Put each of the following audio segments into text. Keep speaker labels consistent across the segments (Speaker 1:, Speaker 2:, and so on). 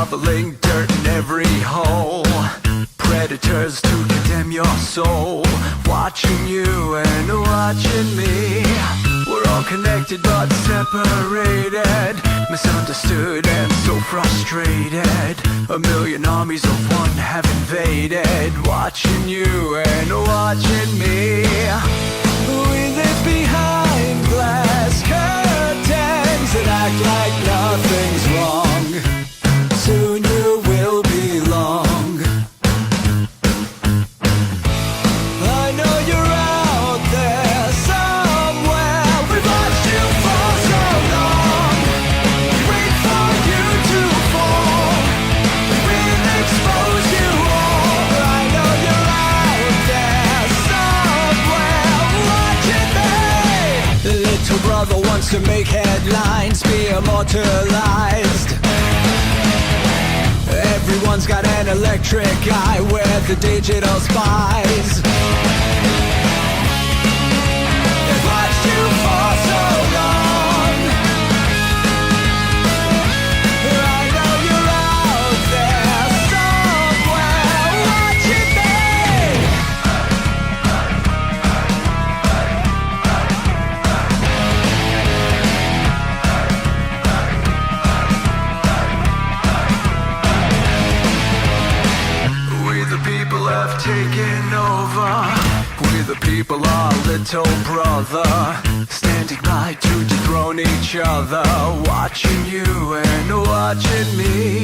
Speaker 1: shoveling dirt in every hole. Predators to condemn your soul. Watching you and watching me. We're all connected but separated. Misunderstood and so frustrated. A million armies of one have invaded. Watching you and watching me. We live behind glass curtains and act like nothing's wrong. Soon you will belong. I know you're out there somewhere. We've watched you for so long. Wait for you to fall. We'll expose you all. I know you're out there somewhere watching me. Little brother wants to make headlines, be immortalized. Everyone's got an electric eye, we're the digital spies. They've watched you for so long. I know you're out there somewhere watching have taken over. We the people are little brother, standing by to dethrone each other. Watching you and watching me.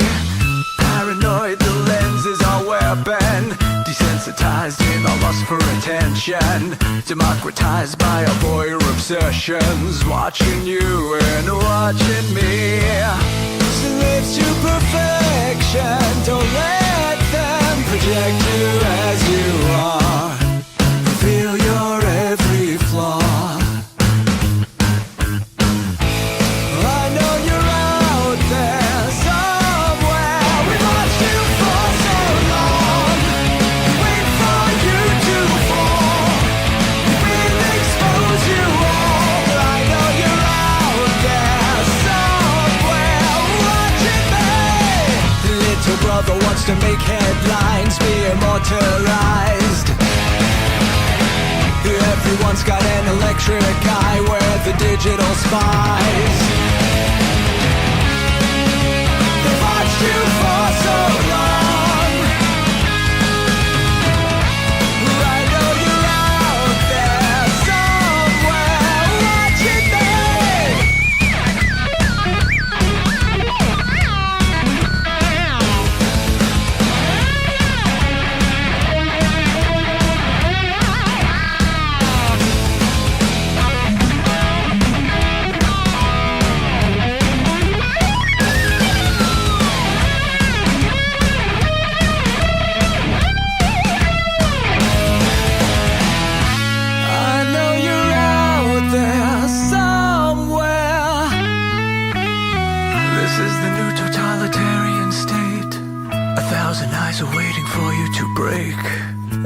Speaker 1: Paranoid, the lens is our weapon. Desensitized in our lust for attention. Democratized by our voyeur obsessions. Watching you and watching me. Slaves to perfection, don't let them project you as you are. Reveal your every flaw. I know you're out there somewhere. We've watched you for so long. Wait for you to fall. We'll expose you all. I know you're out there somewhere watching me. Little brother wants to make headlines, be immortalized. Everyone's got an electric eye, we're the digital spies. They've watched you for so long. I know you're out there somewhere watching me.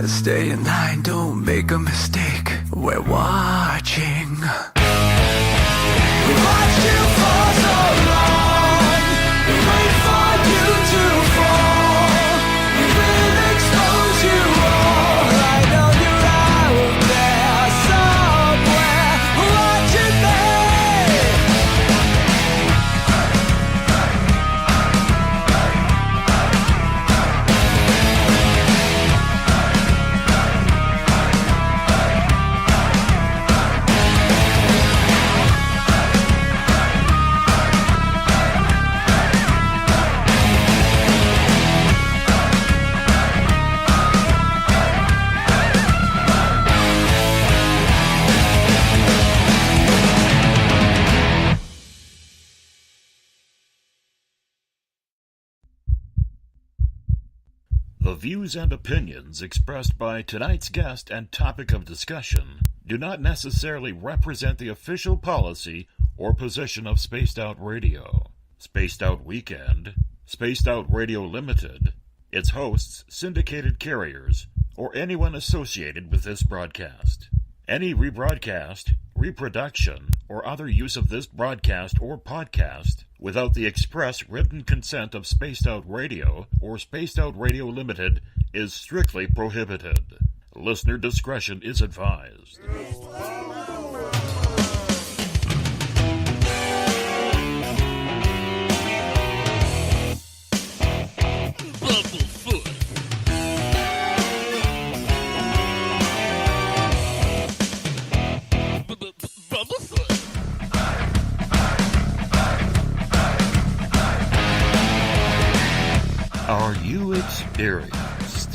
Speaker 1: Stay in line, don't make a mistake. We're watching. We watched you for so long. We wait for you to fall. We will expose you all. I know you're out there somewhere watching me.
Speaker 2: The views and opinions expressed by tonight's guest and topic of discussion do not necessarily represent the official policy or position of Spaced Out Radio, Spaced Out Weekend, Spaced Out Radio Limited, its hosts, syndicated carriers, or anyone associated with this broadcast. Any rebroadcast, reproduction, or other use of this broadcast or podcast without the express written consent of Spaced Out Radio or Spaced Out Radio Limited is strictly prohibited. Listener discretion is advised.
Speaker 3: Bumblefoot. Bumblefoot.
Speaker 2: Are you experienced?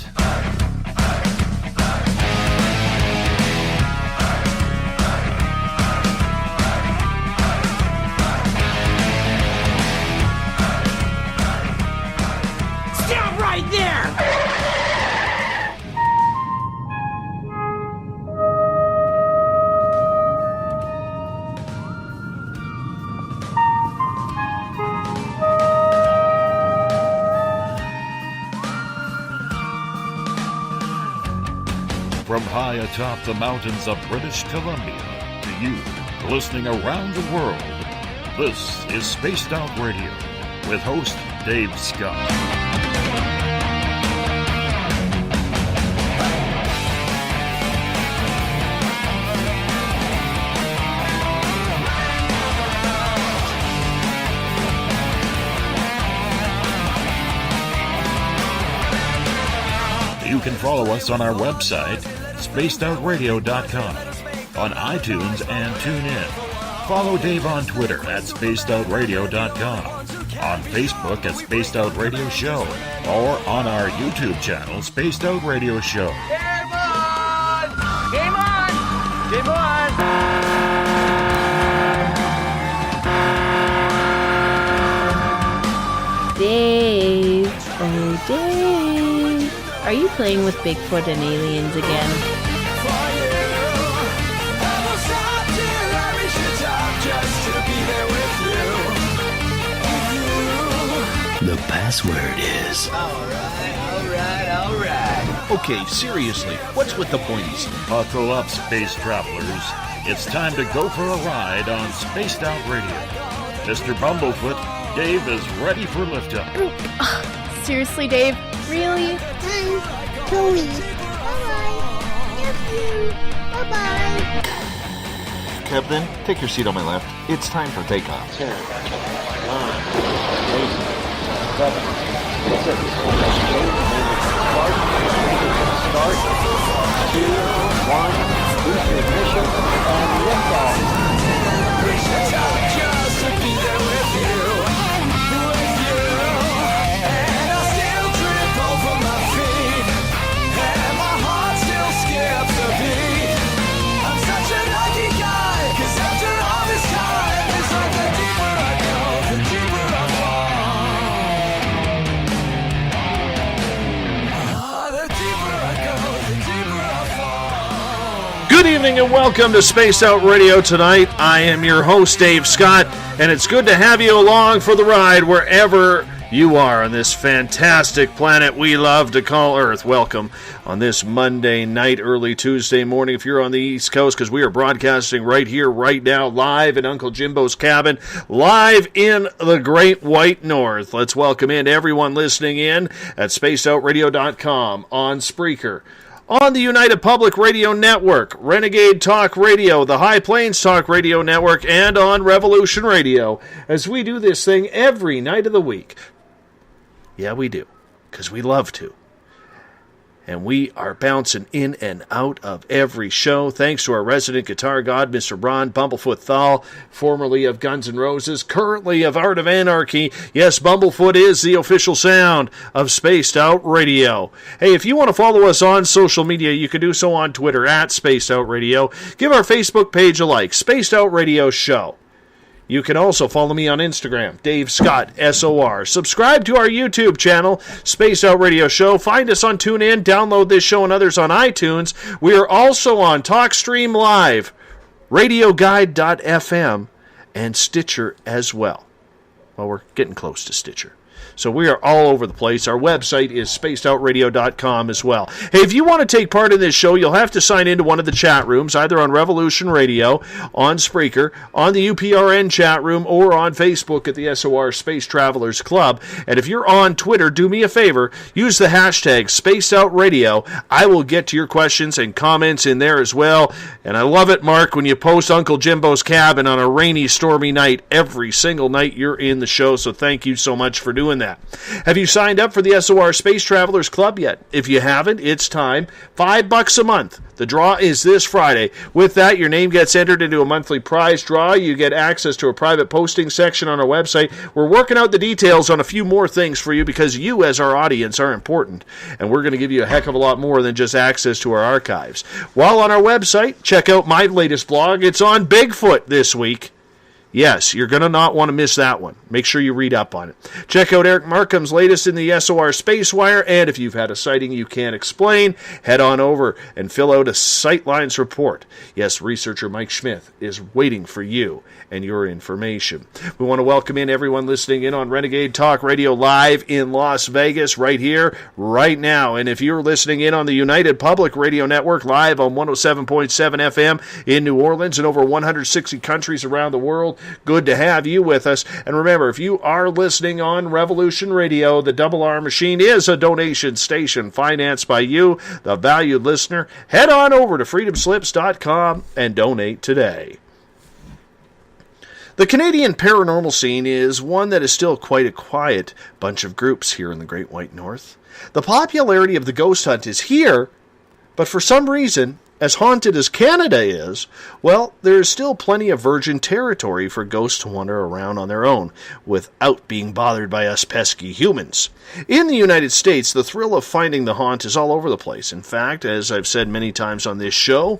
Speaker 3: Stop right there!
Speaker 2: From high atop the mountains of British Columbia to you, listening around the world, this is Spaced Out Radio with host Dave Scott. You can follow us on our website, spacedoutradio.com, on iTunes and TuneIn. Follow Dave on Twitter at spacedoutradio.com, on Facebook at Spaced Out Radio Show, or on our YouTube channel, Spaced Out Radio Show.
Speaker 3: Game on! Game on! Game on!
Speaker 4: Dave, oh Dave. Are you playing with Bigfoot and aliens again?
Speaker 5: The password is...
Speaker 3: Alright.
Speaker 5: Okay, seriously, what's with the pointies?
Speaker 2: Buckle up, space travelers. It's time to go for a ride on Spaced Out Radio. Mr. Bumblefoot, Dave is ready for liftoff.
Speaker 4: Seriously, Dave? Really?
Speaker 6: Chloe. Bye-bye. Love you. Bye-bye.
Speaker 7: Captain, take your seat on my left. It's time for takeoff.
Speaker 8: 10, 9, 8, 7, 6, 5, 2, 1, boost ignition, and liftoff.
Speaker 1: Reach the top just to be there with you. And I still trip over my feet, and my heart still skips a beat. I'm such a lucky guy, 'cause after all this time, it's like the deeper I go, the deeper I fall. The deeper I go, the deeper I fall.
Speaker 9: Good evening and welcome to Spaced Out Radio tonight. I am your host, Dave Scott, and it's good to have you along for the ride wherever you are on this fantastic planet we love to call Earth. Welcome on this Monday night, early Tuesday morning if you're on the East Coast, because we are broadcasting right here, right now, live in Uncle Jimbo's cabin, live in the Great White North. Let's welcome in everyone listening in at spacedoutradio.com, on Spreaker, on the United Public Radio Network, Renegade Talk Radio, the High Plains Talk Radio Network, and on Revolution Radio, as we do this thing every night of the week. Yeah, we do, because we love to. And we are bouncing in and out of every show, thanks to our resident guitar god, Mr. Ron Bumblefoot THAL, formerly of Guns N' Roses, currently of Art of Anarchy. Yes, Bumblefoot is the official sound of Spaced Out Radio. Hey, if you want to follow us on social media, you can do so on Twitter at Spaced Out Radio. Give our Facebook page a like, Spaced Out Radio Show. You can also follow me on Instagram, Dave Scott, SOR. Subscribe to our YouTube channel, Spaced Out Radio Show. Find us on TuneIn. Download this show and others on iTunes. We are also on TalkStream Live, RadioGuide.fm, and Stitcher as well. Well, we're getting close to Stitcher. So we are all over the place. Our website is spacedoutradio.com as well. Hey, if you want to take part in this show, you'll have to sign into one of the chat rooms, either on Revolution Radio, on Spreaker, on the UPRN chat room, or on Facebook at the SOR Space Travelers Club. And if you're on Twitter, do me a favor, use the hashtag SpacedOutRadio. I will get to your questions and comments in there as well. And I love it, Mark, when you post Uncle Jimbo's cabin on a rainy, stormy night every single night you're in the show. So thank you so much for doing that. Have you signed up for the SOR Space Travelers Club yet? If you haven't, it's time. $5 a month. The draw is this Friday. With that, your name gets entered into a monthly prize draw. You get access to a private posting section on our website. We're working out the details on a few more things for you because you, as our audience, are important. And we're going to give you a heck of a lot more than just access to our archives. While on our website, check out my latest blog. It's on Bigfoot this week. Yes, you're going to not want to miss that one. Make sure you read up on it. Check out Eric Markham's latest in the SOR Space Wire, and if you've had a sighting you can't explain, head on over and fill out a Sightlines report. Yes, researcher Mike Schmidt is waiting for you and your information. We want to welcome in everyone listening in on Renegade Talk Radio live in Las Vegas right here, right now. And if you're listening in on the United Public Radio Network live on 107.7 FM in New Orleans and over 160 countries around the world, good to have you with us. And remember, if you are listening on Revolution Radio, the Double R Machine is a donation station financed by you, the valued listener. Head on over to freedomslips.com and donate today. The Canadian paranormal scene is one that is still quite a quiet bunch of groups here in the Great White North. The popularity of the ghost hunt is here, but for some reason, as haunted as Canada is, well, there is still plenty of virgin territory for ghosts to wander around on their own without being bothered by us pesky humans. In the United States, the thrill of finding the haunt is all over the place. In fact, as I've said many times on this show,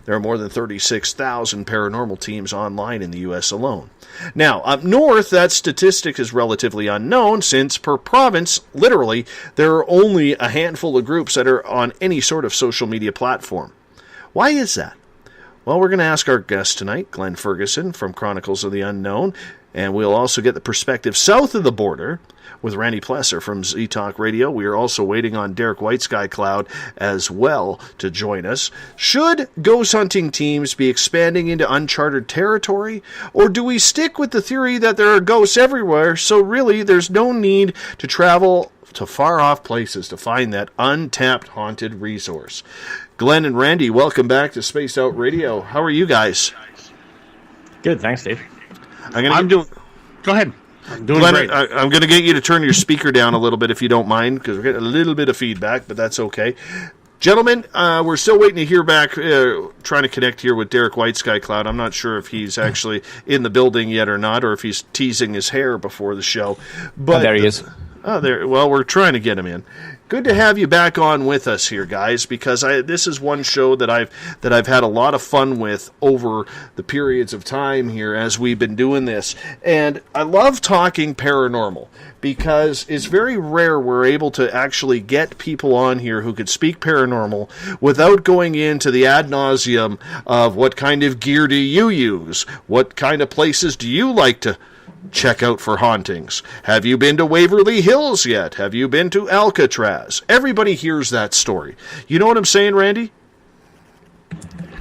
Speaker 9: there are more than 36,000 paranormal teams online in the U.S. alone. Now, up north, that statistic is relatively unknown since per province, literally, there are only a handful of groups that are on any sort of social media platform. Why is that? Well, we're going to ask our guest tonight, Glenn Ferguson from Chronicles of the Unknown, and we'll also get the perspective south of the border with Randy Plesser from Z-Talk Radio. We are also waiting on Derek Whiteskycloud as well to join us. Should ghost hunting teams be expanding into uncharted territory, or do we stick with the theory that there are ghosts everywhere, so really there's no need to travel to far-off places to find that untapped haunted resource? Glenn and Randy, welcome back to Spaced Out Radio. How are you guys?
Speaker 10: Good, thanks, Dave.
Speaker 11: Go ahead. I'm doing
Speaker 9: Glenn,
Speaker 11: great.
Speaker 9: I'm going to get you to turn your speaker down a little bit if you don't mind, because we're getting a little bit of feedback, but that's okay. Gentlemen, we're still waiting to hear back, trying to connect here with Derek Whiteskycloud. I'm not sure if he's actually in the building yet or not, or if he's teasing his hair before the show. But
Speaker 10: there he is.
Speaker 9: Well, we're trying to get him in. Good to have you back on with us here, guys, because this is one show that I've had a lot of fun with over the periods of time here as we've been doing this. And I love talking paranormal because it's very rare we're able to actually get people on here who could speak paranormal without going into the ad nauseum of what kind of gear do you use? What kind of places do you like to check out for hauntings? Have you been to Waverly Hills yet? Have you been to Alcatraz? Everybody hears that story. You know what I'm saying, Randy?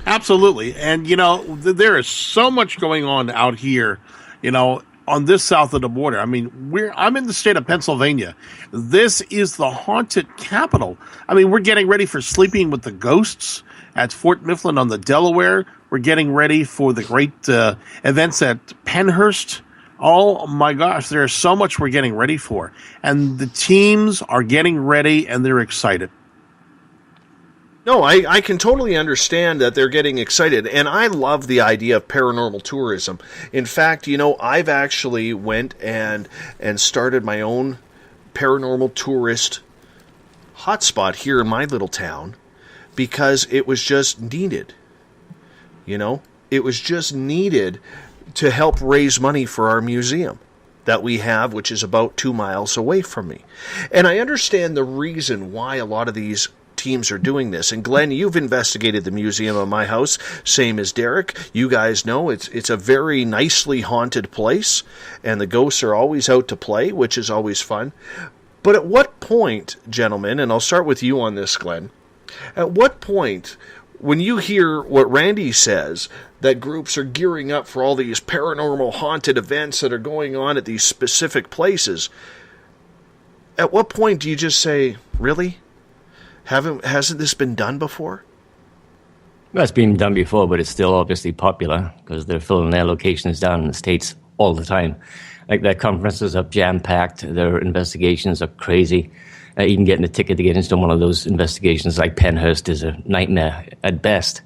Speaker 11: Absolutely. And, there is so much going on out here, on this south of the border. I mean, I'm in the state of Pennsylvania. This is the haunted capital. I mean, we're getting ready for Sleeping with the Ghosts at Fort Mifflin on the Delaware. We're getting ready for the great events at Pennhurst. Oh my gosh, there's so much we're getting ready for. And the teams are getting ready and they're excited.
Speaker 9: No, I can totally understand that they're getting excited, and I love the idea of paranormal tourism. In fact, I've actually went and started my own paranormal tourist hotspot here in my little town because it was just needed. It was just needed to help raise money for our museum that we have, which is about 2 miles away from me. And I understand the reason why a lot of these teams are doing this. And Glenn, you've investigated the Museum of My House, same as Derek. You guys know it's a very nicely haunted place, and the ghosts are always out to play, which is always fun. But at what point, gentlemen, and I'll start with you on this, Glenn, at what point, when you hear what Randy says, that groups are gearing up for all these paranormal haunted events that are going on at these specific places, at what point do you just say, really? Hasn't this been done before?
Speaker 10: Well, it's been done before, but it's still obviously popular because they're filling their locations down in the States all the time. Like, their conferences are jam-packed, their investigations are crazy. Even getting a ticket to get into one of those investigations like Penhurst is a nightmare at best.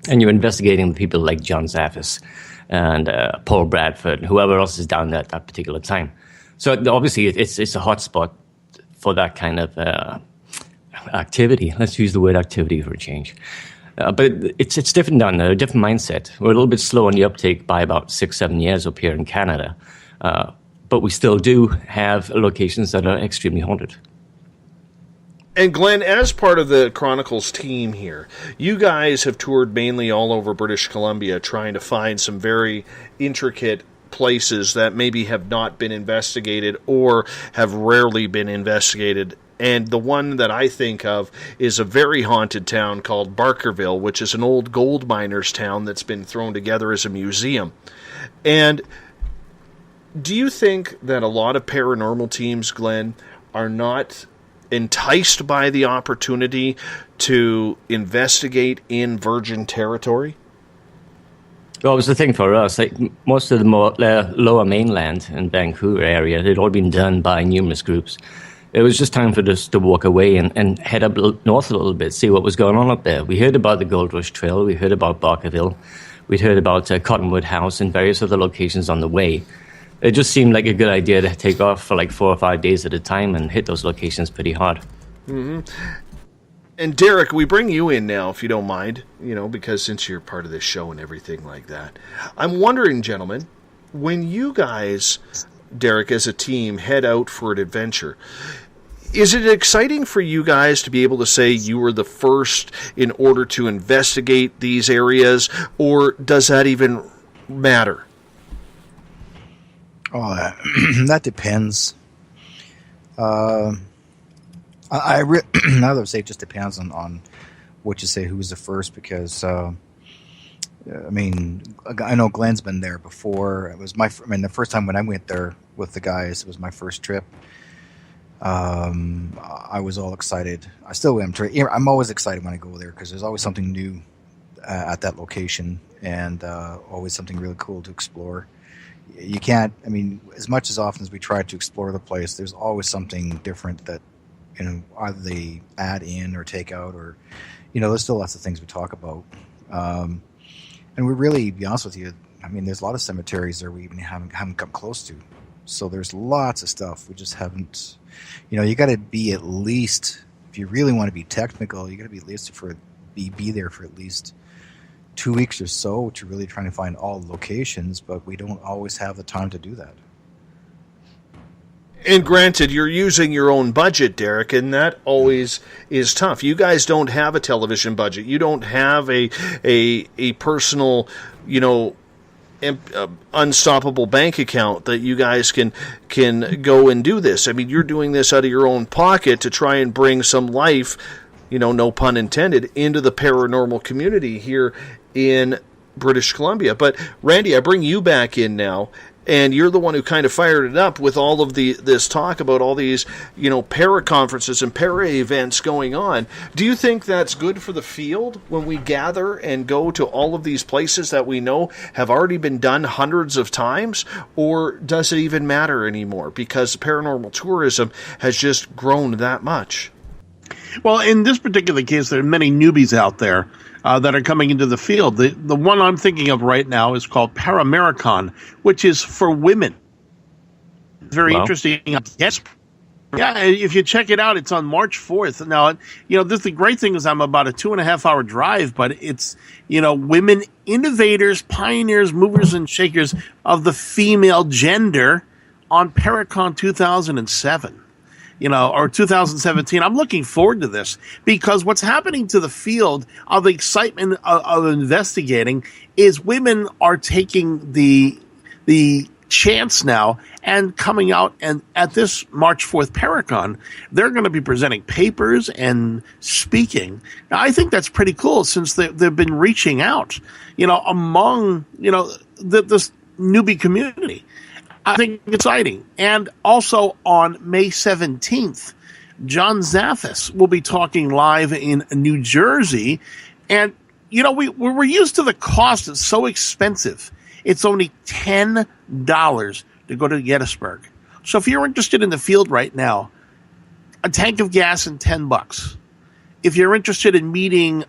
Speaker 10: And you're investigating people like John Zaffis and Paul Bradford and whoever else is down there at that particular time. So obviously it's a hot spot for that kind of activity. Let's use the word activity for a change. But it's different down there, a different mindset. We're a little bit slow on the uptake by about 6-7 years up here in Canada. But we still do have locations that are extremely haunted.
Speaker 9: And Glenn, as part of the Chronicles team here, you guys have toured mainly all over British Columbia trying to find some very intricate places that maybe have not been investigated or have rarely been investigated. And the one that I think of is a very haunted town called Barkerville, which is an old gold miners' town that's been thrown together as a museum. And do you think that a lot of paranormal teams, Glenn, are not enticed by the opportunity to investigate in virgin territory?
Speaker 10: Well, it was the thing for us. Like, most of the lower mainland and Vancouver area, it had all been done by numerous groups. It was just time for us to walk away and head up north a little bit, see what was going on up there. We heard about the Gold Rush Trail, we heard about Barkerville, we'd heard about Cottonwood House and various other locations on the way. It just seemed like a good idea to take off for like 4 or 5 days at a time and hit those locations pretty hard.
Speaker 9: Mm-hmm. And Derek, we bring you in now, if you don't mind, because since you're part of this show and everything like that. I'm wondering, gentlemen, when you guys, Derek, as a team, head out for an adventure, is it exciting for you guys to be able to say you were the first in order to investigate these areas, or does that even matter?
Speaker 12: Oh, that depends. I would say it just depends on what you say, who's the first, because I know Glenn's been there before. It was the first time when I went there with the guys, it was my first trip. I was all excited. I still am. I'm always excited when I go there because there's always something new at that location and always something really cool to explore. You can't, as much as often as we try to explore the place, there's always something different that, either they add in or take out, or, there's still lots of things we talk about. And we really, to be honest with you, there's a lot of cemeteries there we even haven't come close to. So there's lots of stuff we just haven't, you got to be at least, if you really want to be technical, you got to be at least be there for at least 2 weeks or so to really trying to find all locations, but we don't always have the time to do that.
Speaker 9: And granted, you're using your own budget, Derek, and that always is tough. You guys don't have a television budget. You don't have a personal, unstoppable bank account that you guys can go and do this. You're doing this out of your own pocket to try and bring some life, no pun intended, into the paranormal community here in British Columbia. But Randy, I bring you back in now, and you're the one who kind of fired it up with all of this talk about all these, para conferences and para events going on. Do you think that's good for the field when we gather and go to all of these places that we know have already been done hundreds of times, or does it even matter anymore because paranormal tourism has just grown that much?
Speaker 11: Well, in this particular case, there are many newbies out there that are coming into the field. The one I'm thinking of right now is called Paramericon, which is for women. Very interesting. Yes. Yeah, if you check it out, it's on March 4th. Now, the great thing is I'm about a 2.5 hour drive, but it's, women innovators, pioneers, movers, and shakers of the female gender on Paracon 2007. or 2017. I'm looking forward to this because what's happening to the field of the excitement of investigating is women are taking the chance now and coming out, and at this March 4th Paracon, they're going to be presenting papers and speaking. Now, I think that's pretty cool since they've been reaching out, among, this newbie community. I think it's exciting. And also on May 17th, John Zaffis will be talking live in New Jersey. And, we're used to the cost. It's so expensive. It's only $10 to go to Gettysburg. So if you're interested in the field right now, a tank of gas and $10. If you're interested in meeting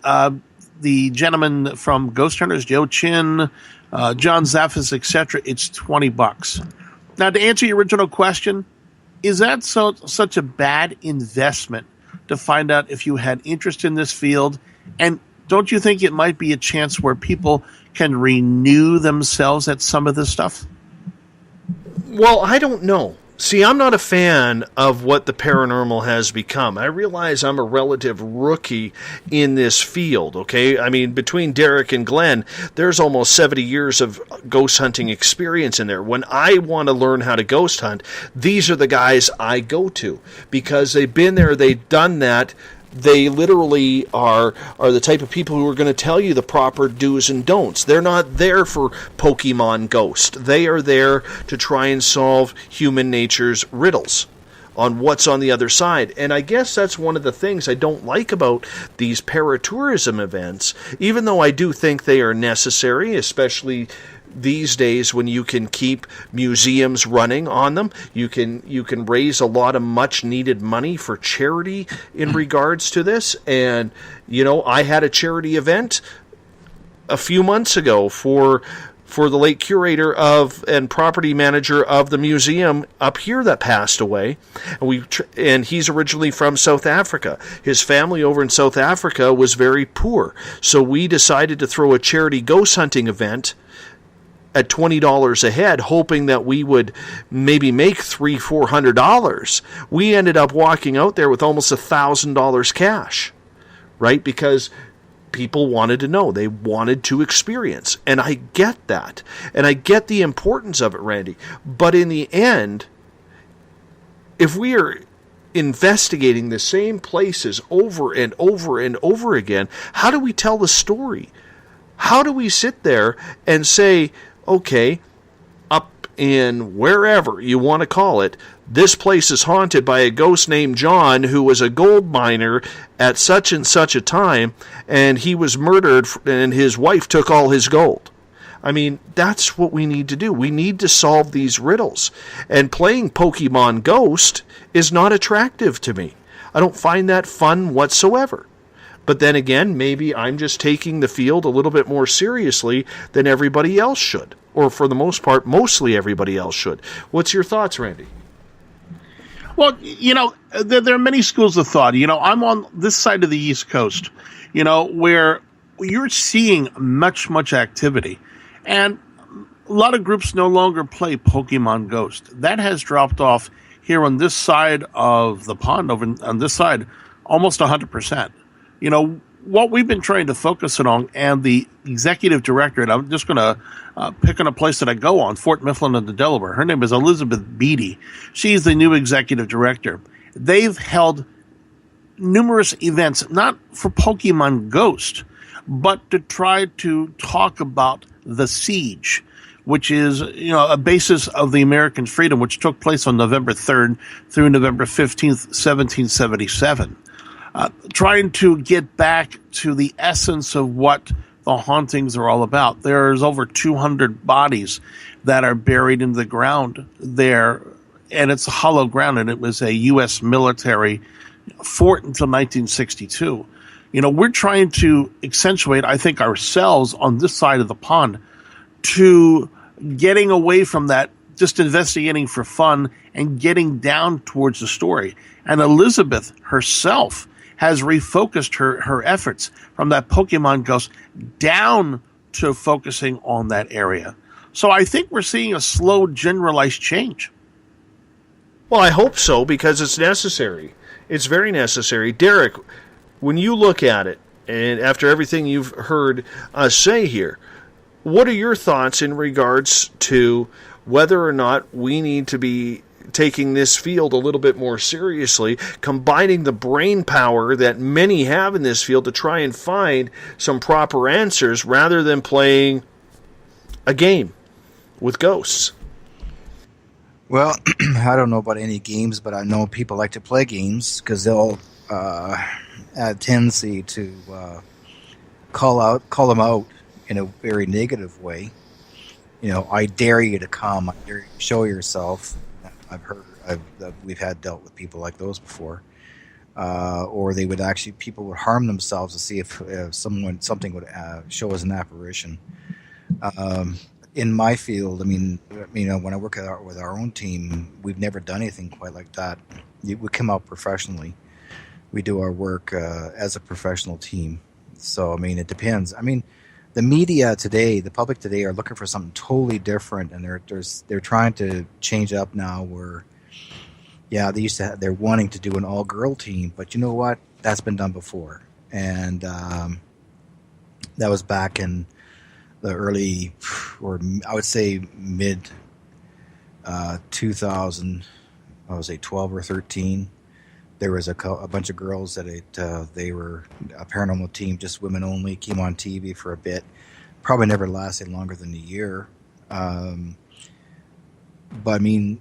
Speaker 11: the gentleman from Ghost Hunters, Joe Chin, John Zaffis, etc., it's $20. Now, to answer your original question, is that such a bad investment to find out if you had interest in this field? And don't you think it might be a chance where people can renew themselves at some of this stuff?
Speaker 9: Well, I don't know. See, I'm not a fan of what the paranormal has become. I realize I'm a relative rookie in this field, okay? I mean, between Derek and Glenn, there's almost 70 years of ghost hunting experience in there. When I want to learn how to ghost hunt, these are the guys I go to because they've been there, they've done that. They literally are the type of people who are going to tell you the proper do's and don'ts. They're not there for Pokemon Ghost. They are there to try and solve human nature's riddles on what's on the other side. And I guess that's one of the things I don't like about these paratourism events, even though I do think they are necessary, especially these days when you can keep museums running on them. You can raise a lot of much needed money for charity in regards to this. And I had a charity event a few months ago for the late curator and property manager of the museum up here that passed away. And he's originally from South Africa. His family over in South Africa was very poor. So we decided to throw a charity ghost hunting event at $20 a head, hoping that we would maybe make $300-400. We ended up walking out there with almost $1,000 cash, right? Because people wanted to know. They wanted to experience. And I get that. And I get the importance of it, Randy. But in the end, if we are investigating the same places over and over and over again, how do we tell the story? How do we sit there and say, okay, up in wherever you want to call it, this place is haunted by a ghost named John who was a gold miner at such and such a time, and he was murdered and his wife took all his gold. I mean, that's what we need to do. We need to solve these riddles. And playing Pokemon Ghost is not attractive to me. I don't find that fun whatsoever. But then again, maybe I'm just taking the field a little bit more seriously than everybody else should. Or for the most part, mostly everybody else should. What's your thoughts, Randy?
Speaker 11: Well, there are many schools of thought. I'm on this side of the East Coast, where you're seeing much, much activity. And a lot of groups no longer play Pokemon Ghost. That has dropped off here on this side of the pond, over on this side, almost 100%. What we've been trying to focus it on, and the executive director, and I'm just going to pick on a place that I go on, Fort Mifflin in the Delaware. Her name is Elizabeth Beatty. She's the new executive director. They've held numerous events, not for Pokemon Ghost, but to try to talk about the siege, which is, a basis of the American freedom, which took place on November 3rd through November 15th, 1777. Trying to get back to the essence of what the hauntings are all about. There's over 200 bodies that are buried in the ground there, and it's hollow ground, and it was a U.S. military fort until 1962. We're trying to accentuate, I think, ourselves on this side of the pond to getting away from that, just investigating for fun and getting down towards the story. And Elizabeth herself has refocused her efforts from that Pokemon Ghost down to focusing on that area. So I think we're seeing a slow, generalized change.
Speaker 9: Well, I hope so, because it's necessary. It's very necessary. Derek, when you look at it, and after everything you've heard us say here, what are your thoughts in regards to whether or not we need to be taking this field a little bit more seriously, combining the brain power that many have in this field to try and find some proper answers rather than playing a game with ghosts?
Speaker 12: Well, I don't know about any games, but I know people like to play games because they'll have a tendency to call them out in a very negative way. You know, I dare you to come. I dare you to show yourself. We've had dealt with people like those before, or people would harm themselves to see if something would show as an apparition. In my field, I mean, when I work with our own team, we've never done anything quite like that. We come out professionally. We do our work as a professional team. So, I mean, it depends. I mean, the media today, the public today, are looking for something totally different, and they're trying to change up now. Where, they're wanting to do an all-girl team, but you know what? That's been done before, and that was back in the early, or I would say mid 2000, I would say 12 or 13. There was a bunch of girls that they were a paranormal team, just women only, came on TV for a bit. Probably never lasted longer than a year. But I mean,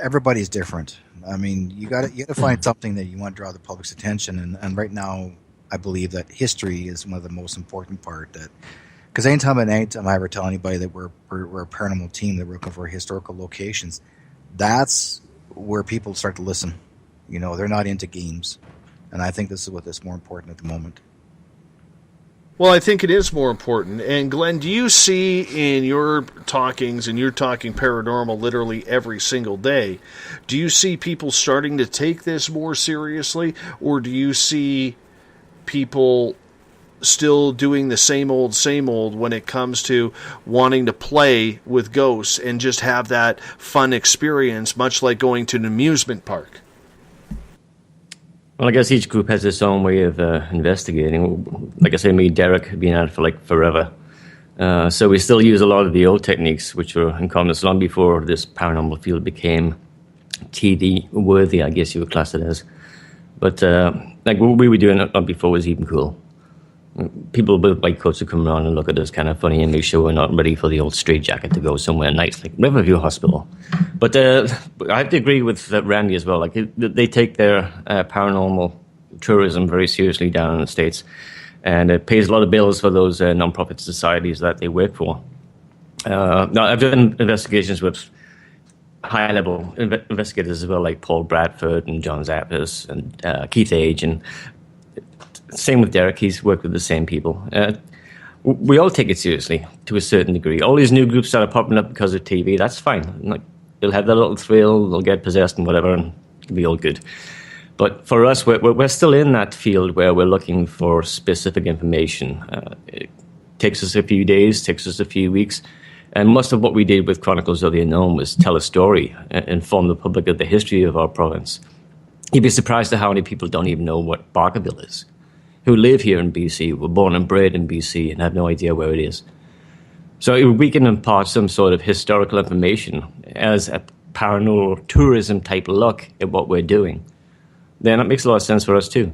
Speaker 12: everybody's different. I mean, you got to find something that you want to draw the public's attention. And right now, I believe that history is one of the most important part. Because anytime I ever tell anybody that we're a paranormal team that we're looking for historical locations, that's where people start to listen. You know, they're not into games. And I think this is what is more important at the moment.
Speaker 9: Well, I think it is more important. And Glenn, do you see in your talkings, and you're talking paranormal literally every single day, do you see people starting to take this more seriously? Or do you see people still doing the same old when it comes to wanting to play with ghosts and just have that fun experience, much like going to an amusement park?
Speaker 10: Well, I guess each group has its own way of investigating. Like I say, me and Derek have been at it for forever. So we still use a lot of the old techniques, which were in common long before this paranormal field became TV worthy, I guess you would class it as. But like what we were doing before was even cool. People with white coats would come around and look at us kind of funny and make sure we're not ready for the old straitjacket to go somewhere nice, like Riverview Hospital. But I have to agree with Randy as well. Like they take their paranormal tourism very seriously down in the States, and it pays a lot of bills for those non-profit societies that they work for. Now, I've done investigations with high-level investigators as well, like Paul Bradford and John Zappis and Keith Age, and same with Derek. He's worked with the same people. We all take it seriously to a certain degree. All these new groups that are popping up because of TV, that's fine. Like, they'll have that little thrill, they'll get possessed and whatever, and it'll be all good. But for us, we're still in that field where we're looking for specific information. It takes us a few days, takes us a few weeks, and most of what we did with Chronicles of the Unknown was tell a story, inform the public of the history of our province. You'd be surprised at how many people don't even know what Barkerville is, who live here in BC, were born and bred in BC, and have no idea where it is. So if we can impart some sort of historical information as a paranormal tourism type look at what we're doing, then it makes a lot of sense for us too.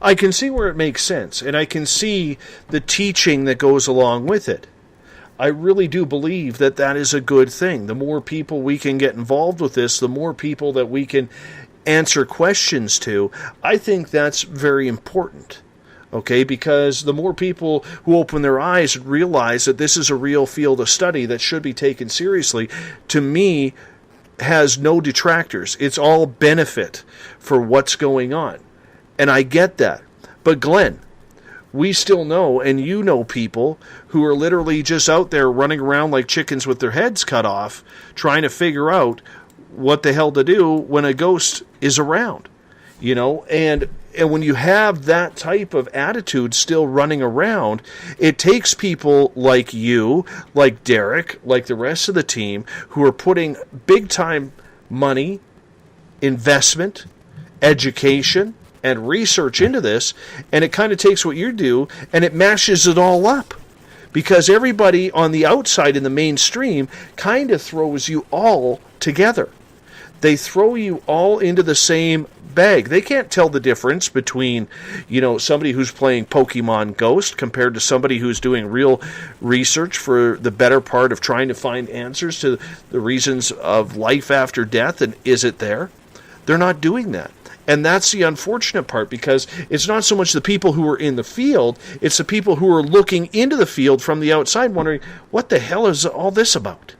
Speaker 9: I can see where it makes sense, and I can see the teaching that goes along with it. I really do believe that that is a good thing. The more people we can get involved with this, the more people that we can answer questions to, I think that's very important. Okay, because the more people who open their eyes and realize that this is a real field of study that should be taken seriously, to me, has no detractors. It's all benefit for what's going on. And I get that. But Glenn, we still know, and you know people who are literally just out there running around like chickens with their heads cut off, trying to figure out what the hell to do when a ghost is around, you know, and when you have that type of attitude still running around, it takes people like you, like Derek, like the rest of the team, who are putting big time money, investment, education, and research into this, and it kind of takes what you do and it mashes it all up. Because everybody on the outside in the mainstream kind of throws you all together. They throw you all into the same bag. They can't tell the difference between, somebody who's playing Pokemon Ghost compared to somebody who's doing real research for the better part of trying to find answers to the reasons of life after death, and is it there? They're not doing that. And that's the unfortunate part, because it's not so much the people who are in the field, it's the people who are looking into the field from the outside wondering, what the hell is all this about?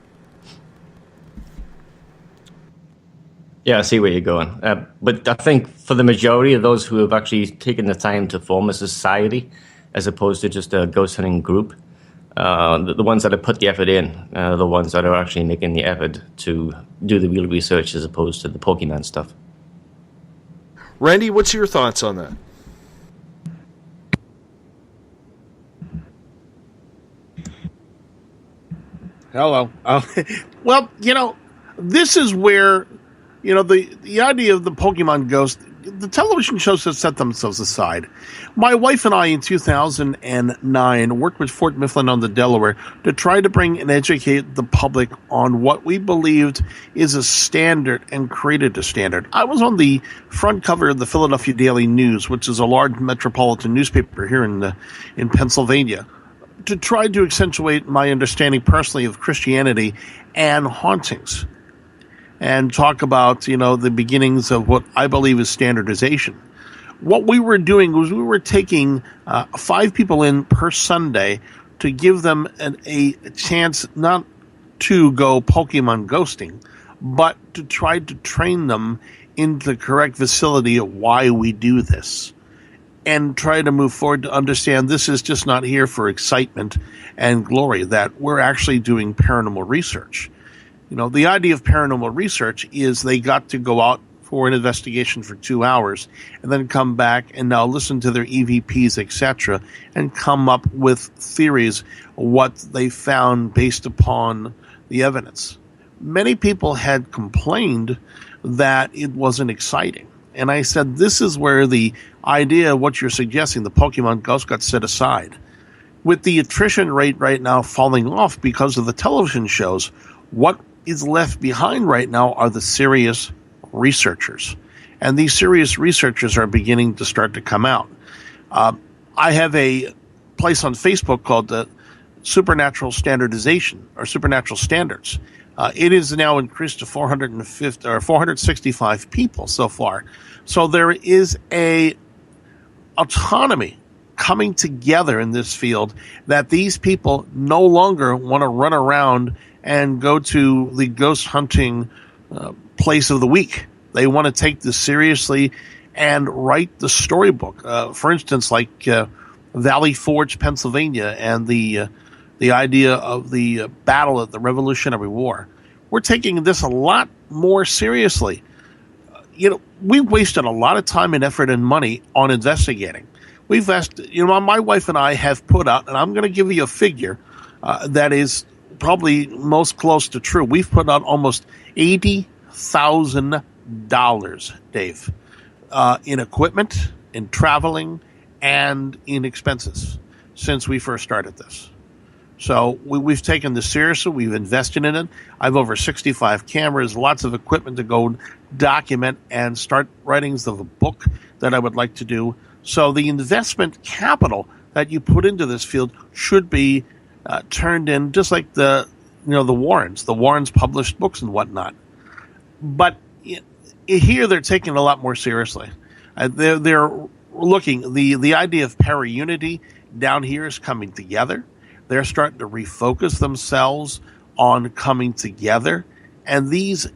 Speaker 10: Yeah, I see where you're going. But I think for the majority of those who have actually taken the time to form a society, as opposed to just a ghost hunting group, the ones that have put the effort in are the ones that are actually making the effort to do the real research as opposed to the Pokemon stuff.
Speaker 9: Randy, what's your thoughts on that?
Speaker 11: Hello. Well, this is where, the idea of the Pokemon Ghost, the television shows have set themselves aside. My wife and I in 2009 worked with Fort Mifflin on the Delaware to try to bring and educate the public on what we believed is a standard and created a standard. I was on the front cover of the Philadelphia Daily News, which is a large metropolitan newspaper here in Pennsylvania, to try to accentuate my understanding personally of Christianity and hauntings, and talk about, the beginnings of what I believe is standardization. What we were doing was we were taking 5 people in per Sunday to give them a chance not to go Pokemon ghosting, but to try to train them into the correct facility of why we do this, and try to move forward to understand this is just not here for excitement and glory, that we're actually doing paranormal research. The idea of paranormal research is they got to go out for an investigation for 2 hours and then come back and now listen to their EVPs, etc., and come up with theories of what they found based upon the evidence. Many people had complained that it wasn't exciting. And I said, this is where the idea of what you're suggesting, the Pokemon Ghost, got set aside. With the attrition rate right now falling off because of the television shows, what is left behind right now are the serious researchers. And these serious researchers are beginning to start to come out. I have a place on Facebook called Supernatural Standardization, or Supernatural Standards. It is now increased to 450 or 465 people so far. So there is a autonomy coming together in this field that these people no longer want to run around and go to the ghost hunting place of the week. They want to take this seriously and write the storybook. For instance, like Valley Forge, Pennsylvania, and the idea of the battle at the Revolutionary War. We're taking this a lot more seriously. We've wasted a lot of time and effort and money on investigating. My wife and I have put out, and I'm going to give you a figure that is probably most close to true. We've put out almost $80,000, Dave, in equipment, in traveling, and in expenses since we first started this. So we've taken this seriously. We've invested in it. I have over 65 cameras, lots of equipment to go document and start writings of a book that I would like to do. So the investment capital that you put into this field should be turned in, just like the Warrens. The Warrens published books and whatnot. But here they're taking it a lot more seriously. They're looking, the idea of para-unity down here is coming together. They're starting to refocus themselves on coming together. And these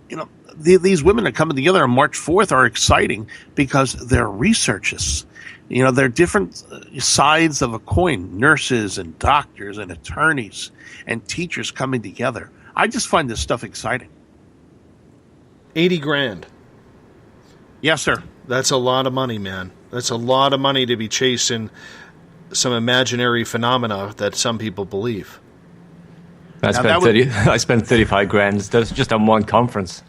Speaker 11: women that coming together on March 4th are exciting because they're researchers. They're different sides of a coin, nurses and doctors and attorneys and teachers coming together. I just find this stuff exciting.
Speaker 9: 80 grand.
Speaker 11: Yes, sir.
Speaker 9: That's a lot of money, man. That's a lot of money to be chasing some imaginary phenomena that some people believe.
Speaker 10: I spent 35 grand just on one conference.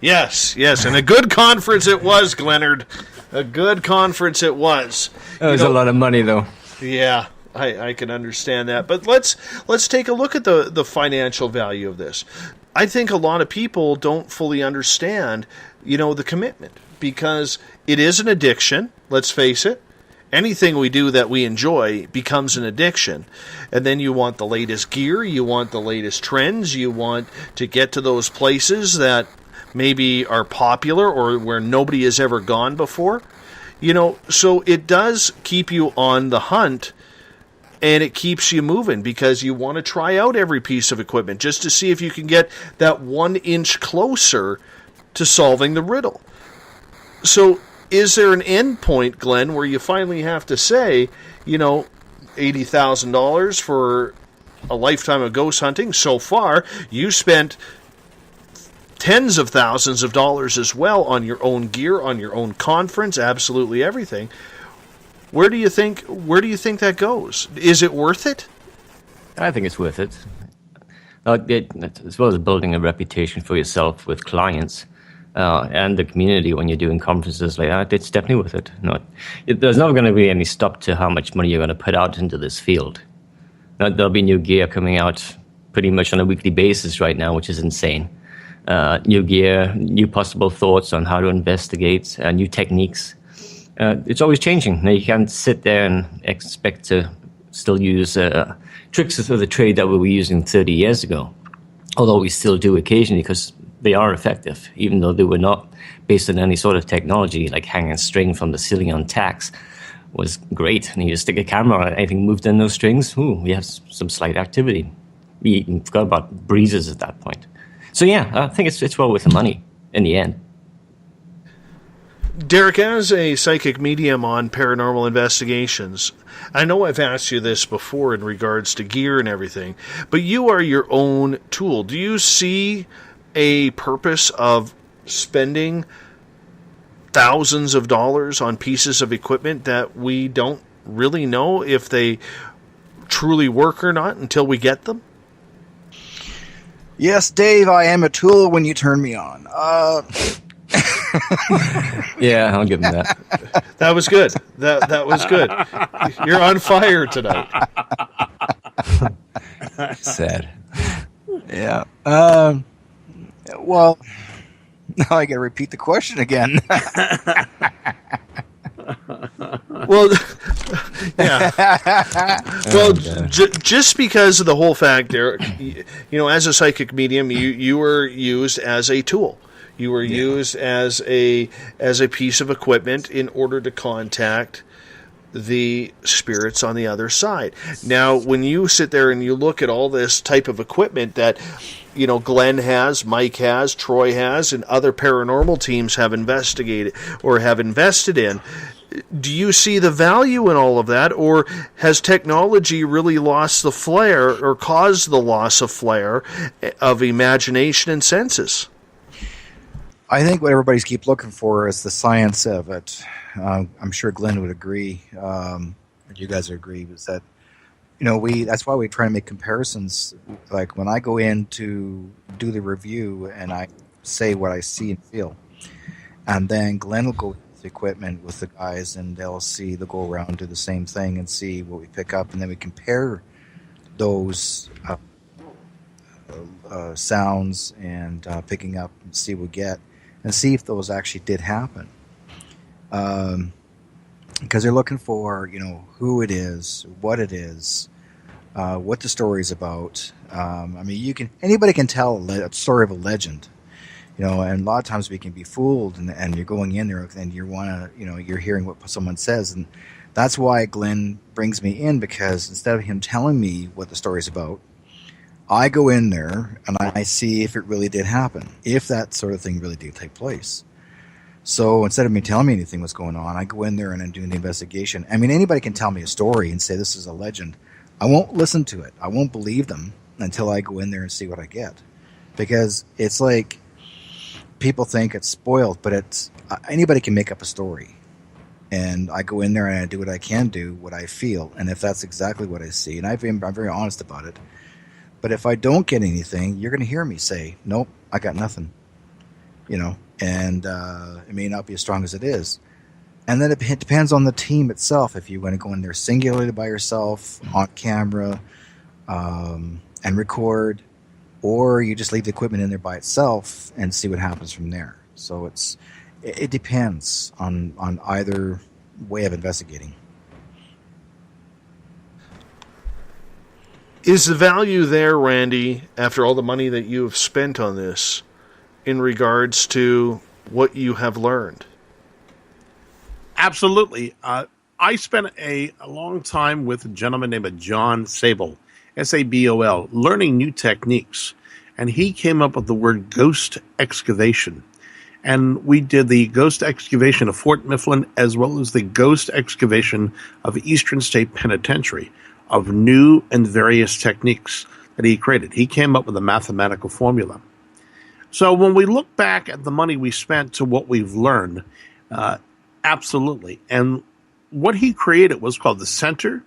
Speaker 9: Yes, and a good conference it was, Glennard. A good conference it was.
Speaker 10: It was a lot of money, though.
Speaker 9: Yeah, I can understand that. But let's take a look at the financial value of this. I think a lot of people don't fully understand, the commitment, because it is an addiction, let's face it. Anything we do that we enjoy becomes an addiction. And then you want the latest gear, you want the latest trends, you want to get to those places that maybe are popular or where nobody has ever gone before. So it does keep you on the hunt, and it keeps you moving because you want to try out every piece of equipment just to see if you can get that 1 inch closer to solving the riddle. So is there an end point, Glenn, where you finally have to say, $80,000 for a lifetime of ghost hunting? So far, you spent tens of thousands of dollars as well on your own gear, on your own conference, absolutely everything. Where do you think that goes? Is it worth it?
Speaker 10: I think it's worth it. As well as building a reputation for yourself with clients and the community when you're doing conferences like that, it's definitely worth it. There's not going to be any stop to how much money you're going to put out into this field. There'll be new gear coming out pretty much on a weekly basis right now, which is insane. New gear, new possible thoughts on how to investigate, new techniques. It's always changing. Now, you can't sit there and expect to still use tricks of the trade that we were using 30 years ago, although we still do occasionally because they are effective, even though they were not based on any sort of technology, like hanging a string from the ceiling on tacks was great. And you just stick a camera on it, anything moved in those strings, we have some slight activity. We even forgot about breezes at that point. So yeah, I think it's well worth the money in the end.
Speaker 9: Derek, as a psychic medium on paranormal investigations, I know I've asked you this before in regards to gear and everything, but you are your own tool. Do you see a purpose of spending thousands of dollars on pieces of equipment that we don't really know if they truly work or not until we get them?
Speaker 12: Yes, Dave, I am a tool when you turn me on.
Speaker 10: Yeah, I'll give him that.
Speaker 9: That was good. That was good. You're on fire tonight.
Speaker 10: Sad.
Speaker 12: Yeah. Well, now I got to repeat the question again.
Speaker 9: Well, yeah. Well, just because of the whole fact, Derek, as a psychic medium, you were used as a tool. You were used as a piece of equipment in order to contact the spirits on the other side. Now, when you sit there and you look at all this type of equipment that, Glenn has, Mike has, Troy has, and other paranormal teams have investigated or have invested in, do you see the value in all of that, or has technology really lost the flair or caused the loss of flair of imagination and senses?
Speaker 12: I think what everybody's keep looking for is the science of it. I'm sure Glenn would agree. You guys would agree, is that that's why we try to make comparisons. Like when I go in to do the review and I say what I see and feel, and then Glenn will go with the equipment with the guys and they'll go around, do the same thing and see what we pick up, and then we compare those sounds and picking up and see what we get and see if those actually did happen. Because they're looking for, who it is, what it is, what the story is about. Anybody can tell a story of a legend, and a lot of times we can be fooled, and you're going in there and you're hearing what someone says, and that's why Glenn brings me in, because instead of him telling me what the story's about, I go in there and I see if it really did happen, if that sort of thing really did take place. So instead of me telling me anything was going on, I go in there and I'm doing the investigation. Anybody can tell me a story and say this is a legend. I won't listen to it. I won't believe them until I go in there and see what I get. Because it's like people think it's spoiled, but anybody can make up a story. And I go in there and I do what I can do, what I feel. And if that's exactly what I see, and I'm very honest about it. But if I don't get anything, you're going to hear me say, nope, I got nothing. and it may not be as strong as it is. And then it depends on the team itself. If you want to go in there singularly by yourself, on camera, and record, or you just leave the equipment in there by itself and see what happens from there. So it depends on either way of investigating.
Speaker 9: Is the value there, Randy, after all the money that you have spent on this, in regards to what you have learned?
Speaker 11: Absolutely. I spent a long time with a gentleman named John Sabol, S-A-B-O-L, learning new techniques. And he came up with the word ghost excavation. And we did the ghost excavation of Fort Mifflin as well as the ghost excavation of Eastern State Penitentiary, of new and various techniques that he created. He came up with a mathematical formula. So when we look back at the money we spent to what we've learned, absolutely. And what he created was called the Center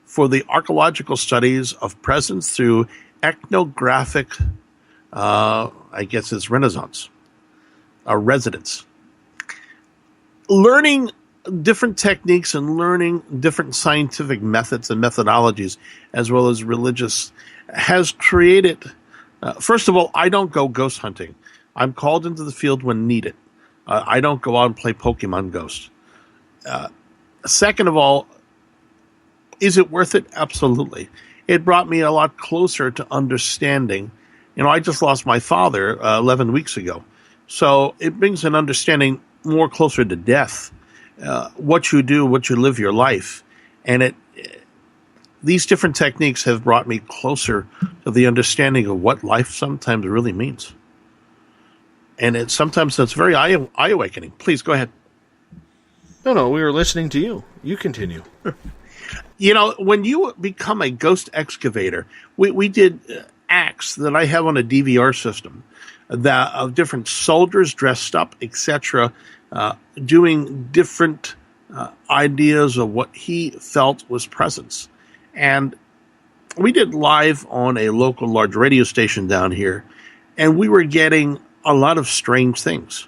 Speaker 11: for the Archaeological Studies of Presence through Ethnographic, I guess it's Renaissance, residence. Learning different techniques and learning different scientific methods and methodologies, as well as religious, has created, first of all, I don't go ghost hunting. I'm called into the field when needed. I don't go out and play Pokemon Ghost. Second of all, is it worth it? Absolutely. It brought me a lot closer to understanding. I just lost my father 11 weeks ago. So it brings an understanding more closer to death, what you do, what you live your life. And these different techniques have brought me closer to the understanding of what life sometimes really means. And sometimes that's very eye-awakening. Please, go ahead.
Speaker 9: No, we were listening to you. You continue.
Speaker 11: When you become a ghost excavator, we did acts that I have on a DVR system that of different soldiers dressed up, etc., doing different ideas of what he felt was presence. And we did live on a local large radio station down here, and we were getting a lot of strange things.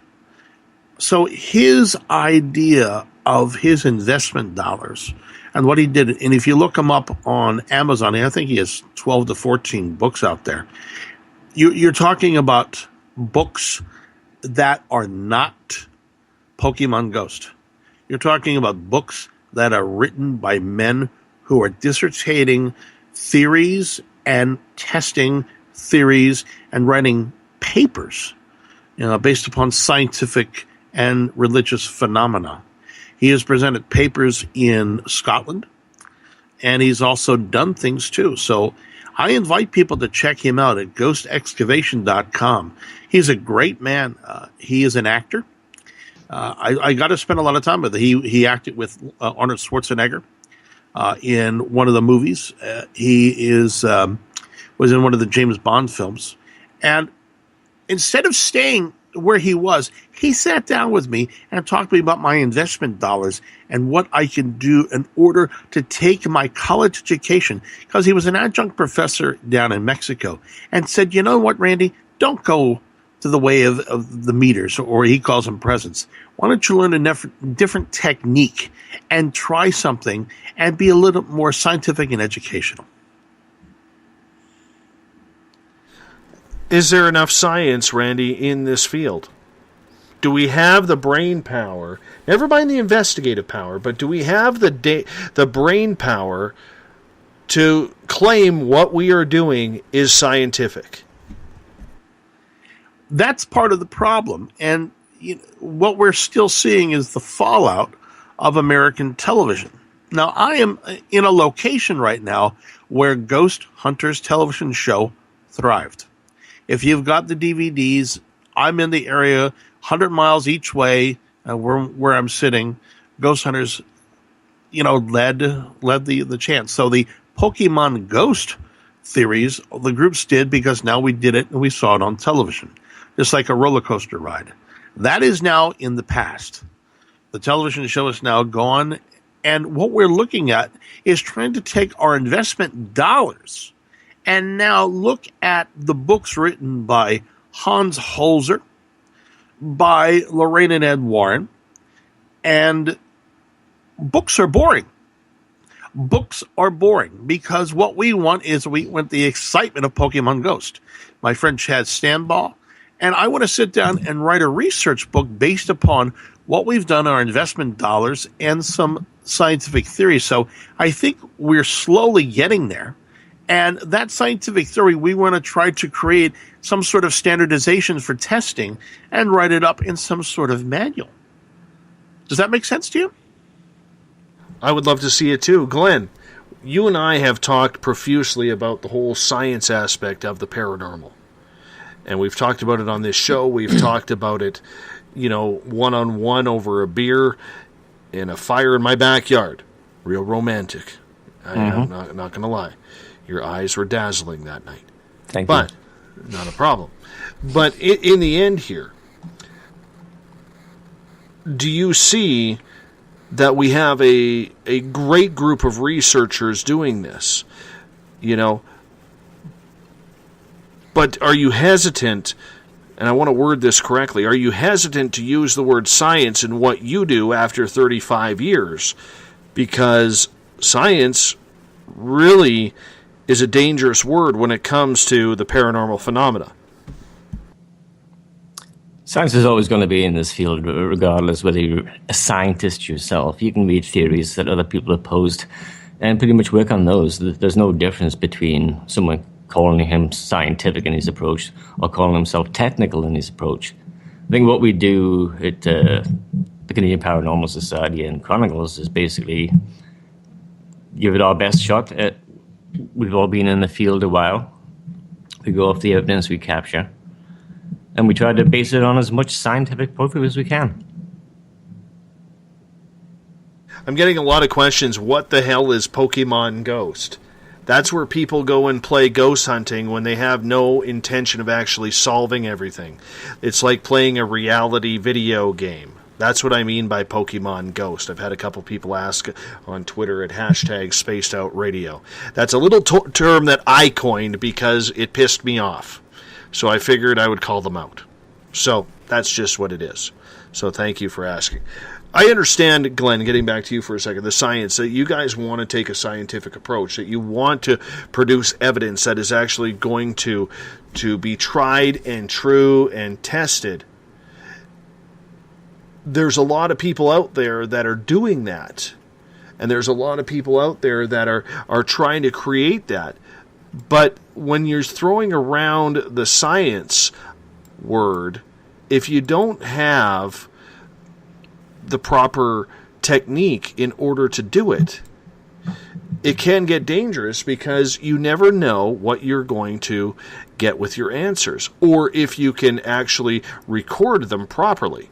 Speaker 11: So his idea of his investment dollars and what he did, and if you look him up on Amazon, I think he has 12 to 14 books out there. You're talking about books that are not Pokemon Ghost. You're talking about books that are written by men who are dissertating theories and testing theories and writing papers, based upon scientific and religious phenomena. He has presented papers in Scotland, and he's also done things too. So I invite people to check him out at ghostexcavation.com. He's a great man. He is an actor. I got to spend a lot of time with him. He acted with Arnold Schwarzenegger in one of the movies. He was in one of the James Bond films. And instead of staying where he was, he sat down with me and talked to me about my investment dollars and what I can do in order to take my college education, because he was an adjunct professor down in Mexico, and said, you know what, Randy, don't go to the way of the meters, or he calls them presence. Why don't you learn a different technique and try something and be a little more scientific and educational?
Speaker 9: Is there enough science, Randy, in this field? Do we have the brain power? Never mind the investigative power, but do we have the brain power to claim what we are doing is scientific?
Speaker 11: That's part of the problem. And what we're still seeing is the fallout of American television. Now, I am in a location right now where Ghost Hunters television show thrived. If you've got the DVDs, I'm in the area, 100 miles each way, where I'm sitting. Ghost Hunters, led the chance. So the Pokemon Ghost theories, the groups did because now we did it and we saw it on television, just like a roller coaster ride. That is now in the past. The television show is now gone, and what we're looking at is trying to take our investment dollars and now look at the books written by Hans Holzer, by Lorraine and Ed Warren, and books are boring. Books are boring because what we want the excitement of Pokemon Ghost. My friend Chad Stanball, and I want to sit down and write a research book based upon what we've done, our investment dollars, and some scientific theory. So I think we're slowly getting there. And that scientific theory, we want to try to create some sort of standardization for testing and write it up in some sort of manual. Does that make sense to you?
Speaker 9: I would love to see it too. Glenn, you and I have talked profusely about the whole science aspect of the paranormal. And we've talked about it on this show. We've talked about it, one-on-one over a beer in a fire in my backyard. Real romantic. I'm not going to lie. Your eyes were dazzling that night.
Speaker 10: Thank you.
Speaker 9: But, not a problem. But in the end here, do you see that we have a great group of researchers doing this? But are you hesitant, and I want to word this correctly, are you hesitant to use the word science in what you do after 35 years? Because science really is a dangerous word when it comes to the paranormal phenomena.
Speaker 10: Science is always going to be in this field, regardless whether you're a scientist yourself. You can read theories that other people have posed and pretty much work on those. There's no difference between someone calling him scientific in his approach or calling himself technical in his approach. I think what we do at the Canadian Paranormal Society and Chronicles is basically give it our best shot. We've all been in the field a while. We go off the evidence we capture, and we try to base it on as much scientific proof as we can.
Speaker 9: I'm getting a lot of questions. What the hell is Pokemon Ghost? That's where people go and play ghost hunting when they have no intention of actually solving everything. It's like playing a reality video game. That's what I mean by Pokemon Ghost. I've had a couple people ask on Twitter at #SpacedOutRadio. That's a little term that I coined because it pissed me off. So I figured I would call them out. So that's just what it is. So thank you for asking. I understand, Glenn, getting back to you for a second, the science, that you guys want to take a scientific approach, that you want to produce evidence that is actually going to be tried and true and tested. There's a lot of people out there that are doing that. And there's a lot of people out there that are trying to create that. But when you're throwing around the science word, if you don't have the proper technique in order to do it, it can get dangerous because you never know what you're going to get with your answers, or if you can actually record them properly.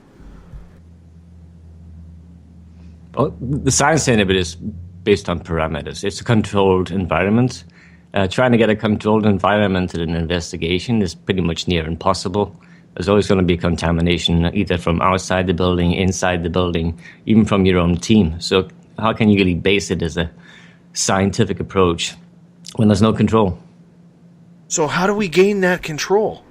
Speaker 10: Well, the science end of it is based on parameters. It's a controlled environment. Trying to get a controlled environment in an investigation is pretty much near impossible. There's always going to be contamination, either from outside the building, inside the building, even from your own team. So how can you really base it as a scientific approach when there's no control?
Speaker 9: So how do we gain that control?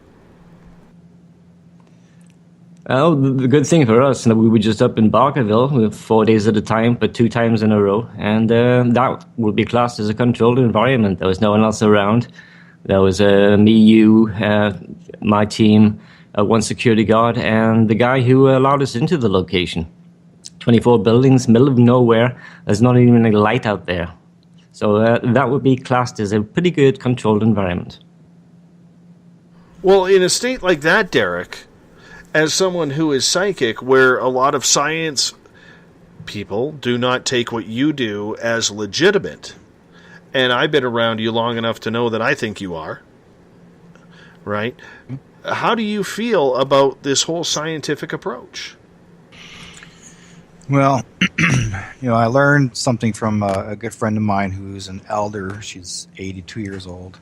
Speaker 10: Well, the good thing for us is that we were just up in Barkerville 4 days at a time, but 2 times in a row. And that would be classed as a controlled environment. There was no one else around. There was me, you, my team, one security guard, and the guy who allowed us into the location. 24 buildings, middle of nowhere. There's not even a light out there. So that would be classed as a pretty good controlled environment.
Speaker 9: Well, in a state like that, Derek, as someone who is psychic, where a lot of science people do not take what you do as legitimate, and I've been around you long enough to know that I think you are, right? How do you feel about this whole scientific approach?
Speaker 12: Well, I learned something from a good friend of mine who's an elder. She's 82 years old,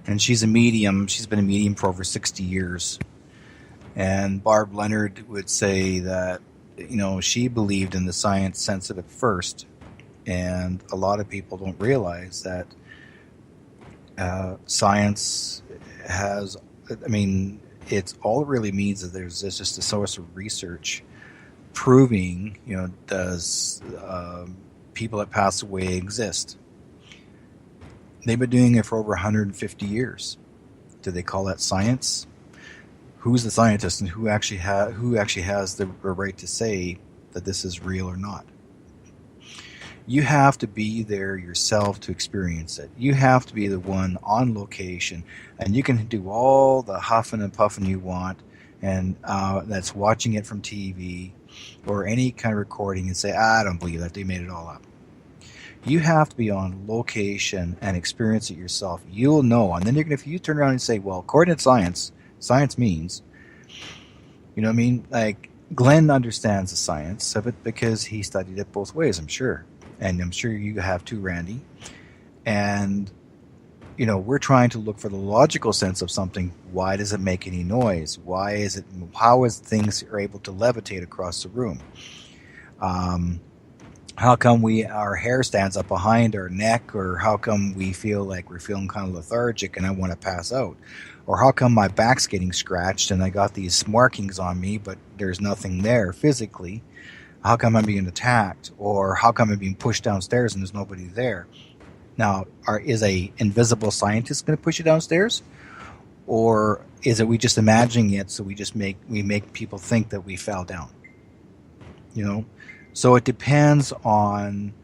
Speaker 12: and she's a medium. She's been a medium for over 60 years. And Barb Leonard would say that, she believed in the science sense of it first. And a lot of people don't realize that science has, it's all it really means is there's just a source of research proving, does people that pass away exist? They've been doing it for over 150 years. Do they call that science? Who's the scientist, and who actually has the right to say that this is real or not? You have to be there yourself to experience it. You have to be the one on location, and you can do all the huffing and puffing you want, and that's watching it from TV or any kind of recording and say, I don't believe that, they made it all up. You have to be on location and experience it yourself. You'll know. And then if you turn around and say, well, according to science means, you know what I mean? Like, Glenn understands the science of it because he studied it both ways, I'm sure. And I'm sure you have too, Randy. And, we're trying to look for the logical sense of something. Why does it make any noise? How is things are able to levitate across the room? How come our hair stands up behind our neck, or how come we feel like we're feeling kind of lethargic and I want to pass out? Or how come my back's getting scratched and I got these markings on me, but there's nothing there physically? How come I'm being attacked? Or how come I'm being pushed downstairs and there's nobody there? Now, is a invisible scientist going to push you downstairs? Or is it we just imagining it, so we make people think that we fell down? So it depends on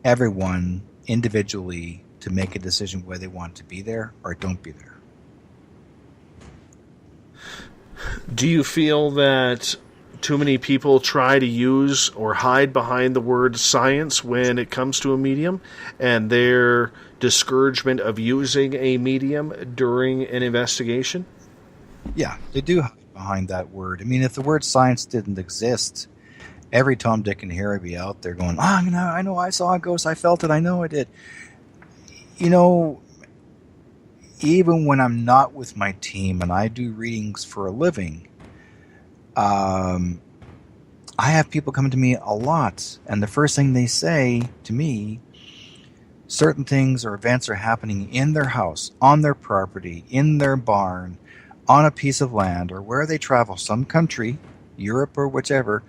Speaker 12: everyone individually to make a decision whether they want to be there or don't be there.
Speaker 9: Do you feel that too many people try to use or hide behind the word science when it comes to a medium, and their discouragement of using a medium during an investigation?
Speaker 12: Yeah, they do hide behind that word. I mean, if the word science didn't exist, every Tom, Dick, and Harry be out there going, I know I saw a ghost, I felt it, I know I did. Even when I'm not with my team and I do readings for a living, I have people come to me a lot, and the first thing they say to me, certain things or events are happening in their house, on their property, in their barn, on a piece of land, or where they travel, some country, Europe or whichever,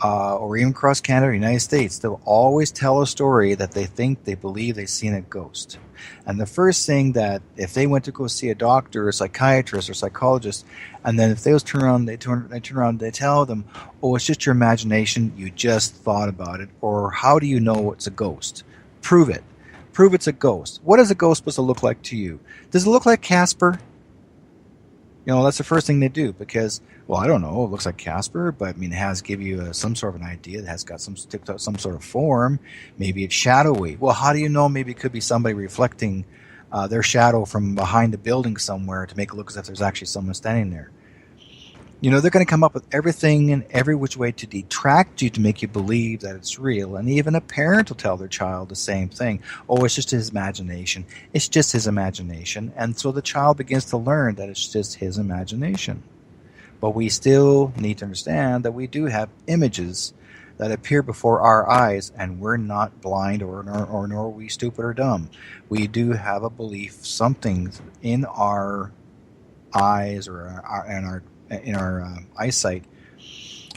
Speaker 12: or even across Canada or United States. They'll always tell a story that they believe they've seen a ghost. And the first thing that, if they went to go see a doctor or psychiatrist or psychologist, and then if they turn around, they tell them, oh, it's just your imagination, you just thought about it, or how do you know it's a ghost? Prove it. Prove it's a ghost. What is a ghost supposed to look like to you? Does it look like Casper? That's the first thing they do, because, well, I don't know, it looks like Casper, but it has give you some sort of an idea. It has got some sort of form. Maybe it's shadowy. Well, how do you know? Maybe it could be somebody reflecting their shadow from behind a building somewhere to make it look as if there's actually someone standing there. They're going to come up with everything and every which way to detract you, to make you believe that it's real. And even a parent will tell their child the same thing. Oh, it's just his imagination. It's just his imagination. And so the child begins to learn that it's just his imagination. But we still need to understand that we do have images that appear before our eyes, and we're not blind or nor are we stupid or dumb. We do have a belief, something in our eyes or in our eyesight,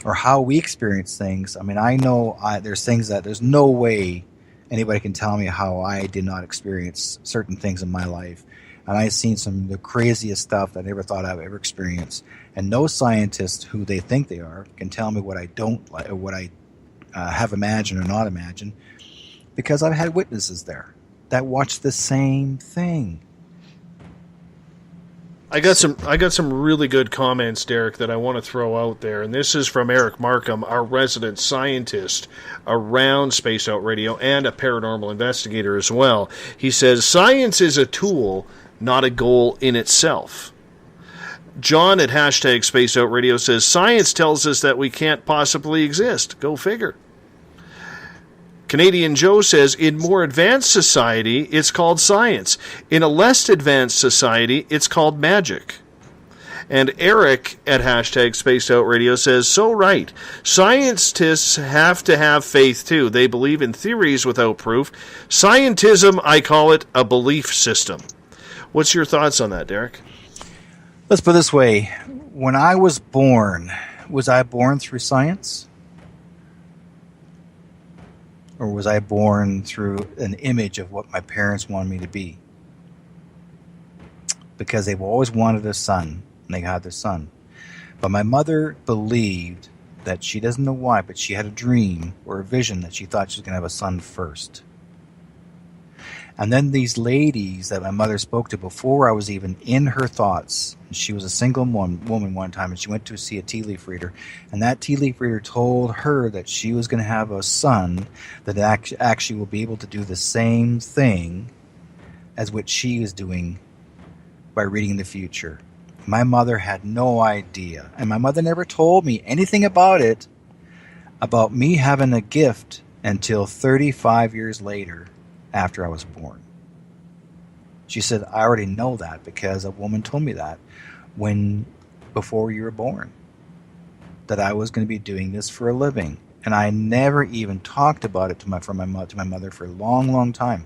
Speaker 12: or how we experience things. I know there's things that there's no way anybody can tell me how I did not experience certain things in my life. And I've seen some of the craziest stuff that I never thought I've ever experienced. And no scientist who they think they are can tell me what I don't like, or what I have imagined or not imagined, because I've had witnesses there that watched the same thing.
Speaker 9: I got some really good comments, Derek, that I want to throw out there, and this is from Eric Markham, our resident scientist around Space Out Radio and a paranormal investigator as well. He says, science is a tool, not a goal in itself. John at hashtag Space Out Radio says, science tells us that we can't possibly exist. Go figure. Canadian Joe says, in more advanced society, it's called science. In a less advanced society, it's called magic. And Eric at hashtag Space Out Radio says, so right. Scientists have to have faith too. They believe in theories without proof. Scientism, I call it a belief system. What's your thoughts on that, Derek?
Speaker 12: Let's put it this way. When I was I born through science? Or was I born through an image of what my parents wanted me to be? Because they've always wanted a son, and they had their son. But my mother believed that, she doesn't know why, but she had a dream or a vision that she thought she was going to have a son first. And then these ladies that my mother spoke to before I was even in her thoughts, she was a single woman one time, and she went to see a tea leaf reader, and that tea leaf reader told her that she was going to have a son that actually will be able to do the same thing as what she was doing by reading the future. My mother had no idea, and my mother never told me anything about it, about me having a gift, until 35 years later, after I was born. She said, I already know that because a woman told me that before you were born, that I was going to be doing this for a living. And I never even talked about it to my mother for a long, long time.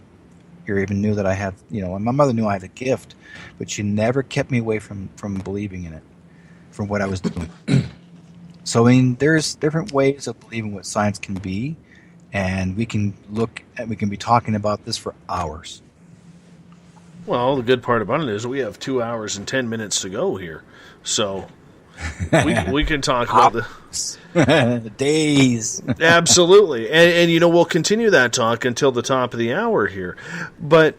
Speaker 12: Or even knew that I had, and my mother knew I had a gift, but she never kept me away from believing in it, from what I was doing. So, I mean, there's different ways of believing what science can be, and we can be talking about this for hours.
Speaker 9: Well, the good part about it is we have 2 hours and 10 minutes to go here, so we can talk about
Speaker 12: the days.
Speaker 9: Absolutely, and we'll continue that talk until the top of the hour here. But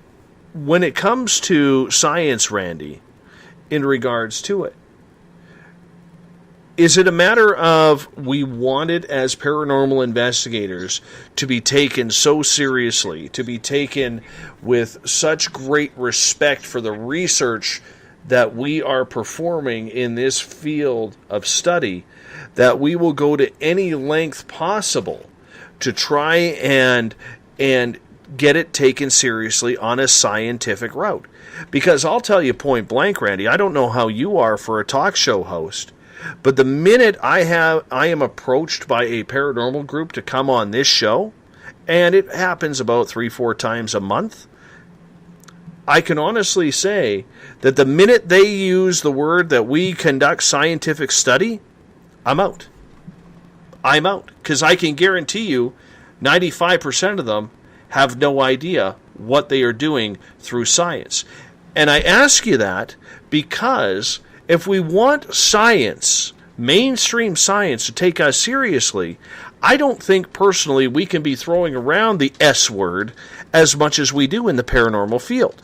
Speaker 9: when it comes to science, Randy, in regards to it, is it a matter of we want it as paranormal investigators to be taken so seriously, to be taken with such great respect for the research that we are performing in this field of study, that we will go to any length possible to try and get it taken seriously on a scientific route? Because I'll tell you point blank, Randy, I don't know how you are for a talk show host, but the minute I am approached by a paranormal group to come on this show, and it happens about 3-4 times a month, I can honestly say that the minute they use the word that we conduct scientific study, I'm out. I'm out. Because I can guarantee you 95% of them have no idea what they are doing through science. And I ask you that because if we want science, mainstream science, to take us seriously, I don't think personally we can be throwing around the S word as much as we do in the paranormal field.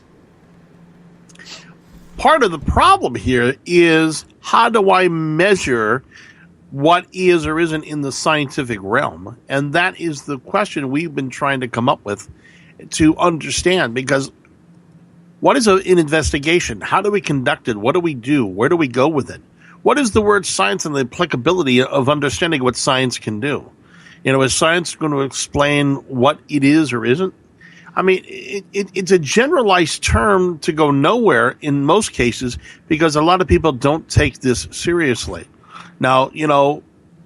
Speaker 11: Part of the problem here is, how do I measure what is or isn't in the scientific realm? And that is the question we've been trying to come up with to understand, because what is an investigation? How do we conduct it? What do we do? Where do we go with it? What is the word science and the applicability of understanding what science can do? Is science going to explain what it is or isn't? I mean, it's a generalized term to go nowhere in most cases, because a lot of people don't take this seriously. Now,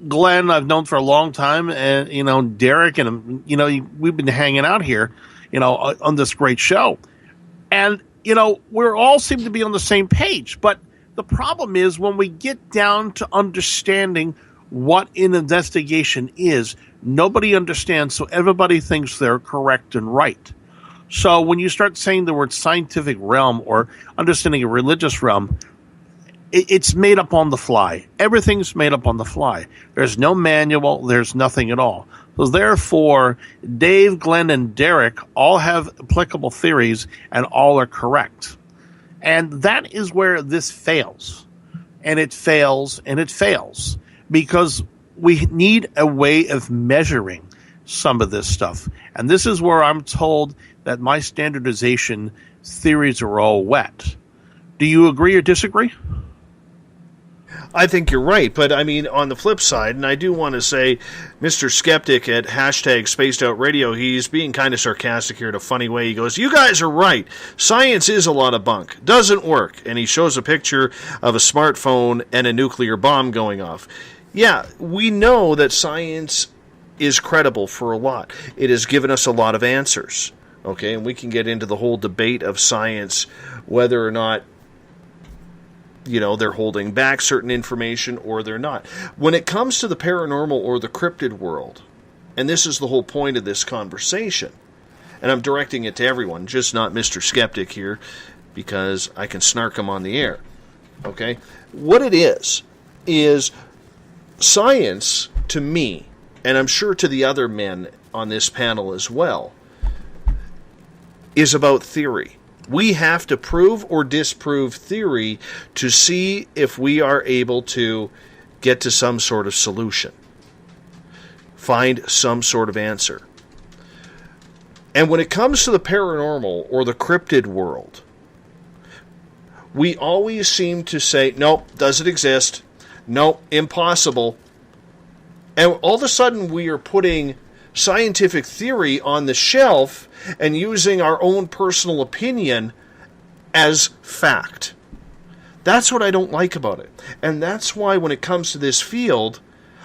Speaker 11: Glenn, I've known for a long time, and, Derek, and, we've been hanging out here, on this great show. And, we're all seem to be on the same page. But the problem is, when we get down to understanding what an investigation is, nobody understands, so everybody thinks they're correct and right. So when you start saying the word scientific realm or understanding a religious realm, it's made up on the fly. Everything's made up on the fly. There's no manual. There's nothing at all. So therefore, Dave, Glenn, and Derek all have applicable theories, and all are correct. And that is where this fails. And it fails, and it fails. Because we need a way of measuring some of this stuff. And this is where I'm told that my standardization theories are all wet. Do you agree or disagree?
Speaker 9: I think you're right, but I mean, on the flip side, and I do want to say, Mr. Skeptic at #SpacedOutRadio, he's being kind of sarcastic here in a funny way. He goes, you guys are right. Science is a lot of bunk. Doesn't work. And he shows a picture of a smartphone and a nuclear bomb going off. Yeah, we know that science is credible for a lot. It has given us a lot of answers. Okay, and we can get into the whole debate of science, whether or not they're holding back certain information or they're not. When it comes to the paranormal or the cryptid world, and this is the whole point of this conversation, and I'm directing it to everyone, just not Mr. Skeptic here, because I can snark him on the air. Okay? What it is science, to me, and I'm sure to the other men on this panel as well, is about theory. We have to prove or disprove theory to see if we are able to get to some sort of solution, find some sort of answer. And when it comes to the paranormal or the cryptid world, we always seem to say, nope, doesn't exist. Nope, impossible. And all of a sudden we are putting scientific theory on the shelf and using our own personal opinion as fact. That's what I don't like about it. And that's why when it comes to this field,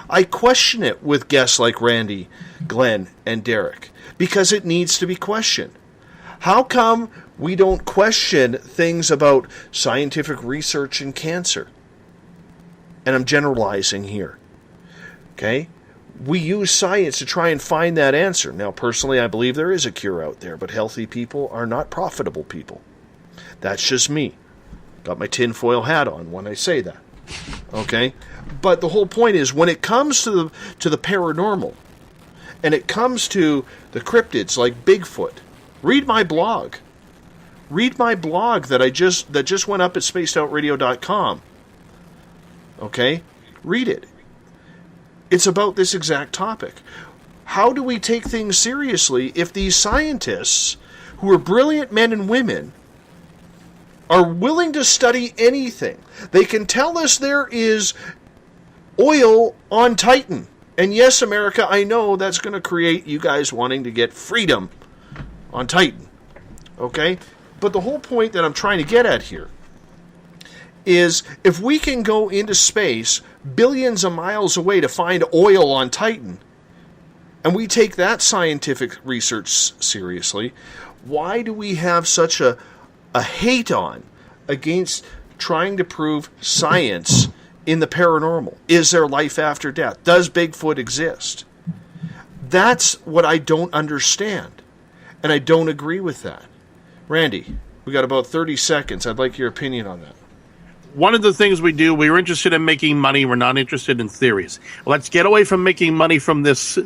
Speaker 9: I question it with guests like Randy, Glenn, and Derek, because it needs to be questioned. How come we don't question things about scientific research in cancer? And I'm generalizing here. Okay? We use science to try and find that answer. Now, personally, I believe there is a cure out there, but healthy people are not profitable people. That's just me. Got my tinfoil hat on when I say that. Okay? But the whole point is, when it comes to the paranormal, and it comes to the cryptids like Bigfoot, read my blog. Read my blog that just went up at spacedoutradio.com. Okay? Read it. It's about this exact topic. How do we take things seriously if these scientists, who are brilliant men and women, are willing to study anything? They can tell us there is oil on Titan. And yes, America, I know that's going to create you guys wanting to get freedom on Titan. Okay? But the whole point that I'm trying to get at here is, if we can go into space billions of miles away to find oil on Titan, and we take that scientific research seriously, why do we have such a hate on against trying to prove science in the paranormal? Is there life after death? Does Bigfoot exist? That's what I don't understand, and I don't agree with that. Randy, we got about 30 seconds. I'd like your opinion on that.
Speaker 11: One of the things we do, we're interested in making money. We're not interested in theories. Let's get away from making money from this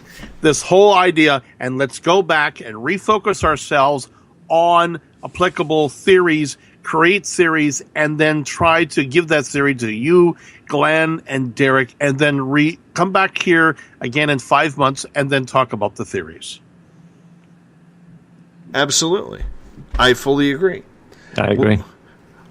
Speaker 11: whole idea, and let's go back and refocus ourselves on applicable theories, create theories, and then try to give that theory to you, Glenn, and Derek, and then come back here again in 5 months and then talk about the theories.
Speaker 9: Absolutely. I fully agree.
Speaker 10: I agree.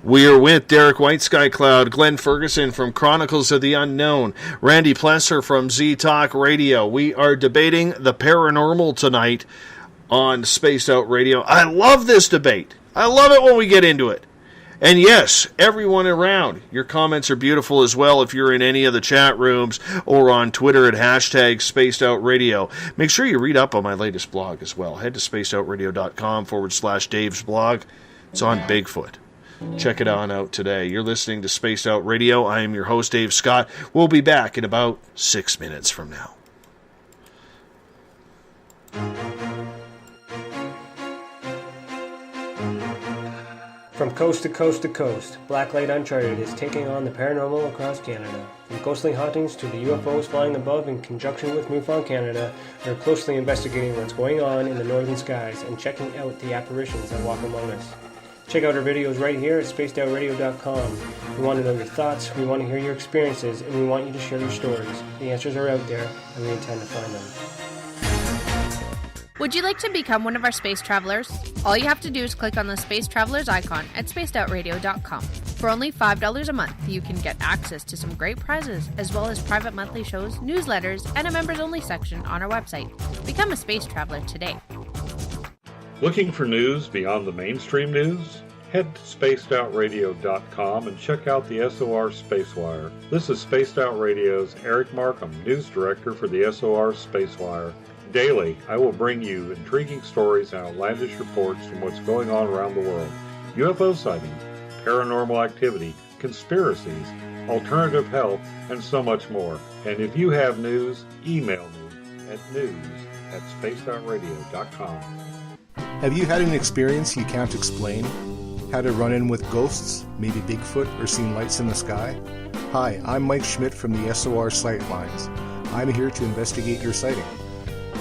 Speaker 9: We are with Derek White Sky Cloud, Glenn Ferguson from Chronicles of the Unknown, Randy Plesser from Z Talk Radio. We are debating the paranormal tonight on Spaced Out Radio. I love this debate. I love it when we get into it. And yes, everyone around, your comments are beautiful as well if you're in any of the chat rooms or on Twitter at #SpacedOutRadio. Make sure you read up on my latest blog as well. Head to spacedoutradio.com/Dave's blog. It's on Bigfoot. Check it on out today. You're listening to Spaced Out Radio. I am your host, Dave Scott. We'll be back in about 6 minutes from now.
Speaker 13: From coast to coast to coast, Blacklight Uncharted is taking on the paranormal across Canada. From ghostly hauntings to the UFOs flying above in conjunction with MUFON Canada, we're closely investigating what's going on in the northern skies and checking out the apparitions that walk among us. Check out our videos right here at spacedoutradio.com. We want to know your thoughts, we want to hear your experiences, and we want you to share your stories. The answers are out there, and we intend to find them.
Speaker 14: Would you like to become one of our space travelers? All you have to do is click on the Space Travelers icon at spacedoutradio.com. For only $5 a month, you can get access to some great prizes, as well as private monthly shows, newsletters, and a members-only section on our website. Become a space traveler today.
Speaker 15: Looking for news beyond the mainstream news? Head to spacedoutradio.com and check out the SOR Spacewire. This is Spaced Out Radio's Eric Markham, News Director for the SOR Spacewire. Daily, I will bring you intriguing stories and outlandish reports from what's going on around the world. UFO sightings, paranormal activity, conspiracies, alternative health, and so much more. And if you have news, email me at news@spacedoutradio.com.
Speaker 16: Have you had an experience you can't explain? Had a run-in with ghosts, maybe Bigfoot, or seen lights in the sky? Hi, I'm Mike Schmidt from the SOR Sightlines. I'm here to investigate your sighting.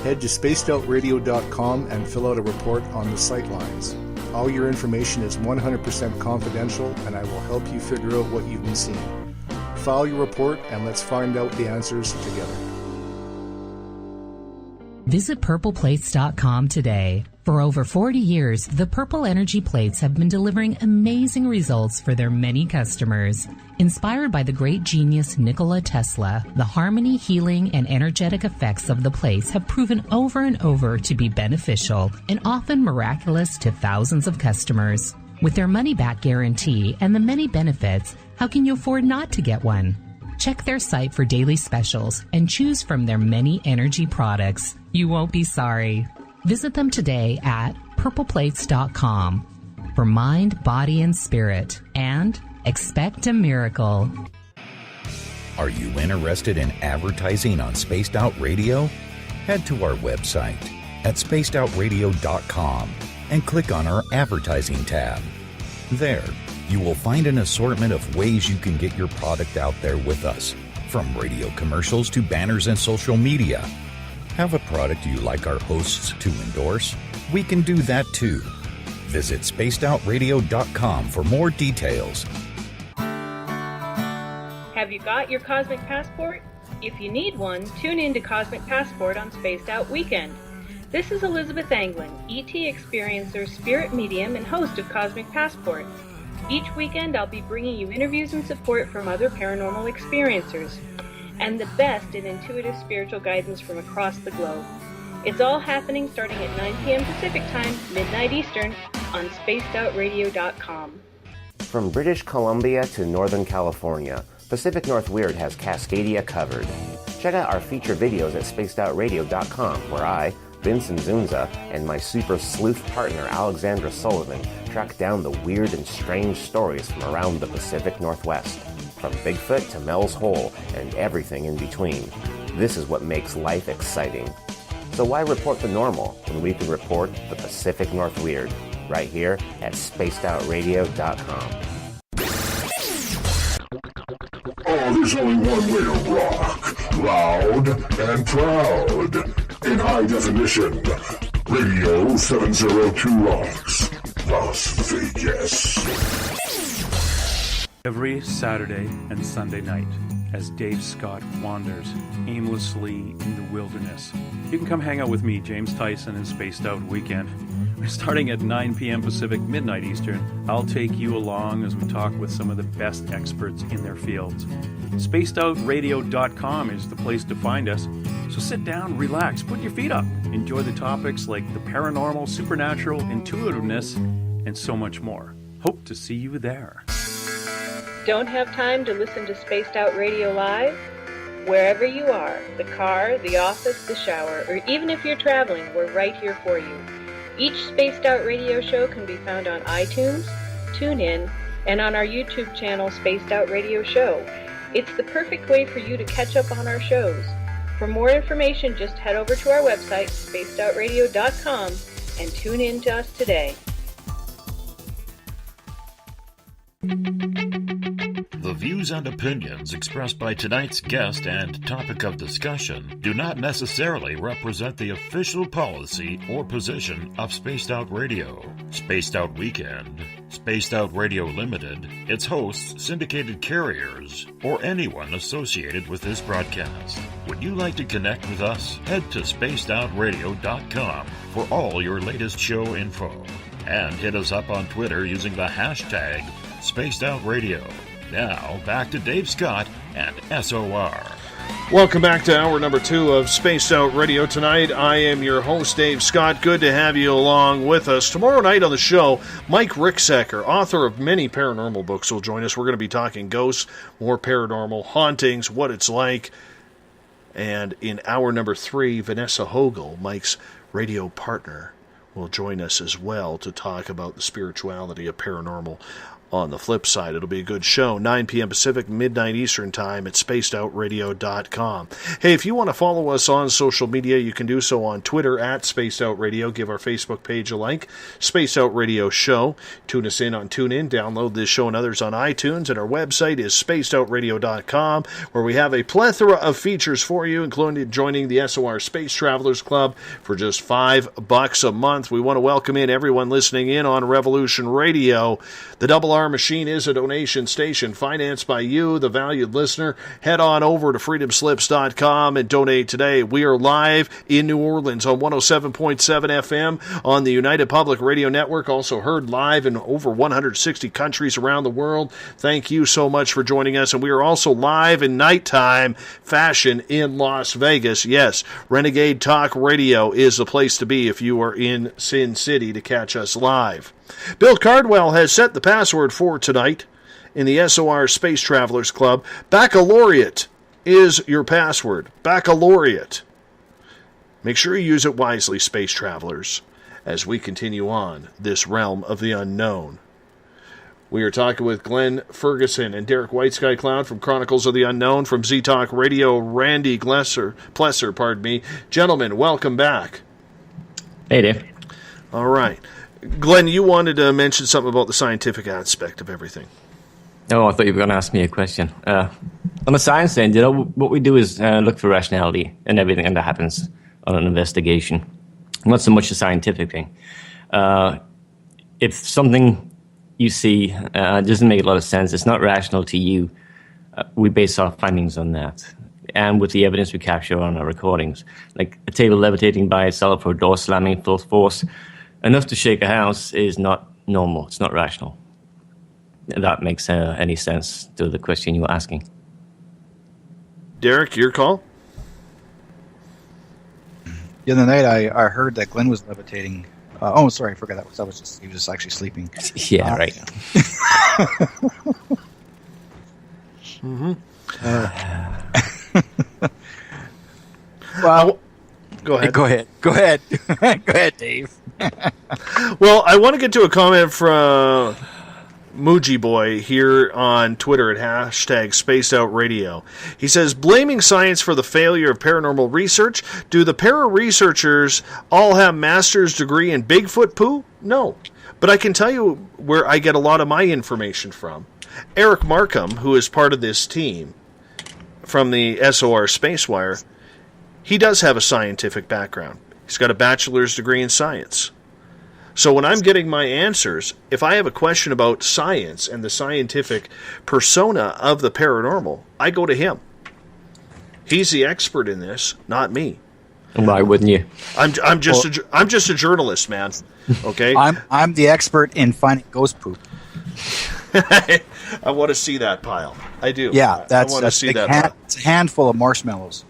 Speaker 16: Head to spacedoutradio.com and fill out a report on the Sightlines. All your information is 100% confidential, and I will help you figure out what you've been seeing. File your report, and let's find out the answers together.
Speaker 17: Visit purpleplates.com today. For over 40 years, the Purple Energy Plates have been delivering amazing results for their many customers. Inspired by the great genius Nikola Tesla, the harmony, healing, and energetic effects of the plates have proven over and over to be beneficial and often miraculous to thousands of customers. With their money-back guarantee and the many benefits, how can you afford not to get one? Check their site for daily specials and choose from their many energy products. You won't be sorry. Visit them today at purpleplates.com for mind, body, and spirit, and expect a miracle.
Speaker 18: Are you interested in advertising on Spaced Out Radio? Head to our website at spacedoutradio.com and click on our advertising tab. There, you will find an assortment of ways you can get your product out there with us, from radio commercials to banners and social media. Have a product you like our hosts to endorse? We can do that too. Visit spacedoutradio.com for more details.
Speaker 19: Have you got your Cosmic Passport? If you need one, tune in to Cosmic Passport on Spaced Out Weekend. This is Elizabeth Anglin, ET experiencer, spirit medium, and host of Cosmic Passport. Each weekend I'll be bringing you interviews and support from other paranormal experiencers, and the best in intuitive spiritual guidance from across the globe. It's all happening starting at 9 p.m. Pacific Time, midnight Eastern, on spacedoutradio.com.
Speaker 20: From British Columbia to Northern California, Pacific North Weird has Cascadia covered. Check out our feature videos at spacedoutradio.com, where I, Vincent Zunza, and my super sleuth partner Alexandra Sullivan track down the weird and strange stories from around the Pacific Northwest. From Bigfoot to Mel's Hole and everything in between. This is what makes life exciting. So why report the normal when we can report the Pacific North Weird right here at spacedoutradio.com.
Speaker 21: Oh, there's only one way to rock. Loud and proud. In high definition. Radio 702 rocks. Las Vegas.
Speaker 22: Every Saturday and Sunday night, as Dave Scott wanders aimlessly in the wilderness, you can come hang out with me, James Tyson, in Spaced Out Weekend. Starting at 9 p.m. Pacific, midnight Eastern, I'll take you along as we talk with some of the best experts in their fields. SpacedOutRadio.com is the place to find us. So sit down, relax, put your feet up. Enjoy the topics like the paranormal, supernatural, intuitiveness, and so much more. Hope to see you there.
Speaker 19: Don't have time to listen to Spaced Out Radio Live? Wherever you are, the car, the office, the shower, or even if you're traveling, we're right here for you. Each Spaced Out Radio show can be found on iTunes, TuneIn, and on our YouTube channel, Spaced Out Radio Show. It's the perfect way for you to catch up on our shows. For more information, just head over to our website, spacedoutradio.com, and tune in to us today.
Speaker 2: The views and opinions expressed by tonight's guest and topic of discussion do not necessarily represent the official policy or position of Spaced Out Radio, Spaced Out Weekend, Spaced Out Radio Limited, its hosts, syndicated carriers, or anyone associated with this broadcast. Would you like to connect with us? Head to spacedoutradio.com for all your latest show info. And hit us up on Twitter using the hashtag Spaced Out Radio. Now, back to Dave Scott and SOR.
Speaker 9: Welcome back to hour number 2 of Spaced Out Radio. Tonight, I am your host, Dave Scott. Good to have you along with us. Tomorrow night on the show, Mike Ricksecker, author of many paranormal books, will join us. We're going to be talking ghosts, more paranormal, hauntings, what it's like. And in hour number 3, Vanessa Hogel, Mike's radio partner, will join us as well to talk about the spirituality of paranormal. on the flip side. It'll be a good show, 9 p.m. Pacific, midnight Eastern time at spacedoutradio.com. Hey, if you want to follow us on social media, you can do so on Twitter at Spaced Out Radio. Give our Facebook page a like, Spaced Out Radio Show. Tune us in on TuneIn. Download this show and others on iTunes. And our website is spacedoutradio.com, where we have a plethora of features for you, including joining the SOR Space Travelers Club for just $5 a month. We want to welcome in everyone listening in on Revolution Radio. The Double R Machine is a donation station financed by you, the valued listener. Head on over to freedomslips.com and donate today. We are live in New Orleans on 107.7 FM on the United Public Radio Network, also heard live in over 160 countries around the world. Thank you so much for joining us. And we are also live in nighttime fashion in Las Vegas. Yes, Renegade Talk Radio is the place to be if you are in Sin City to catch us live. Bill Cardwell has set the password for tonight in the SOR Space Travelers Club. Baccalaureate is your password. Baccalaureate. Make sure you use it wisely, Space Travelers, as we continue on this realm of the unknown. We are talking with Glenn Ferguson and Derek Whitesky Cloud from Chronicles of the Unknown, from Z-Talk Radio, Randy Plesser. Gentlemen, welcome back.
Speaker 10: Hey, Dave.
Speaker 9: All right. Glenn, you wanted to mention something about the scientific aspect of everything.
Speaker 10: Oh, I thought you were going to ask me a question. On the science end, what we do is look for rationality in everything that happens on an investigation. Not so much a scientific thing. If something you see doesn't make a lot of sense, it's not rational to you, we base our findings on that. And with the evidence we capture on our recordings, like a table levitating by itself or a door slamming full force, enough to shake a house is not normal. It's not rational. If that makes any sense to the question you were asking.
Speaker 9: Derek, your call?
Speaker 12: The other night I heard that Glenn was levitating. Sorry, I forgot that. He was just actually sleeping.
Speaker 10: Yeah, right.
Speaker 9: Mm-hmm.
Speaker 12: Well,
Speaker 9: go ahead.
Speaker 12: Go ahead, Dave.
Speaker 9: Well, I want to get to a comment from Muji Boy here on Twitter at #SpacedOutRadio. He says, blaming science for the failure of paranormal research. Do the para-researchers all have master's degree in Bigfoot poo? No. But I can tell you where I get a lot of my information from. Eric Markham, who is part of this team from the SOR Spacewire, he does have a scientific background. He's got a bachelor's degree in science. So when I'm getting my answers, if I have a question about science and the scientific persona of the paranormal, I go to him. He's the expert in this, not me.
Speaker 10: Why wouldn't you?
Speaker 9: I'm just a journalist, man. Okay.
Speaker 12: I'm the expert in finding ghost poop.
Speaker 9: I want to see that pile. I do.
Speaker 12: Yeah,
Speaker 9: I want to see that pile.
Speaker 12: It's a handful of marshmallows.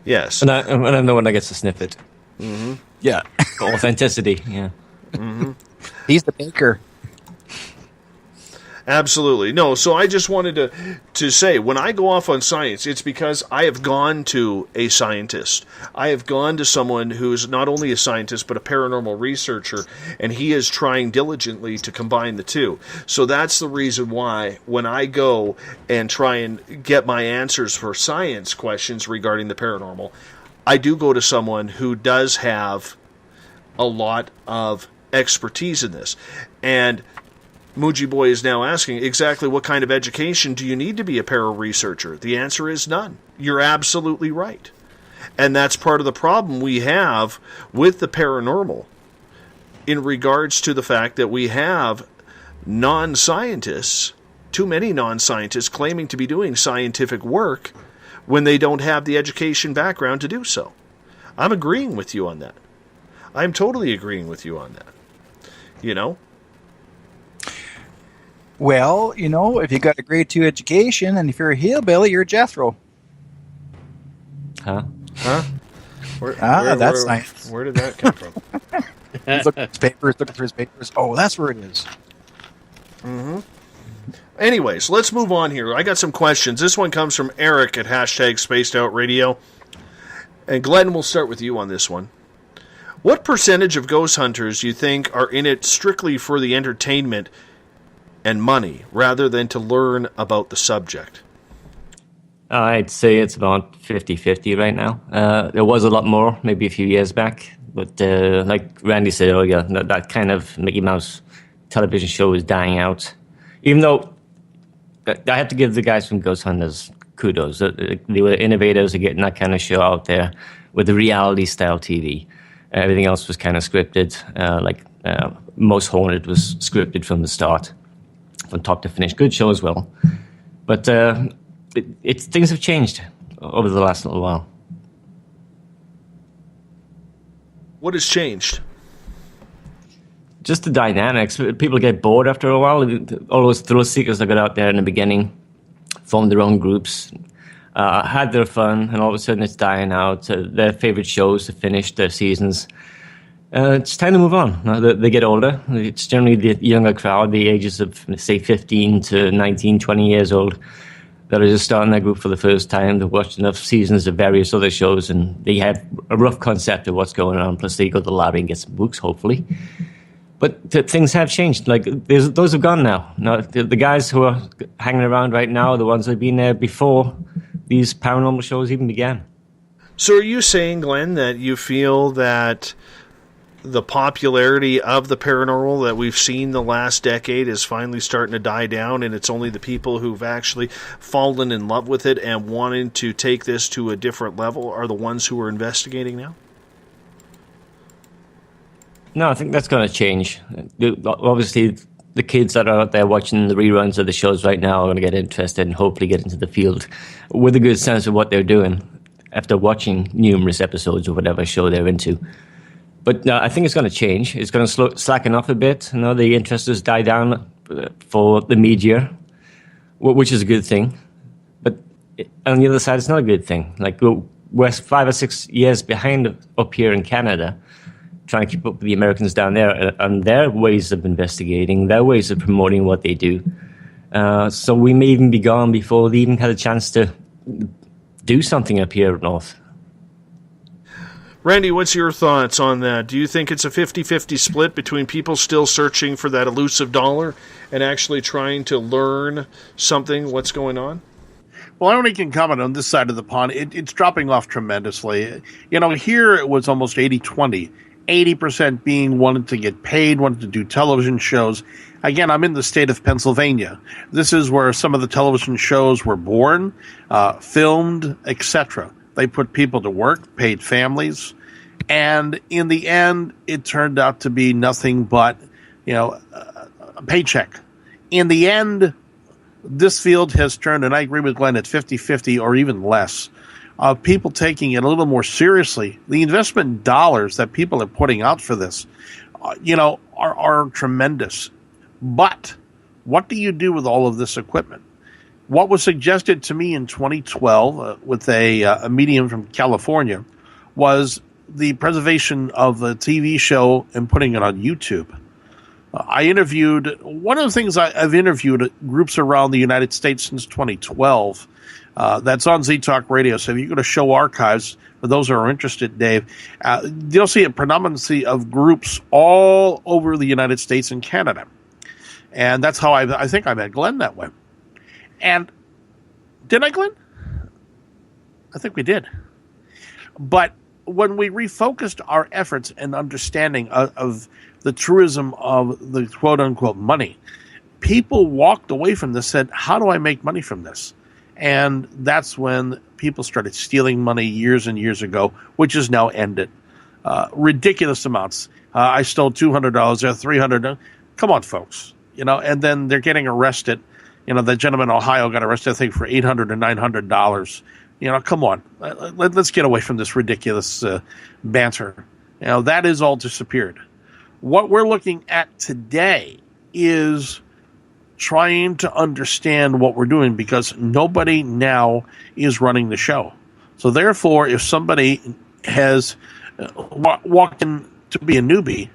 Speaker 9: Yes.
Speaker 10: And I'm the one that gets to sniff it.
Speaker 9: Mm-hmm.
Speaker 12: Yeah.
Speaker 10: Authenticity, yeah.
Speaker 9: Mm-hmm.
Speaker 12: He's the baker.
Speaker 9: Absolutely. No, so I just wanted to say, when I go off on science, it's because I have gone to a scientist. I have gone to someone who's not only a scientist, but a paranormal researcher, and he is trying diligently to combine the two. So that's the reason why when I go and try and get my answers for science questions regarding the paranormal, I do go to someone who does have a lot of expertise in this. And Muji Boy is now asking exactly what kind of education do you need to be a para-researcher? The answer is none. You're absolutely right. And that's part of the problem we have with the paranormal in regards to the fact that we have non-scientists, too many non-scientists claiming to be doing scientific work when they don't have the education background to do so. I'm agreeing with you on that. I'm totally agreeing with you on that. You know?
Speaker 12: Well, if you got a grade 2 education, and if you're a hillbilly, you're Jethro.
Speaker 10: Huh?
Speaker 12: That's nice.
Speaker 9: Where did that come from?
Speaker 12: He's looking through his papers. Oh, that's where it is.
Speaker 9: Mm-hmm. Anyways, let's move on here. I got some questions. This one comes from Eric at #SpacedOutRadio. And Glenn, we'll start with you on this one. What percentage of ghost hunters you think are in it strictly for the entertainment and money rather than to learn about the subject?
Speaker 10: I'd say it's about 50-50 right now. There was a lot more maybe a few years back, but like Randy said earlier, that kind of Mickey Mouse television show is dying out. Even though I have to give the guys from Ghost Hunters kudos. They were innovators of getting that kind of show out there with the reality-style TV. Everything else was kind of scripted. Most Haunted was scripted from the start, from top to finish. Good show as well. But things have changed over the last little while.
Speaker 9: What has changed?
Speaker 10: Just the dynamics. People get bored after a while. All those thrill seekers that got out there in the beginning formed their own groups, had their fun, and all of a sudden it's dying out. Their favorite shows have finished their seasons. It's time to move on. They get older. It's generally the younger crowd, the ages of, say, 15 to 19, 20 years old, that are just starting their group for the first time. They've watched enough seasons of various other shows, and they have a rough concept of what's going on. Plus, they go to the library and get some books, hopefully. But things have changed. Like, those have gone now. Now, the guys who are hanging around right now are the ones that have been there before these paranormal shows even began.
Speaker 9: So are you saying, Glenn, that you feel that the popularity of the paranormal that we've seen the last decade is finally starting to die down, and it's only the people who've actually fallen in love with it and wanting to take this to a different level are the ones who are investigating now?
Speaker 10: No, I think that's going to change. Obviously, the kids that are out there watching the reruns of the shows right now are going to get interested and hopefully get into the field with a good sense of what they're doing after watching numerous episodes of whatever show they're into. But I think it's going to change. It's going to slacken off a bit. The interest has died down for the media, which is a good thing. But on the other side, it's not a good thing. Like, we're 5 or 6 years behind up here in Canada, trying to keep up with the Americans down there and their ways of investigating, their ways of promoting what they do. So we may even be gone before they even had a chance to do something up here north.
Speaker 9: Randy, what's your thoughts on that? Do you think it's a 50-50 split between people still searching for that elusive dollar and actually trying to learn something, what's going on?
Speaker 11: Well, I only can comment on this side of the pond. It's dropping off tremendously. Here it was almost 80-20. 80% being wanted to get paid, wanted to do television shows. Again, I'm in the state of Pennsylvania. This is where some of the television shows were born, filmed, etc. They put people to work, paid families, and in the end, it turned out to be nothing but, a paycheck. In the end, this field has turned, and I agree with Glenn, at 50-50 or even less. People taking it a little more seriously. The investment dollars that people are putting out for this, are tremendous. But what do you do with all of this equipment? What was suggested to me in 2012 with a medium from California was the preservation of a TV show and putting it on YouTube. I interviewed, one of the things I've interviewed groups around the United States since 2012. That's on Z-Talk Radio. So if you go to show archives, for those who are interested, Dave, you'll see a predominancy of groups all over the United States and Canada. And that's how I think I met Glenn that way. And did I, Glenn? I think we did. But when we refocused our efforts and understanding of the truism of the quote-unquote money, people walked away from this, said, how do I make money from this? And that's when people started stealing money years and years ago, which is now ended. Ridiculous amounts. I stole $200 or $300. Come on, folks. And then they're getting arrested. The gentleman in Ohio got arrested, I think, for $800 or $900. Come on. Let's get away from this ridiculous banter. That is all disappeared. What we're looking at today is trying to understand what we're doing, because nobody now is running the show. So therefore, if somebody has walked in to be a newbie,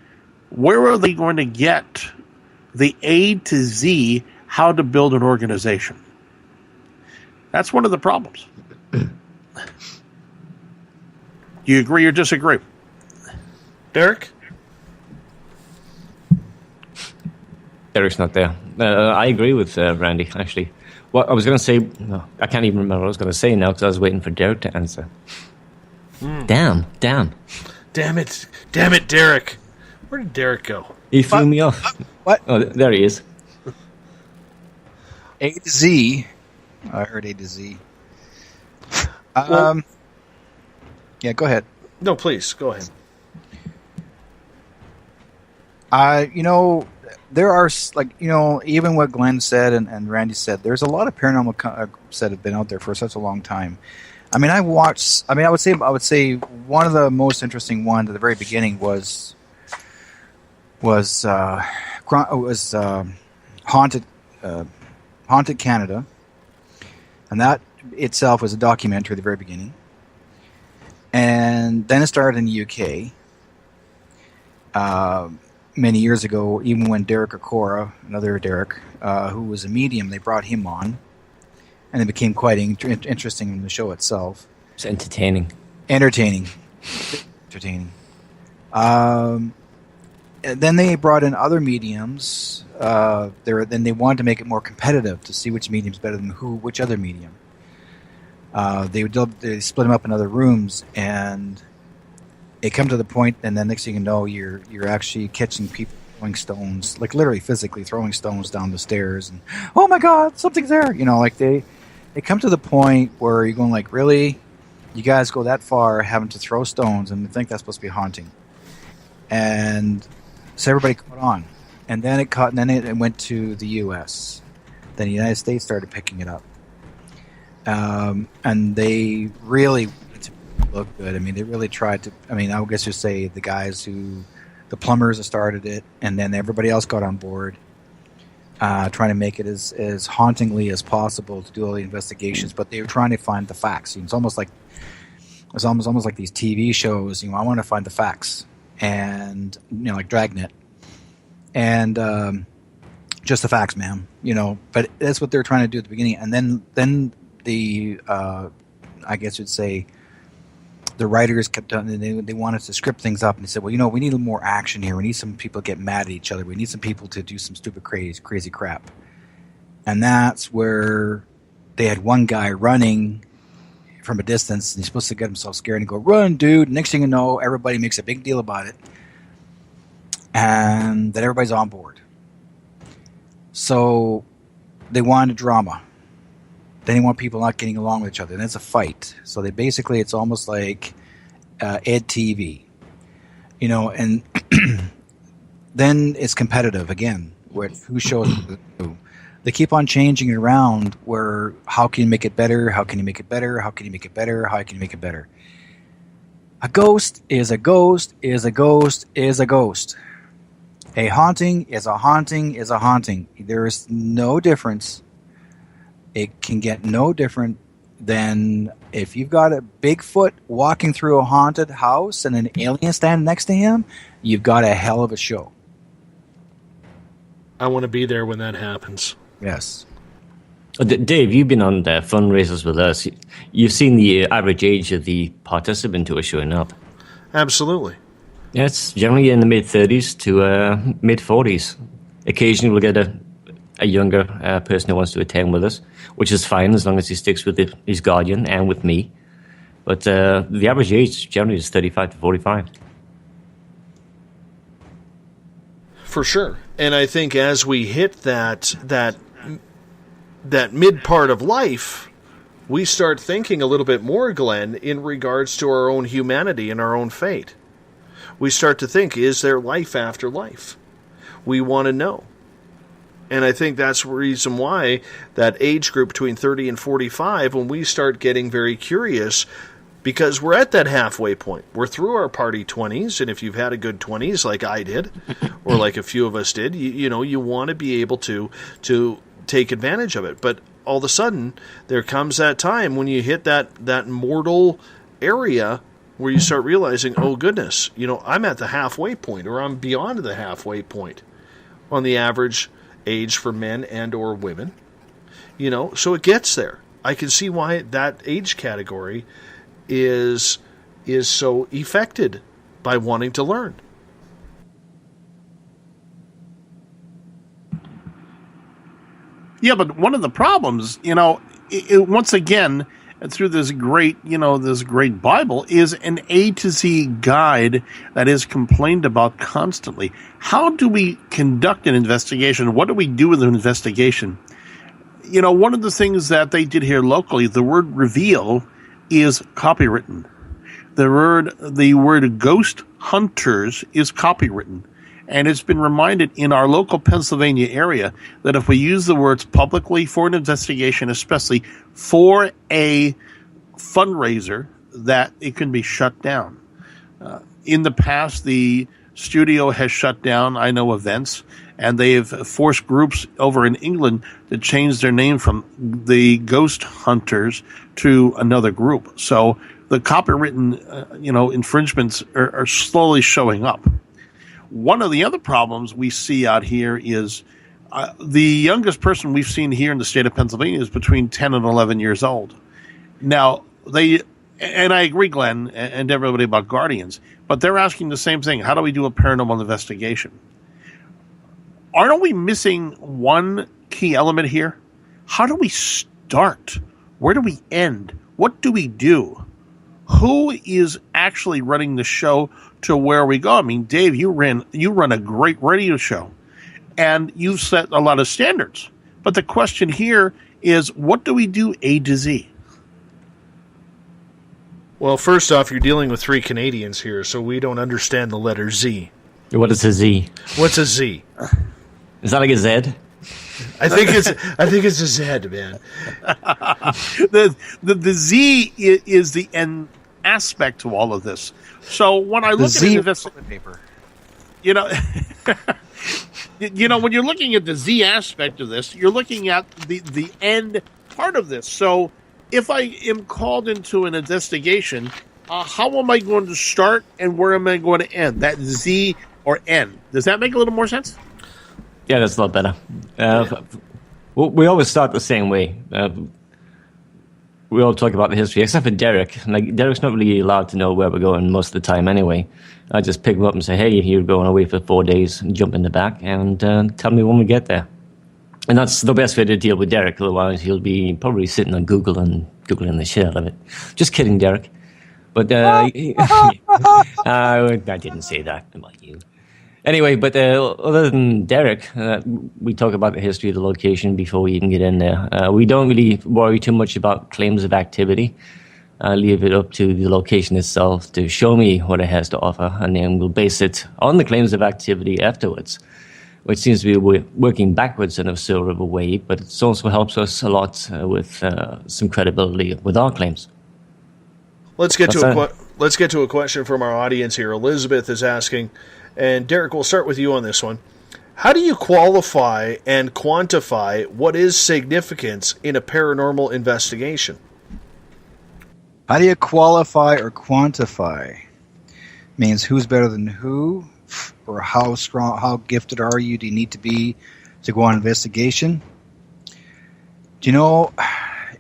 Speaker 11: where are they going to get the A to Z how to build an organization? That's one of the problems. Do you agree or disagree?
Speaker 9: Derek?
Speaker 10: Derek's not there. I agree with Randy, actually. What I was going to say, no, I can't even remember what I was going to say now because I was waiting for Derek to answer. Damn.
Speaker 9: Damn it, Derek. Where did Derek go?
Speaker 10: He threw me off.
Speaker 12: What?
Speaker 10: Oh, there he is.
Speaker 12: A to Z. I heard A to Z. Yeah, go ahead.
Speaker 9: No, please, go ahead.
Speaker 12: There are, even what Glenn said and Randy said, there's a lot of paranormal that have been out there for such a long time. I would say one of the most interesting ones at the very beginning was Haunted Canada, and that itself was a documentary at the very beginning. And then it started in the UK many years ago, even when Derek Okora, another Derek, who was a medium, they brought him on, and it became quite interesting in the show itself.
Speaker 10: It's entertaining.
Speaker 12: Entertaining. Then they brought in other mediums. Then they wanted to make it more competitive to see which medium's better than which other medium. They split them up in other rooms, and it come to the point, and then next thing you know, you're actually catching people throwing stones, like literally physically throwing stones down the stairs, and oh my God, something's there. They come to the point where you're going like, really, you guys go that far having to throw stones, and think that's supposed to be haunting, and so everybody caught on, and then it went to the U.S. Then the United States started picking it up. And they really wanted to look good. They really tried to. I would guess you say the plumbers that started it, and then everybody else got on board, trying to make it as hauntingly as possible to do all the investigations. But they were trying to find the facts. It's almost like these TV shows. I want to find the facts, and like Dragnet, and just the facts, ma'am. But that's what they're trying to do at the beginning, and then. I guess you'd say the writers kept on, and they wanted to script things up, and they said, well, we need a little more action here. We need some people to get mad at each other. We need some people to do some stupid, crazy crap. And that's where they had one guy running from a distance, and he's supposed to get himself scared and go, run, dude. Next thing you know, everybody makes a big deal about it, and then everybody's on board. So they wanted drama. Then they want people not getting along with each other, and it's a fight. So it's almost like Ed TV, and then it's competitive again, where who shows who. They keep on changing it around. Where how can you make it better? How can you make it better? How can you make it better? How can you make it better? A ghost is a ghost is a ghost is a ghost. A haunting is a haunting is a haunting. There is no difference. It can get no different than if you've got a Bigfoot walking through a haunted house and an alien standing next to him, you've got a hell of a show.
Speaker 9: I want to be there when that happens.
Speaker 12: Yes.
Speaker 10: Dave, you've been on fundraisers with us. You've seen the average age of the participant who are showing up.
Speaker 9: Absolutely.
Speaker 10: Yeah, it's generally in the mid-30s to mid-40s. Occasionally we'll get a younger person who wants to attend with us, which is fine as long as he sticks with his guardian and with me. But the average age generally is 35 to 45.
Speaker 9: For sure. And I think as we hit that mid part of life, we start thinking a little bit more, Glenn, in regards to our own humanity and our own fate. We start to think, is there life after life? We want to know. And I think that's the reason why that age group between 30 and 45, when we start getting very curious, because we're at that halfway point. We're through our party 20s, and if you've had a good 20s like I did, or like a few of us did, you want to be able to take advantage of it. But all of a sudden, there comes that time when you hit that mortal area where you start realizing, oh goodness, I'm at the halfway point, or I'm beyond the halfway point on the average age for men and or women, so it gets there. I can see why that age category is so affected by wanting to learn.
Speaker 11: Yeah, but one of the problems, once again, through this great Bible, is an A to Z guide that is complained about constantly. How do we conduct an investigation? What do we do with an investigation? One of the things that they did here locally, the word reveal is copywritten. The word ghost hunters is copywritten. And it's been reminded in our local Pennsylvania area that if we use the words publicly for an investigation, especially for a fundraiser, that it can be shut down. In the past, the studio has shut down, I know, events, and they have forced groups over in England to change their name from the Ghost Hunters to another group. So the copywritten, infringements are slowly showing up. One of the other problems we see out here is the youngest person we've seen here in the state of Pennsylvania is between 10 and 11 years old. Now, and I agree, Glenn, and everybody about guardians, but they're asking the same thing. How do we do a paranormal investigation? Aren't we missing one key element here? How do we start? Where do we end? What do we do? Who is actually running the show to where we go? I mean, Dave, you run a great radio show, and you've set a lot of standards. But the question here is, what do we do A to Z?
Speaker 9: Well, first off, you're dealing with 3 Canadians here, so we don't understand the letter Z.
Speaker 10: What is a Z?
Speaker 9: What's a Z?
Speaker 10: Is that like a Z?
Speaker 9: I think it's a Z, man.
Speaker 11: The Z is the end aspect to all of this. So when I look at an investment paper, when you're looking at the Z aspect of this, you're looking at the end part of this. So if I am called into an investigation, how am I going to start and where am I going to end? That Z or N. Does that make a little more sense?
Speaker 10: Yeah, that's a lot better. We always start the same way. We all talk about the history, except for Derek. Like, Derek's not really allowed to know where we're going most of the time anyway. I just pick him up and say, hey, you're going away for 4 days, and jump in the back and tell me when we get there. And that's the best way to deal with Derek, otherwise he'll be probably sitting on Google and Googling the shit out of it. Just kidding, Derek. But I didn't say that about you. Anyway, but other than Derek, we talk about the history of the location before we even get in there. We don't really worry too much about claims of activity. I leave it up to the location itself to show me what it has to offer, and then we'll base it on the claims of activity afterwards, which seems to be working backwards in a sort of a way, but it also helps us a lot with some credibility with our claims.
Speaker 9: Let's get to a question from our audience here. Elizabeth is asking, and Derek, we'll start with you on this one. How do you qualify and quantify what is significance in a paranormal investigation?
Speaker 12: How do you qualify or quantify? Means who's better than who, or how strong, how gifted are you? Do you need to be to go on investigation? Do you know,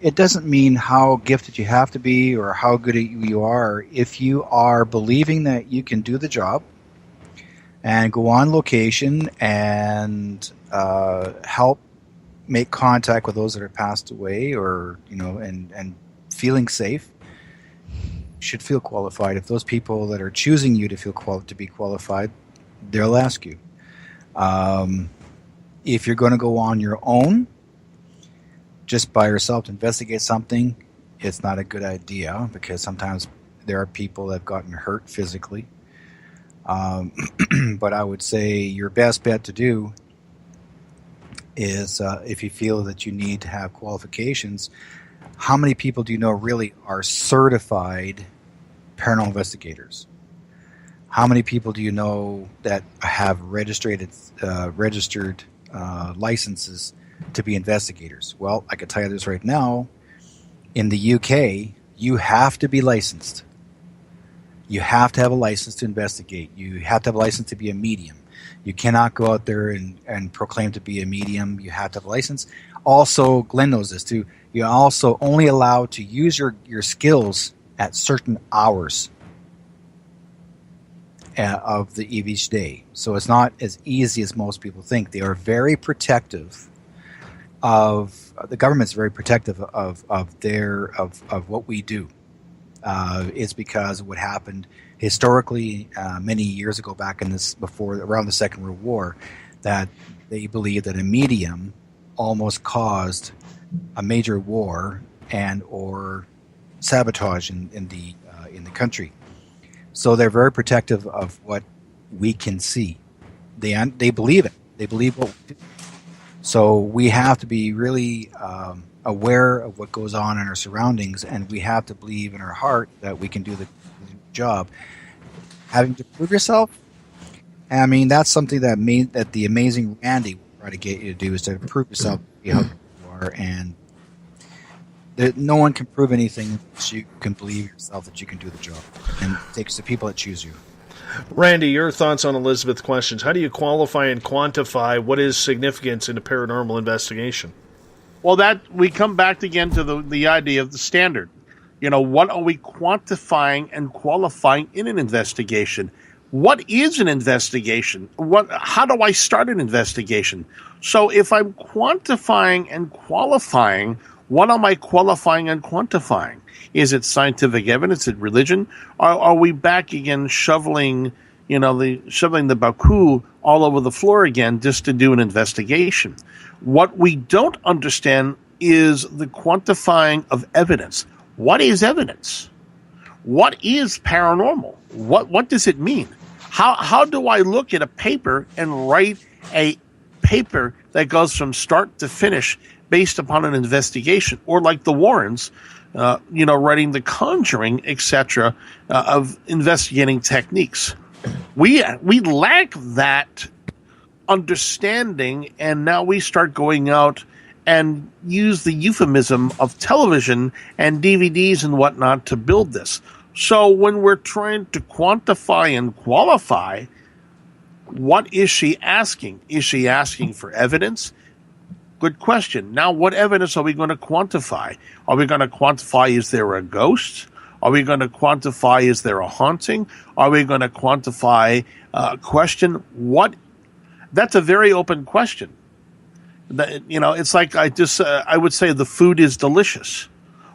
Speaker 12: it doesn't mean how gifted you have to be or how good you are. If you are believing that you can do the job and go on location and help make contact with those that have passed away, or and feeling safe, you should feel qualified. If those people that are choosing you to feel to be qualified, they'll ask you. If you're going to go on your own, just by yourself to investigate something, it's not a good idea, because sometimes there are people that have gotten hurt physically. But I would say your best bet to do is, if you feel that you need to have qualifications, how many people do you know really are certified paranormal investigators? How many people do you know that have registered licenses to be investigators? Well, I can tell you this right now. In the UK, you have to be licensed. You have to have a license to investigate. You have to have a license to be a medium. You cannot go out there and proclaim to be a medium. You have to have a license. Also, Glenn knows this too, you're also only allowed to use your skills at certain hours of each day. So it's not as easy as most people think. They are very protective the government's very protective of what we do. It's because of what happened historically many years ago, back in around the Second World War, that they believed that a medium almost caused a major war and or sabotage in the country. So they're very protective of what we can see. They believe it. They believe what we do. So we have to be really aware of what goes on in our surroundings, and we have to believe in our heart that we can do the job. Having to prove yourself, I mean, that's something that the amazing Randy will try to get you to do, is to prove yourself, be how good you are, and no one can prove anything unless you can believe yourself that you can do the job. And it takes the people that choose you.
Speaker 9: Randy, your thoughts on Elizabeth's questions. How do you qualify and quantify what is significance in a paranormal investigation?
Speaker 11: Well, that we come back again to the idea of the standard. What are we quantifying and qualifying in an investigation? What is an investigation? How do I start an investigation? So if I'm quantifying and qualifying, what am I qualifying and quantifying? Is it scientific evidence? Is it religion? Are we back again shoveling the baku all over the floor again just to do an investigation? What we don't understand is the quantifying of evidence. What is evidence? What is paranormal? What does it mean? How do I look at a paper and write a paper that goes from start to finish based upon an investigation? Or like the Warrens, writing The Conjuring, etc., of investigating techniques. We lack that understanding, and now we start going out and use the euphemism of television and DVDs and whatnot to build this. So when we're trying to quantify and qualify, what is she asking? Is she asking for evidence? Good question. Now, what evidence are we going to quantify? Are we going to quantify, is there a ghost? Are we going to quantify, is there a haunting? Are we going to quantify a question? That's a very open question. It's like I would say the food is delicious.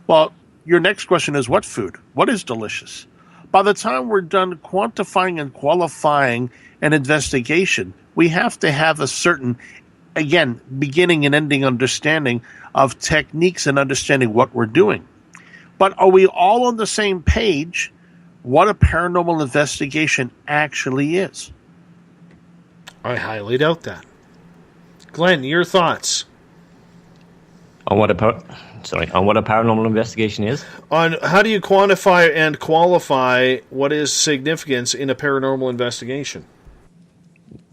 Speaker 11: Well, your next question is what food? What is delicious? By the time we're done quantifying and qualifying an investigation, we have to have a certain, again, beginning and ending understanding of techniques and understanding what we're doing. But are we all on the same page what a paranormal investigation actually is?
Speaker 9: I highly doubt that. Glenn, your thoughts?
Speaker 10: On what a paranormal investigation is?
Speaker 9: On how do you quantify and qualify what is significance in a paranormal investigation?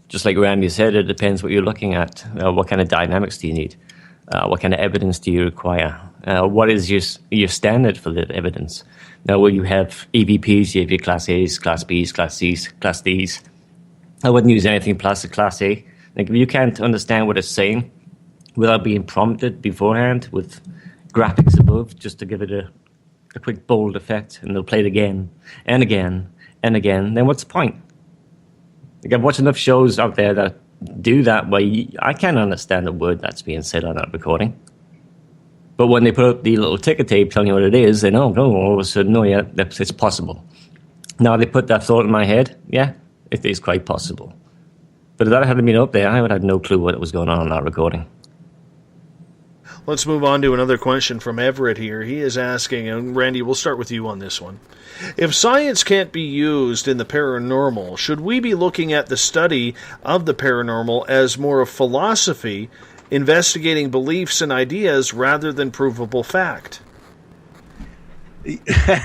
Speaker 10: Just like Randy said, it depends what you're looking at. What kind of dynamics do you need? What kind of evidence do you require? What is your standard for the evidence? Now, will you have EVPs, you have your Class A's, Class B's, Class C's, Class D's. I wouldn't use anything past a Class A. Like, if you can't understand what it's saying without being prompted beforehand with graphics above, just to give it a quick bold effect, and they'll play it again and again and again, then what's the point? Like, I've watched enough shows out there that do that where I can't understand the word that's being said on that recording. But when they put up the little ticker tape telling you what it is, then, all of a sudden, it's possible. Now, they put that thought in my head, yeah, it is quite possible. But if that hadn't been up there, I would have no clue what was going on that recording.
Speaker 9: Let's move on to another question from Everett here. He is asking, and Randy, we'll start with you on this one. If science can't be used in the paranormal, should we be looking at the study of the paranormal as more of philosophy, investigating beliefs and ideas rather than provable fact?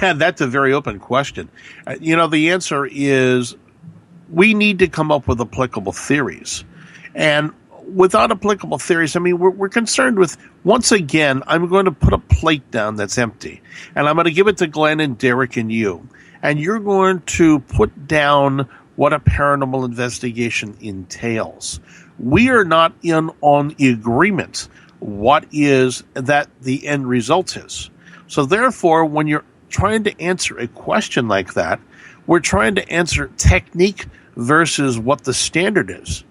Speaker 11: That's a very open question. The answer is we need to come up with applicable theories. And without applicable theories, we're concerned with, once again, I'm going to put a plate down that's empty. And I'm going to give it to Glenn and Derek and you. And you're going to put down what a paranormal investigation entails. We are not on agreement what is that the end result is. So therefore, when you're trying to answer a question like that, we're trying to answer technique versus what the standard is.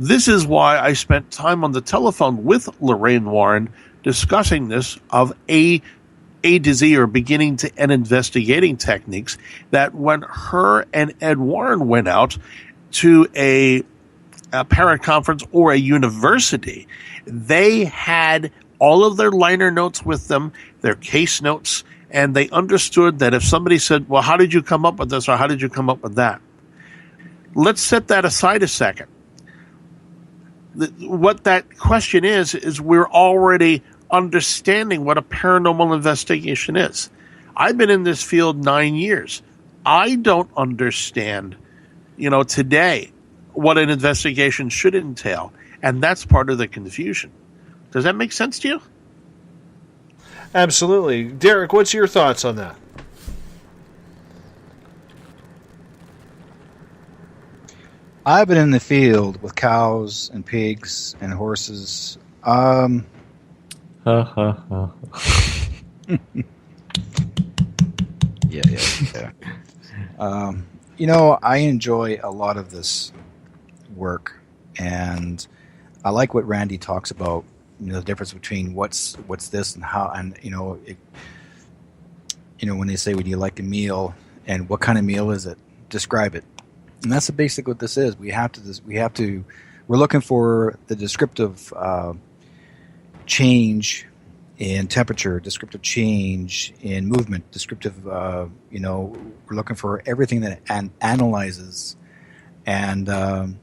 Speaker 11: This is why I spent time on the telephone with Lorraine Warren discussing this of A to Z, or beginning to end investigating techniques, that when her and Ed Warren went out to a parent conference or a university, they had all of their liner notes with them, their case notes, and they understood that if somebody said, well, how did you come up with this, or how did you come up with that? Let's set that aside a second. What that question is we're already understanding what a paranormal investigation is. I've been in this field 9 years. I don't understand, today what an investigation should entail, and that's part of the confusion. Does that make sense to you?
Speaker 9: Absolutely. Derek, what's your thoughts on that?
Speaker 12: I've been in the field with cows and pigs and horses. Yeah. I enjoy a lot of this work, and I like what Randy talks about. The difference between what's this and how, and when they say, "Would you like a meal?" and what kind of meal is it? Describe it, and that's basically what this is. We're looking for the descriptive change in temperature, descriptive change in movement, descriptive. We're looking for everything that analyzes and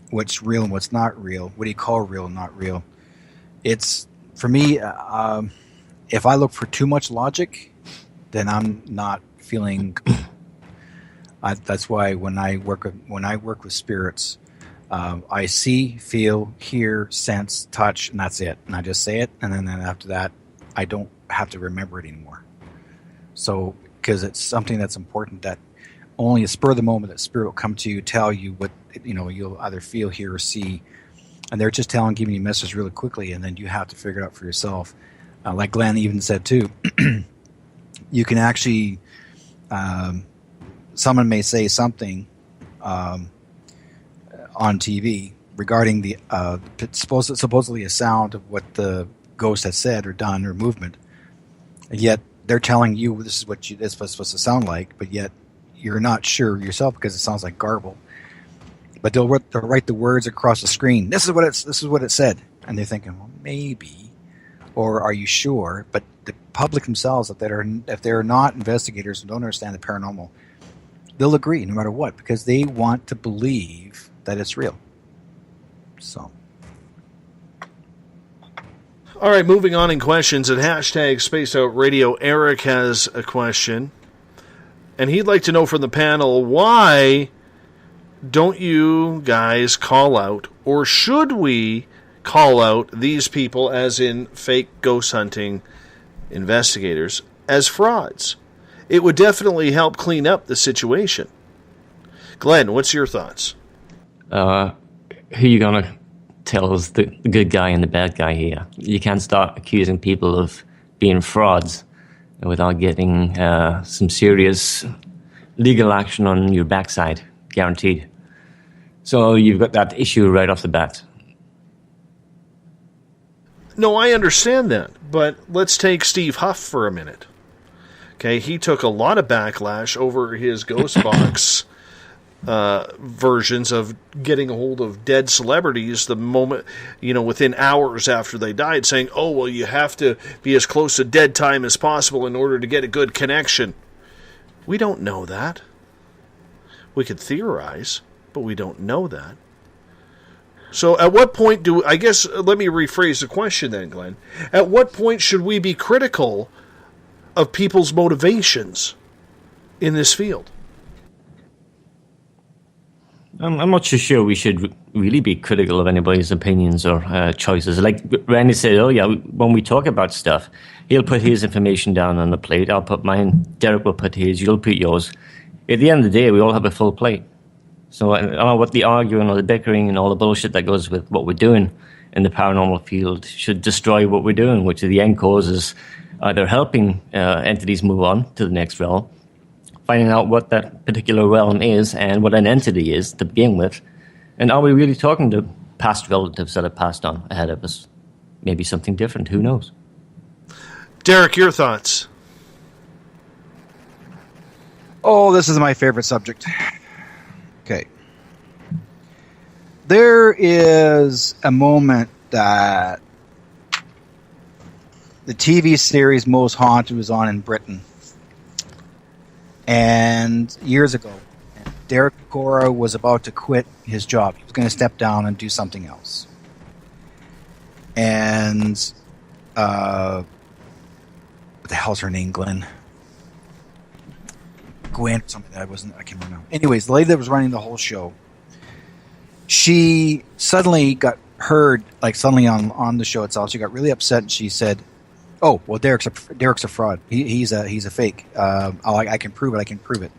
Speaker 12: what's real and what's not real. What do you call real and not real? It's, for me, if I look for too much logic, then I'm not feeling. That's why when I work with spirits, I see, feel, hear, sense, touch, and that's it. And I just say it, and then after that, I don't have to remember it anymore. So, because it's something that's important, that only a spur of the moment that spirit will come to you, tell you what you'll either feel, hear, or see. And they're just giving you a message really quickly, and then you have to figure it out for yourself. Like Glenn even said too, you can actually, someone may say something on TV regarding the supposedly a sound of what the ghost has said or done or movement, and yet they're telling you this is what it's supposed to sound like, but yet you're not sure yourself because it sounds like garble. But they'll write the words across the screen. This is what it said, and they're thinking, well, maybe, or are you sure? But the public themselves, if they're not investigators and don't understand the paranormal, they'll agree no matter what, because they want to believe that it's real. So,
Speaker 9: all right, moving on in questions at hashtag Spaced Out Radio. Eric has a question, and he'd like to know from the panel, why don't you guys call out, or should we call out these people, as in fake ghost hunting investigators, as frauds? It would definitely help clean up the situation. Glenn, what's your thoughts?
Speaker 10: Who you gonna tell is the good guy and the bad guy here? You can't start accusing people of being frauds without getting some serious legal action on your backside, guaranteed. So you've got that issue right off the bat.
Speaker 9: No, I understand that, but let's take Steve Huff for a minute. Okay, he took a lot of backlash over his ghost box versions of getting a hold of dead celebrities the moment, within hours after they died, saying, oh, well, you have to be as close to dead time as possible in order to get a good connection. We don't know that. We could theorize, but we don't know that. So at what point let me rephrase the question then, Glenn. At what point should we be critical of people's motivations in this field?
Speaker 10: I'm not sure we should really be critical of anybody's opinions or choices. Like Randy said earlier, when we talk about stuff, he'll put his information down on the plate, I'll put mine, Derek will put his, you'll put yours. At the end of the day, we all have a full plate. So I don't know what the arguing or the bickering and all the bullshit that goes with what we're doing in the paranormal field should destroy what we're doing, which the end cause is either helping entities move on to the next realm, finding out what that particular realm is and what an entity is to begin with, And are we really talking to past relatives that have passed on ahead of us? Maybe something different. Who knows?
Speaker 9: Derek, your thoughts?
Speaker 12: Oh, this is my favorite subject. Okay. There is a moment that the TV series Most Haunted was on in Britain. And years ago, Derek Cora was about to quit his job. He was going to step down and do something else. And what the hell's her name, Gwen, something that I can't remember. Anyways, the lady that was running the whole show, she suddenly got heard, like suddenly on the show itself, she got really upset and she said, "Oh, well, Derek's a fraud. He's a fake. I can prove it.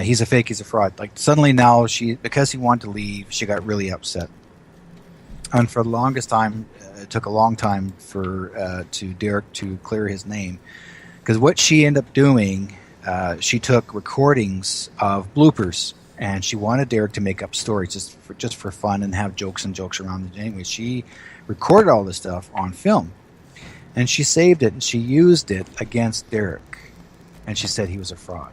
Speaker 12: He's a fake. He's a fraud." Like suddenly now, because he wanted to leave, she got really upset. And for the longest time, it took a long time for Derek to clear his name, because what she ended up doing, she took recordings of bloopers, and she wanted Derek to make up stories just for fun and have jokes around it. Anyway, she recorded all this stuff on film. And she saved it, and she used it against Derek. And she said he was a fraud.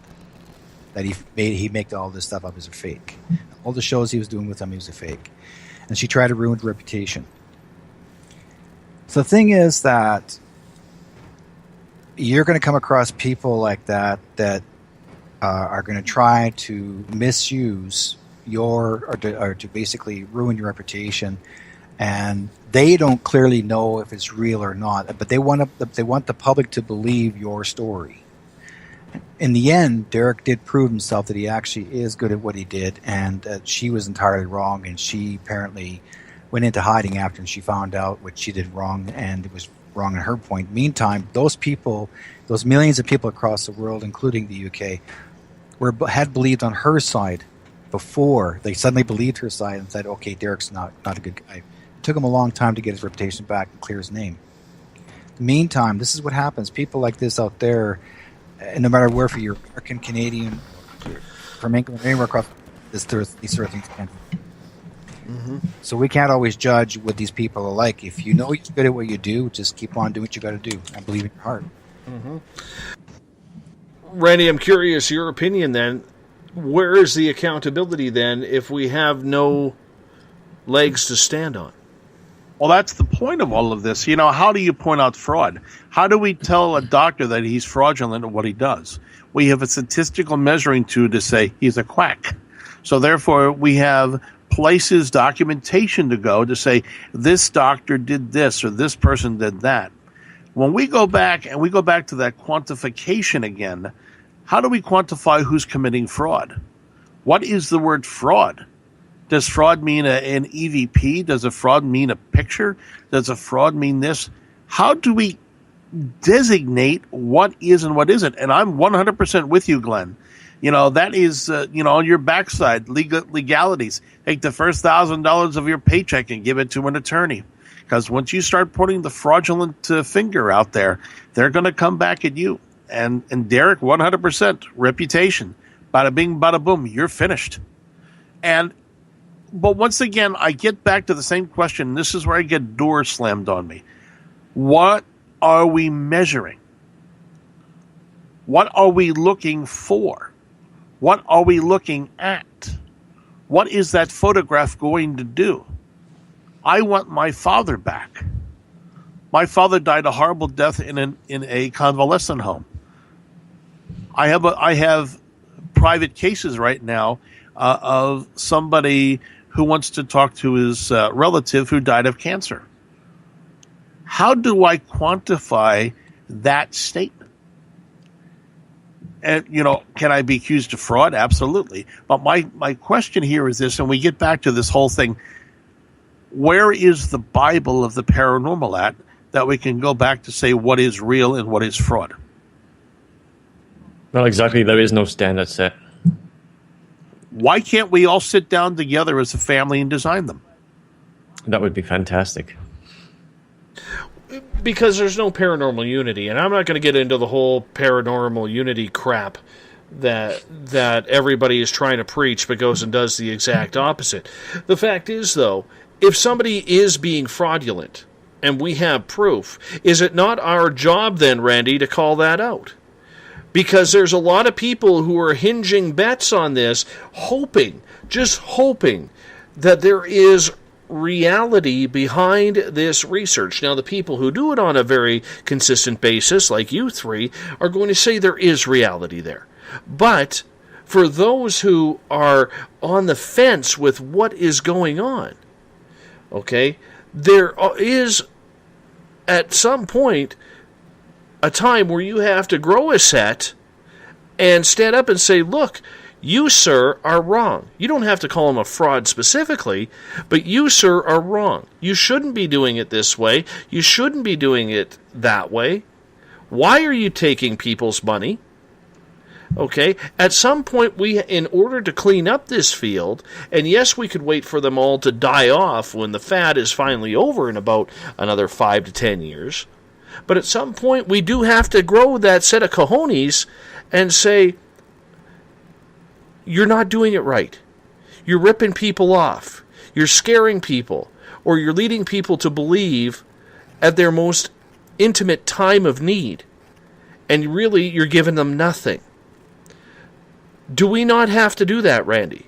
Speaker 12: That he made all this stuff up as a fake. All the shows he was doing with him, he was a fake. And she tried to ruin his reputation. So the thing is that you're going to come across people like that are going to try to misuse or to basically ruin your reputation. And they don't clearly know if it's real or not, but they want the public to believe your story. In the end, Derek did prove himself that he actually is good at what he did, and she was entirely wrong, and she apparently went into hiding after and she found out what she did wrong, and it was wrong in her point. Meantime, those millions of people across the world, including the UK, had believed on her side before. They suddenly believed her side and said, okay, Derek's not a good guy. It took him a long time to get his reputation back and clear his name. Meantime, this is what happens. People like this out there, and no matter where, for you're American, Canadian, from England, anywhere across these sort of things can happen. Mm-hmm. So we can't always judge what these people are like. If you know you're good at what you do, just keep on doing what you got to do and believe in your heart.
Speaker 9: Mm-hmm. Randy, I'm curious your opinion then. Where is the accountability then if we have no legs to stand on?
Speaker 11: Well, that's the point of all of this. How do you point out fraud? How do we tell a doctor that he's fraudulent at what he does? We have a statistical measuring tool to say he's a quack. So therefore, we have places, documentation to go to say this doctor did this or this person did that. When we go back to that quantification again, how do we quantify who's committing fraud? What is the word fraud? Does fraud mean an EVP? Does a fraud mean a picture? Does a fraud mean this? How do we designate what is and what isn't? And I'm 100% with you, Glenn. That is, on your backside, legalities. Take the first $1,000 of your paycheck and give it to an attorney. Because once you start putting the fraudulent finger out there, they're going to come back at you. And Derek, 100% reputation. Bada bing, bada boom, you're finished. But once again, I get back to the same question. This is where I get doors slammed on me. What are we measuring? What are we looking for? What are we looking at? What is that photograph going to do? I want my father back. My father died a horrible death in a convalescent home. I have private cases right now of somebody who wants to talk to his relative who died of cancer. How do I quantify that statement? And, can I be accused of fraud? Absolutely. But my question here is this, and we get back to this whole thing. Where is the Bible of the paranormal at that we can go back to say what is real and what is fraud?
Speaker 10: Well, exactly. There is no standard set.
Speaker 11: Why can't we all sit down together as a family and design them?
Speaker 10: That would be fantastic.
Speaker 9: Because there's no paranormal unity, and I'm not going to get into the whole paranormal unity crap, that everybody is trying to preach, but goes and does the exact opposite. The fact is, though, if somebody is being fraudulent, and we have proof, is it not our job then, Randy, to call that out? Because there's a lot of people who are hinging bets on this, just hoping, that there is reality behind this research. Now, the people who do it on a very consistent basis, like you three, are going to say there is reality there. But for those who are on the fence with what is going on, okay, there is, at some point, a time where you have to grow a set and stand up and say, look, you, sir, are wrong. You don't have to call him a fraud specifically, but you, sir, are wrong. You shouldn't be doing it this way. You shouldn't be doing it that way. Why are you taking people's money? Okay, at some point, in order to clean up this field, and yes, we could wait for them all to die off when the fad is finally over in about another 5 to 10 years, but at some point, we do have to grow that set of cojones and say, you're not doing it right. You're ripping people off. You're scaring people, or you're leading people to believe at their most intimate time of need, and really, you're giving them nothing. Do we not have to do that, Randy?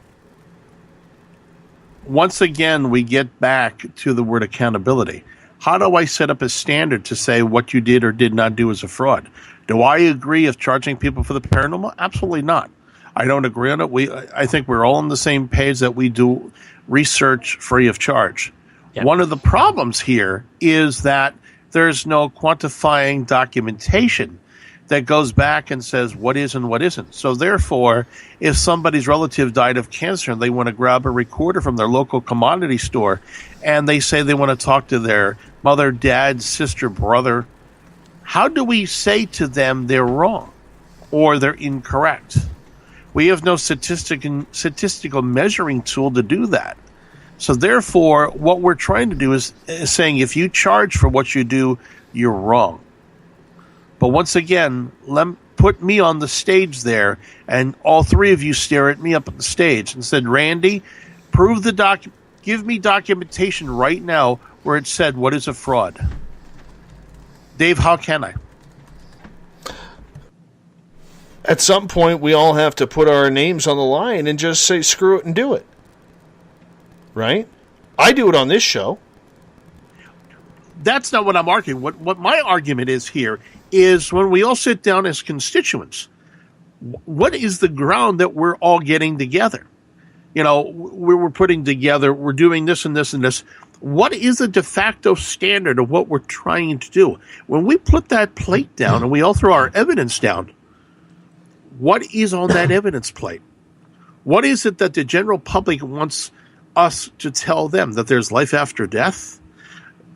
Speaker 11: Once again, we get back to the word accountability. How do I set up a standard to say what you did or did not do is a fraud? Do I agree with charging people for the paranormal? Absolutely not. I don't agree on it. I think we're all on the same page that we do research free of charge. Yep. One of the problems here is that there's no quantifying documentation that goes back and says what is and what isn't. So therefore, if somebody's relative died of cancer and they want to grab a recorder from their local commodity store and they say they want to talk to their mother, dad, sister, brother, how do we say to them they're wrong or they're incorrect? We have no statistical measuring tool to do that. So therefore, what we're trying to do is saying if you charge for what you do, you're wrong. But once again, put me on the stage there, and all three of you stare at me up at the stage and said, Randy, give me documentation right now where it said what is a fraud. Dave, how can I?
Speaker 9: At some point, we all have to put our names on the line and just say, screw it and do it. Right? I do it on this show.
Speaker 11: That's not what I'm arguing. What my argument is here is when we all sit down as constituents, what is the ground that we're all getting together? You know, we're putting together, we're doing this and this and this. What is the de facto standard of what we're trying to do? When we put that plate down and we all throw our evidence down, what is on that evidence plate? What is it that the general public wants us to tell them? That there's life after death?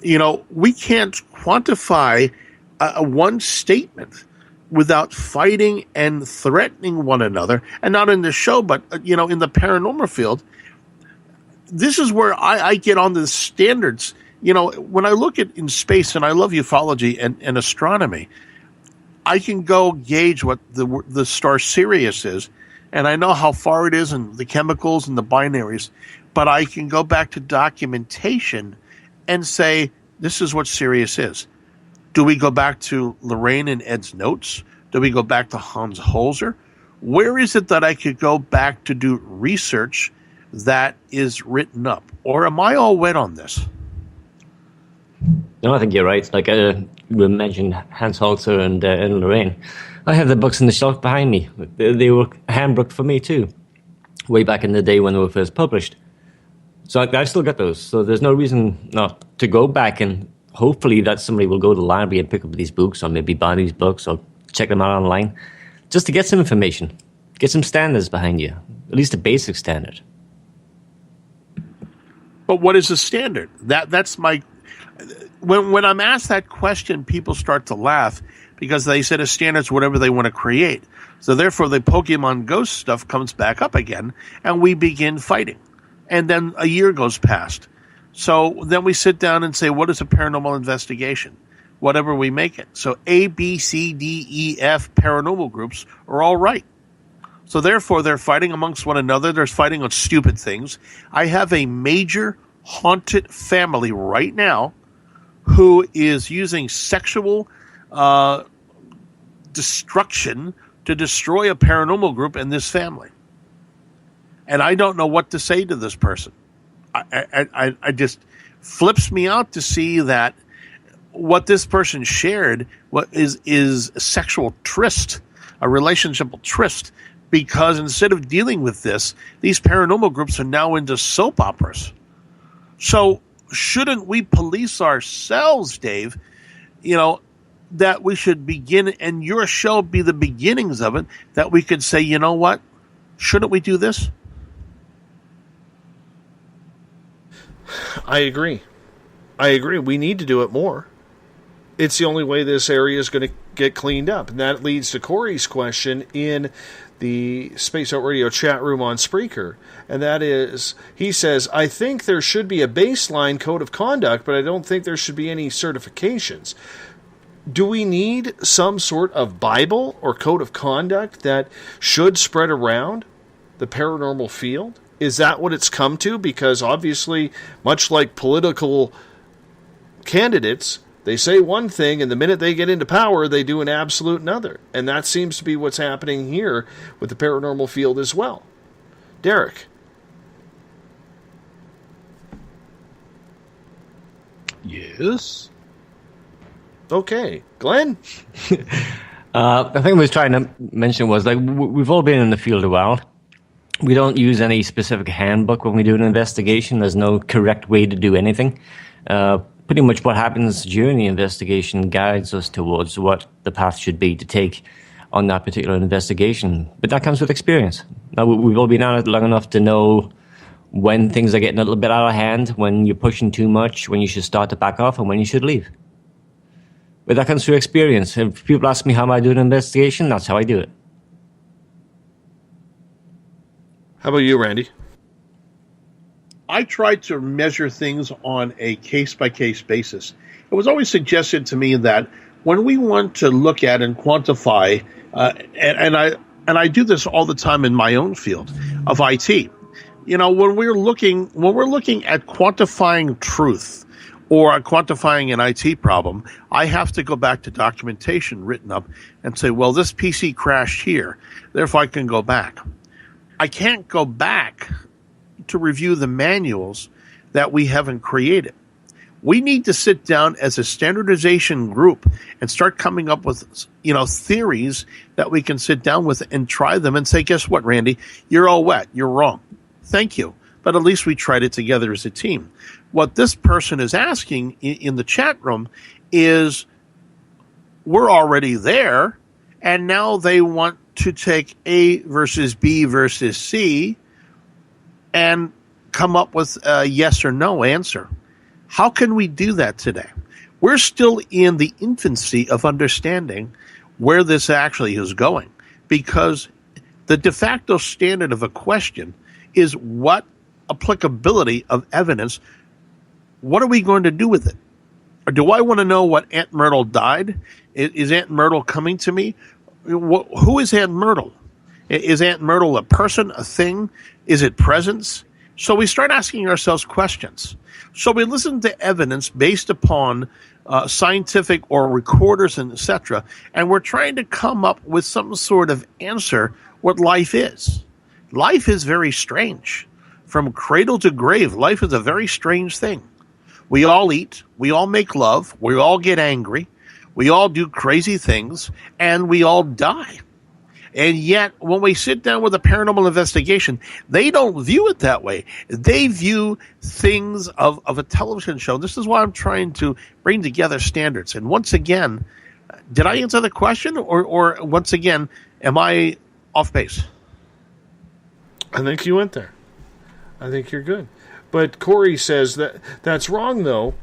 Speaker 11: You know, we can't quantify one statement without fighting and threatening one another, and not in the show, but, you know, in the paranormal field. This is where I get on the standards. You know, when I look at in space, and I love ufology and astronomy, I can go gauge what the star Sirius is, and I know how far it is and the chemicals and the binaries, but I can go back to documentation and say, this is what Sirius is. Do we go back to Lorraine and Ed's notes? Do we go back to Hans Holzer? Where is it that I could go back to do research that is written up? Or am I all wet on this?
Speaker 10: No, I think you're right. Like we mentioned Hans Holzer and Lorraine. I have the books on the shelf behind me. They were handbooked for me too, way back in the day when they were first published. So I've still got those. So there's no reason not to go back, and hopefully that somebody will go to the library and pick up these books, or maybe buy these books, or check them out online, just to get some information, get some standards behind you, at least a basic standard.
Speaker 11: But what is the standard? That's my... When I'm asked that question, people start to laugh because they said a standard's whatever they want to create. So therefore, the Pokemon Ghost stuff comes back up again, and we begin fighting. And then a year goes past. So then we sit down and say, what is a paranormal investigation? Whatever we make it. So A, B, C, D, E, F paranormal groups are all right. So therefore, they're fighting amongst one another. They're fighting on stupid things. I have a major haunted family right now who is using sexual destruction to destroy a paranormal group in this family. And I don't know what to say to this person. I just flips me out to see that what this person shared is a sexual tryst, a relationship tryst, because instead of dealing with this, these paranormal groups are now into soap operas. So shouldn't we police ourselves, Dave? That we should begin, and your show be the beginnings of it, that we could say, you know what? Shouldn't we do this?
Speaker 9: I agree. We need to do it more. It's the only way this area is going to get cleaned up. And that leads to Corey's question in the Space Out Radio chat room on Spreaker. And that is, he says, I think there should be a baseline code of conduct, but I don't think there should be any certifications. Do we need some sort of Bible or code of conduct that should spread around the paranormal field? Is that what it's come to? Because obviously, much like political candidates, they say one thing, and the minute they get into power, they do an absolute another. And that seems to be what's happening here with the paranormal field as well. Derek.
Speaker 16: Yes.
Speaker 9: Okay. Glenn?
Speaker 10: I think what I was trying to mention was, like, we've all been in the field a while. We don't use any specific handbook when we do an investigation. There's no correct way to do anything. Pretty much what happens during the investigation guides us towards what the path should be to take on that particular investigation. But that comes with experience. Now, we've all been at it long enough to know when things are getting a little bit out of hand, when you're pushing too much, when you should start to back off, and when you should leave. But that comes through experience. If people ask me how I do an investigation, that's how I do it.
Speaker 9: How about you, Randy?
Speaker 11: I try to measure things on a case-by-case basis. It was always suggested to me that when we want to look at and quantify, and I do this all the time in my own field of IT. When we're looking at quantifying truth or quantifying an IT problem, I have to go back to documentation written up and say, well, this PC crashed here, therefore I can go back. I can't go back to review the manuals that we haven't created. We need to sit down as a standardization group and start coming up with, theories that we can sit down with and try them and say, guess what, Randy? You're all wet. You're wrong. Thank you. But at least we tried it together as a team. What this person is asking in the chat room is, we're already there, and now they want to take A versus B versus C and come up with a yes or no answer. How can we do that today? We're still in the infancy of understanding where this actually is going, because the de facto standard of a question is what applicability of evidence, what are we going to do with it? Or do I want to know what Aunt Myrtle died? Is Aunt Myrtle coming to me? Who is Aunt Myrtle? Is Aunt Myrtle a person, a thing? Is it presence? So we start asking ourselves questions. So we listen to evidence based upon scientific or recorders and etc. And we're trying to come up with some sort of answer what life is. Life is very strange. From cradle to grave, life is a very strange thing. We all eat, we all make love, we all get angry, we all do crazy things, and we all die. And yet, when we sit down with a paranormal investigation, they don't view it that way. They view things of a television show. This is why I'm trying to bring together standards. And once again, did I answer the question? Or once again, am I off base?
Speaker 9: I think you went there. I think you're good. But Corey says that's wrong, though.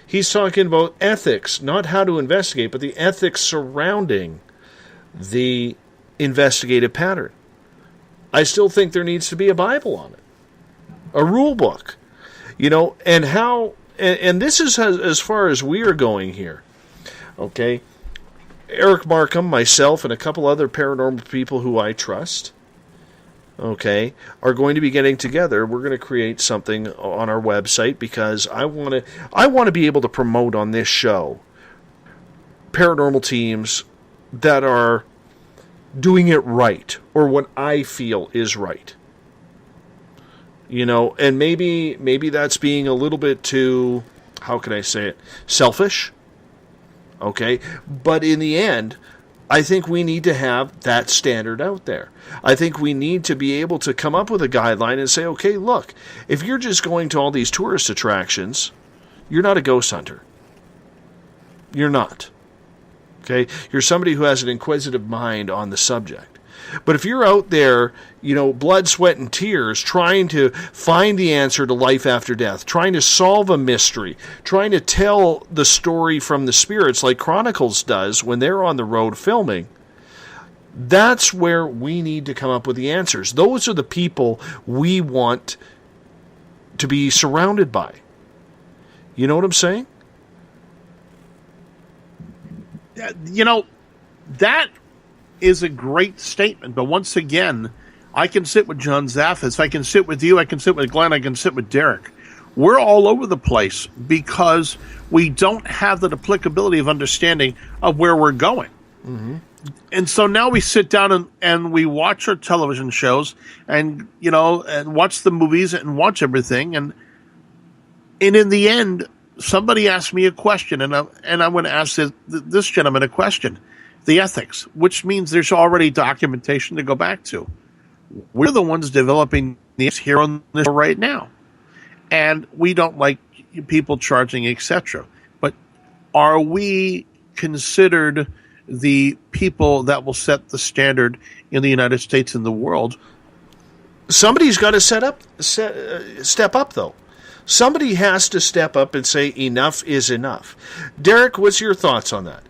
Speaker 9: He's talking about ethics, not how to investigate, but the ethics surrounding the investigative pattern. I still think there needs to be a Bible on it, a rule book, and how, and this is as far as we are going here. Okay, Eric Markham, myself, and a couple other paranormal people who I trust, okay, are going to be getting together. We're going to create something on our website because I want to be able to promote on this show paranormal teams that are doing it right, or what I feel is right. You know, and maybe that's being a little bit too, how can I say it, selfish. Okay, but in the end, I think we need to have that standard out there. I think we need to be able to come up with a guideline and say, okay, look, if you're just going to all these tourist attractions, you're not a ghost hunter. You're not. Okay? You're somebody who has an inquisitive mind on the subject. But if you're out there, you know, blood, sweat, and tears, trying to find the answer to life after death, trying to solve a mystery, trying to tell the story from the spirits like Chronicles does when they're on the road filming, that's where we need to come up with the answers. Those are the people we want to be surrounded by. You know what I'm saying?
Speaker 11: You know, that is a great statement, but once again, I can sit with John Zaffis, I can sit with you, I can sit with Glenn, I can sit with Derek. We're all over the place because we don't have that applicability of understanding of where we're going.
Speaker 9: Mm-hmm.
Speaker 11: And so now we sit down and we watch our television shows and, you know, and watch the movies and watch everything. And in the end, somebody asked me a question, and I'm going to ask this gentleman a question. The ethics, which means there's already documentation to go back to. We're the ones developing this here on this show right now. And we don't like people charging, etc. But are we considered the people that will set the standard in the United States and the world?
Speaker 9: Somebody's got to step up, though. Somebody has to step up and say enough is enough. Derek, what's your thoughts on that?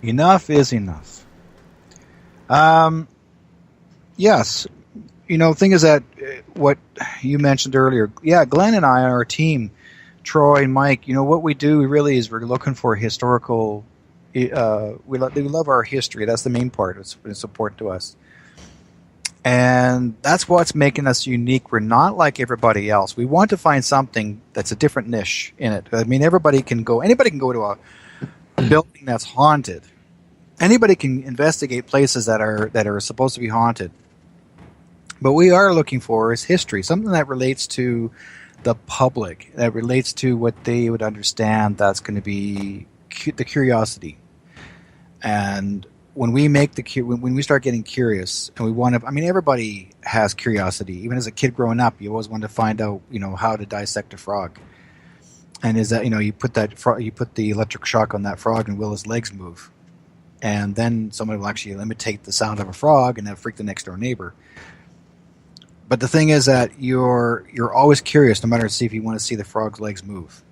Speaker 12: Enough is enough. Yes. You know, the thing is that what you mentioned earlier, yeah, Glenn and I on our team, Troy and Mike, you know, what we do really is we're looking for historical, we love our history. That's the main part. It's important to us. And that's what's making us unique. We're not like everybody else. We want to find something that's a different niche in it. I mean, anybody can go to a building that's haunted. Anybody can investigate places that are supposed to be haunted. But we are looking for is history, something that relates to the public, that relates to what they would understand. That's going to be the curiosity. And when we when we start getting curious, and we want to, I mean, everybody has curiosity. Even as a kid growing up, you always want to find out, you know, how to dissect a frog. And is that, you know, you put the electric shock on that frog, and will his legs move? And then somebody will actually imitate the sound of a frog, and that freak the next door neighbor. But the thing is that you're always curious, no matter if you want to see the frog's legs move,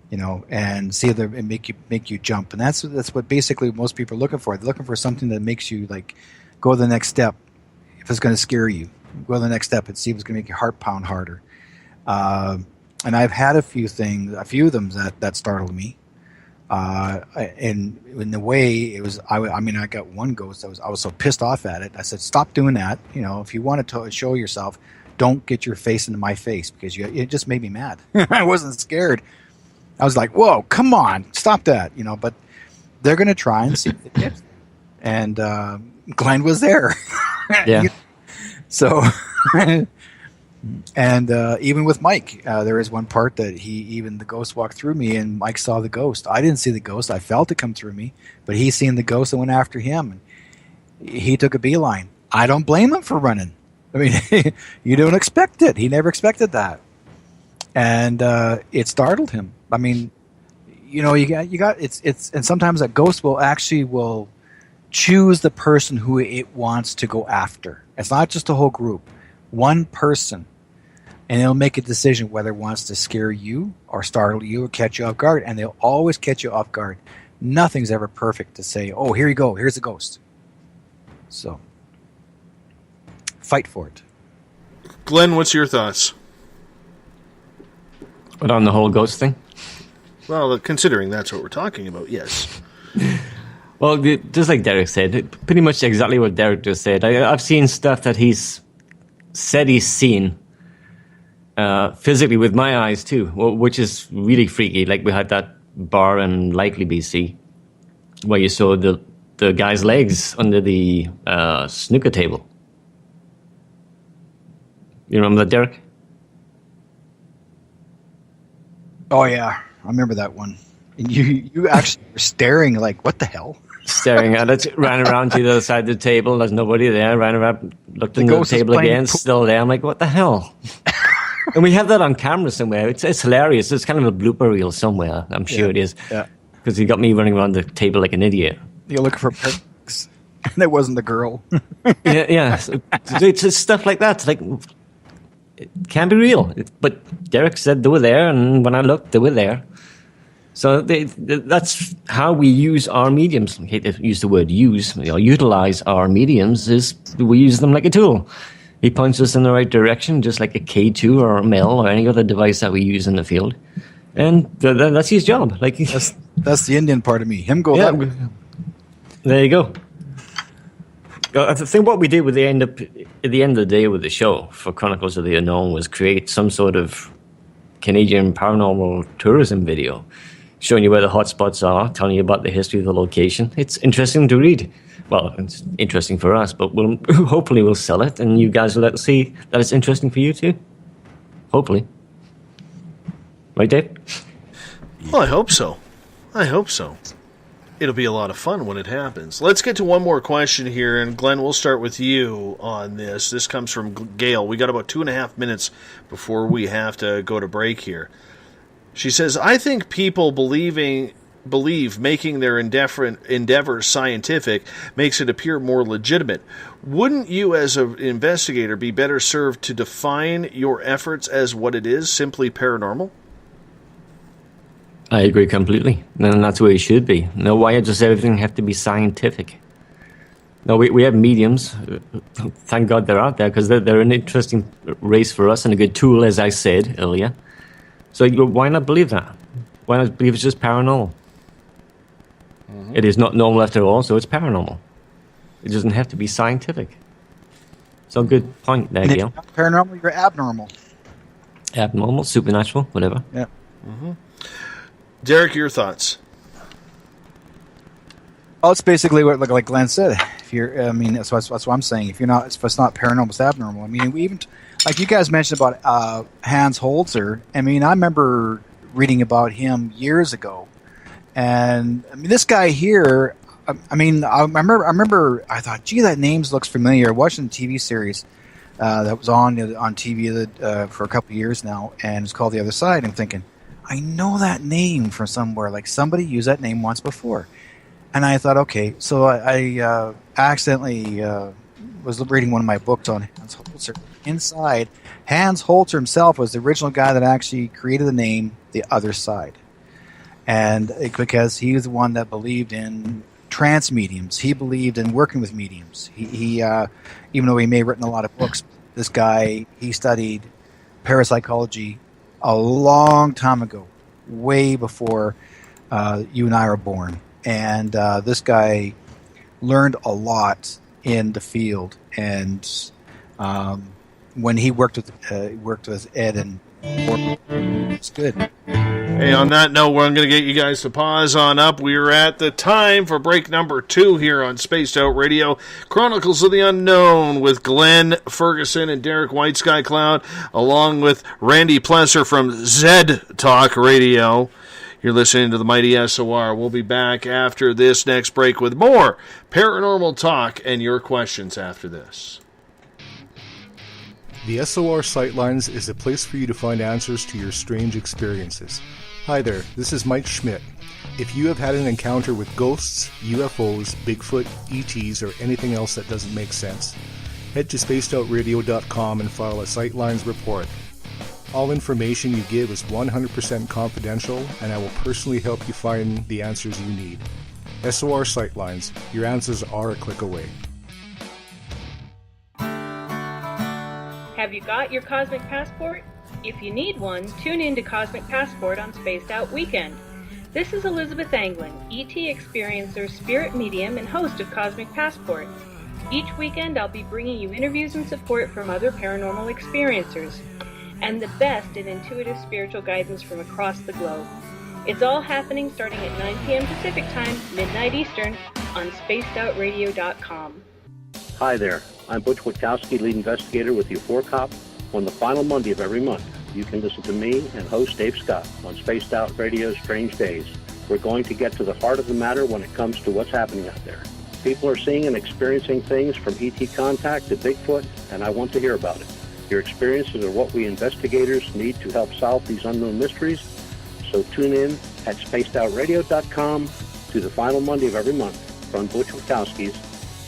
Speaker 12: you know, and see and make you jump. And that's what basically most people are looking for. They're looking for something that makes you like go to the next step. If it's going to scare you, go to the next step and see if it's going to make your heart pound harder. And I've had a few of them that startled me. And in the way it was, I got one ghost. I was so pissed off at it. I said, "Stop doing that. You know, if you want to show yourself, don't get your face into my face because it just made me mad." I wasn't scared. I was like, "Whoa, come on, stop that!" You know. But they're going to try and see if it gets. And Glenn was there.
Speaker 10: Yeah.
Speaker 12: So. And even with Mike, there is one part that the ghost walked through me, and Mike saw the ghost. I didn't see the ghost. I felt it come through me, but he seen the ghost and went after him, and he took a beeline. I don't blame him for running. I mean, you don't expect it. He never expected that, and it startled him. I mean, you know, you got it's and sometimes a ghost will choose the person who it wants to go after. It's not just a whole group. One person, and it'll make a decision whether it wants to scare you or startle you or catch you off guard, and they'll always catch you off guard. Nothing's ever perfect to say, "Oh, here you go, here's a ghost." So, fight for it.
Speaker 9: Glenn, what's your thoughts?
Speaker 10: But on the whole ghost thing?
Speaker 9: Well, considering that's what we're talking about, yes.
Speaker 10: Well, just like Derek said, pretty much exactly what Derek just said. I've seen stuff that he's said he's seen physically with my eyes too, which is really freaky. Like we had that bar in Likely, BC, where you saw the guy's legs under the snooker table. You remember that, Derek?
Speaker 12: Oh yeah, I remember that one. And you actually were staring like, what the hell?
Speaker 10: Staring at it, ran around to the other side of the table. There's nobody there. Ran around, looked into the table again, still there. I'm like, what the hell? And we have that on camera somewhere. It's hilarious. It's kind of a blooper reel somewhere. I'm sure it is.
Speaker 12: Yeah.
Speaker 10: Because he got me running around the table like an idiot.
Speaker 12: You're looking for pics, and it wasn't the girl.
Speaker 10: yeah. So it's just stuff like that. It's like, it can't be real. But Derek said they were there, and when I looked, they were there. So that's how we use our mediums. I hate to use the word use. Utilize our mediums is we use them like a tool. He points us in the right direction, just like a K2 or a MEL or any other device that we use in the field. And that's his job. Like
Speaker 12: that's the Indian part of me. Him go that way.
Speaker 10: There you go. I think what we did at the end of the day with the show for Chronicles of the Unknown was create some sort of Canadian paranormal tourism video, showing you where the hotspots are, telling you about the history of the location. It's interesting to read. Well, it's interesting for us, but hopefully we'll sell it, and you guys will see that it's interesting for you too. Hopefully. Right, Dave?
Speaker 9: Well, I hope so. It'll be a lot of fun when it happens. Let's get to one more question here, and Glenn, we'll start with you on this. This comes from Gail. We got about 2.5 minutes before we have to go to break here. She says, I think people believe making their endeavors scientific makes it appear more legitimate. Wouldn't you, as an investigator, be better served to define your efforts as what it is, simply paranormal?
Speaker 10: I agree completely. And that's where it should be. No, why does everything have to be scientific? No, we have mediums. Thank God they're out there, because they're an interesting race for us and a good tool, as I said earlier. So why not believe that? Why not believe it's just paranormal? Mm-hmm. It is not normal after all, so it's paranormal. It doesn't have to be scientific. So good point there, Gail.
Speaker 12: If you're not paranormal, you're abnormal.
Speaker 10: Abnormal, supernatural, whatever.
Speaker 12: Yeah.
Speaker 9: Mm-hmm. Derek, your thoughts?
Speaker 12: Oh, it's basically what, like Glenn said. If you're, that's what I'm saying. If it's not paranormal, it's abnormal. I mean, we even, like you guys mentioned about Hans Holzer. I mean, I remember reading about him years ago, and I mean, this guy here. I remember. I thought, gee, that name looks familiar. Watching the TV series that was on TV for a couple of years now, and it's called The Other Side. I'm thinking, I know that name from somewhere. Like somebody used that name once before. And I thought, okay, so I accidentally was reading one of my books on Hans Holzer. Inside, Hans Holzer himself was the original guy that actually created the name The Other Side. And because he was the one that believed in trance mediums. He believed in working with mediums. He even though he may have written a lot of books, this guy, he studied parapsychology a long time ago, way before you and I were born. And this guy learned a lot in the field. And when he worked with Ed and it's good.
Speaker 9: Hey, on that note, I'm going to get you guys to pause on up. We are at the time for break number 2 here on Spaced Out Radio. Chronicles of the Unknown with Glenn Ferguson and Derek White Sky Cloud, along with Randy Plesser from Zed Talk Radio. You're listening to the Mighty SOR. We'll be back after this next break with more paranormal talk and your questions after this.
Speaker 16: The SOR Sightlines is a place for you to find answers to your strange experiences. Hi there, this is Mike Schmidt. If you have had an encounter with ghosts, UFOs, Bigfoot, ETs, or anything else that doesn't make sense, head to spacedoutradio.com and file a Sightlines report. All information you give is 100% confidential, and I will personally help you find the answers you need. SOR Sightlines, your answers are a click away.
Speaker 19: Have you got your Cosmic Passport? If you need one, tune in to Cosmic Passport on Spaced Out Weekend. This is Elizabeth Anglin, ET experiencer, spirit medium, and host of Cosmic Passport. Each weekend I'll be bringing you interviews and support from other paranormal experiencers, and the best in intuitive spiritual guidance from across the globe. It's all happening starting at 9 p.m. Pacific Time, midnight Eastern, on spacedoutradio.com.
Speaker 3: Hi there, I'm Butch Witkowski, lead investigator with U4COP. On the final Monday of every month, you can listen to me and host Dave Scott on Spaced Out Radio's Strange Days. We're going to get to the heart of the matter when it comes to what's happening out there. People are seeing and experiencing things from ET contact to Bigfoot, and I want to hear about it. Your experiences are what we investigators need to help solve these unknown mysteries. So tune in at spacedoutradio.com to the final Monday of every month from Butch Witkowski's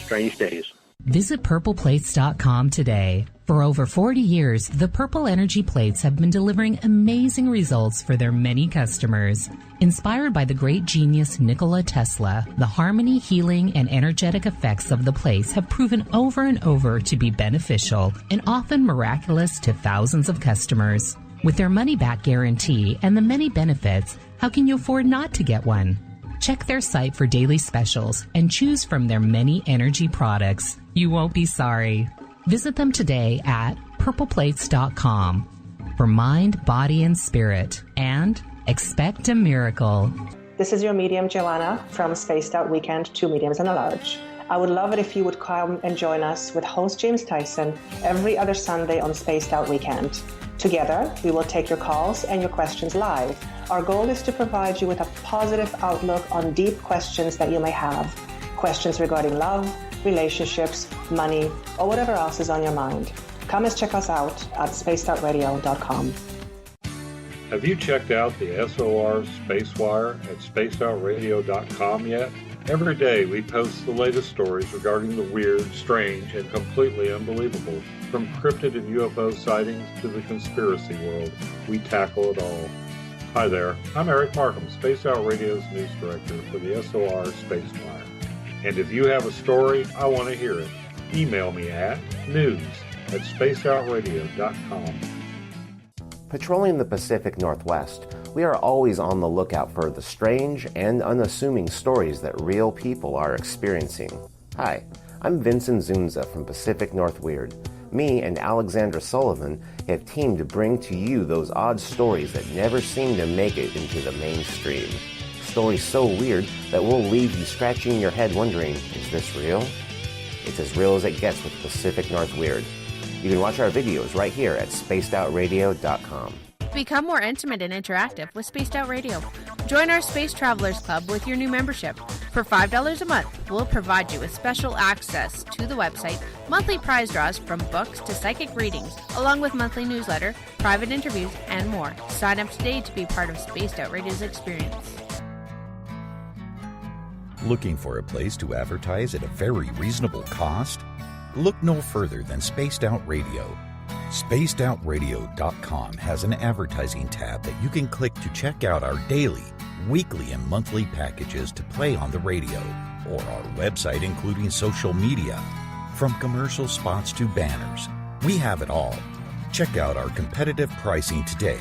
Speaker 3: Strange Days.
Speaker 17: Visit purpleplates.com today. For over 40 years, the Purple Energy Plates have been delivering amazing results for their many customers. Inspired by the great genius Nikola Tesla, the harmony, healing, and energetic effects of the plates have proven over and over to be beneficial and often miraculous to thousands of customers. With their money-back guarantee and the many benefits, how can you afford not to get one? Check their site for daily specials and choose from their many energy products. You won't be sorry. Visit them today at purpleplates.com for mind, body, and spirit, and expect a miracle.
Speaker 5: This is your medium, Joanna, from Spaced Out Weekend, 2 mediums and a large. I would love it if you would come and join us with host James Tyson every other Sunday on Spaced Out Weekend. Together, we will take your calls and your questions live. Our goal is to provide you with a positive outlook on deep questions that you may have. Questions regarding love, relationships, money, or whatever else is on your mind. Come and check us out at spacedoutradio.com.
Speaker 15: Have you checked out the SOR Spacewire at spacedoutradio.com yet? Every day we post the latest stories regarding the weird, strange, and completely unbelievable. From cryptid and UFO sightings to the conspiracy world, we tackle it all. Hi there, I'm Eric Markham, Space Out Radio's news director for the SOR Spacewire. And if you have a story, I want to hear it. Email me at news@spacedoutradio.com.
Speaker 20: Patrolling the Pacific Northwest, we are always on the lookout for the strange and unassuming stories that real people are experiencing. Hi, I'm Vincent Zunza from Pacific North Weird. Me and Alexandra Sullivan have teamed to bring to you those odd stories that never seem to make it into the mainstream. Stories so weird that will leave you scratching your head wondering, is this real? It's as real as it gets with Pacific North Weird. You can watch our videos right here at spacedoutradio.com.
Speaker 14: Become more intimate and interactive with Spaced Out Radio. Join our Space Travelers Club with your new membership. For $5 a month, we'll provide you with special access to the website, monthly prize draws from books to psychic readings, along with monthly newsletter, private interviews, and more. Sign up today to be part of Spaced Out Radio's experience.
Speaker 18: Looking for a place to advertise at a very reasonable cost? Look no further than Spaced Out Radio. SpacedOutRadio.com has an advertising tab that you can click to check out our daily, weekly, and monthly packages to play on the radio, or our website including social media. From commercial spots to banners, we have it all. Check out our competitive pricing today.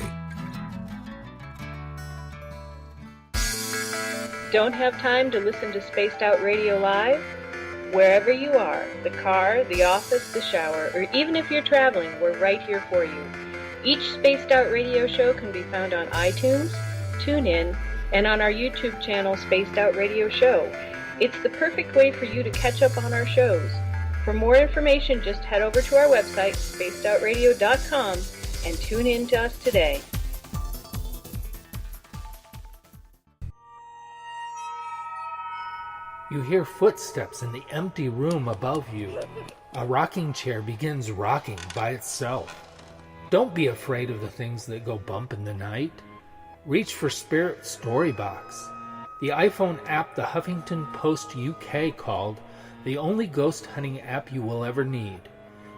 Speaker 19: Don't have time to listen to Spaced Out Radio live? Wherever you are, the car, the office, the shower, or even if you're traveling, we're right here for you. Each Spaced Out Radio show can be found on iTunes, TuneIn, and on our YouTube channel, Spaced Out Radio Show. It's the perfect way for you to catch up on our shows. For more information, just head over to our website, spacedoutradio.com, and tune in to us today.
Speaker 23: You hear footsteps in the empty room above you. A rocking chair begins rocking by itself. Don't be afraid of the things that go bump in the night. Reach for Spirit Storybox, the iPhone app the Huffington Post UK called the only ghost hunting app you will ever need.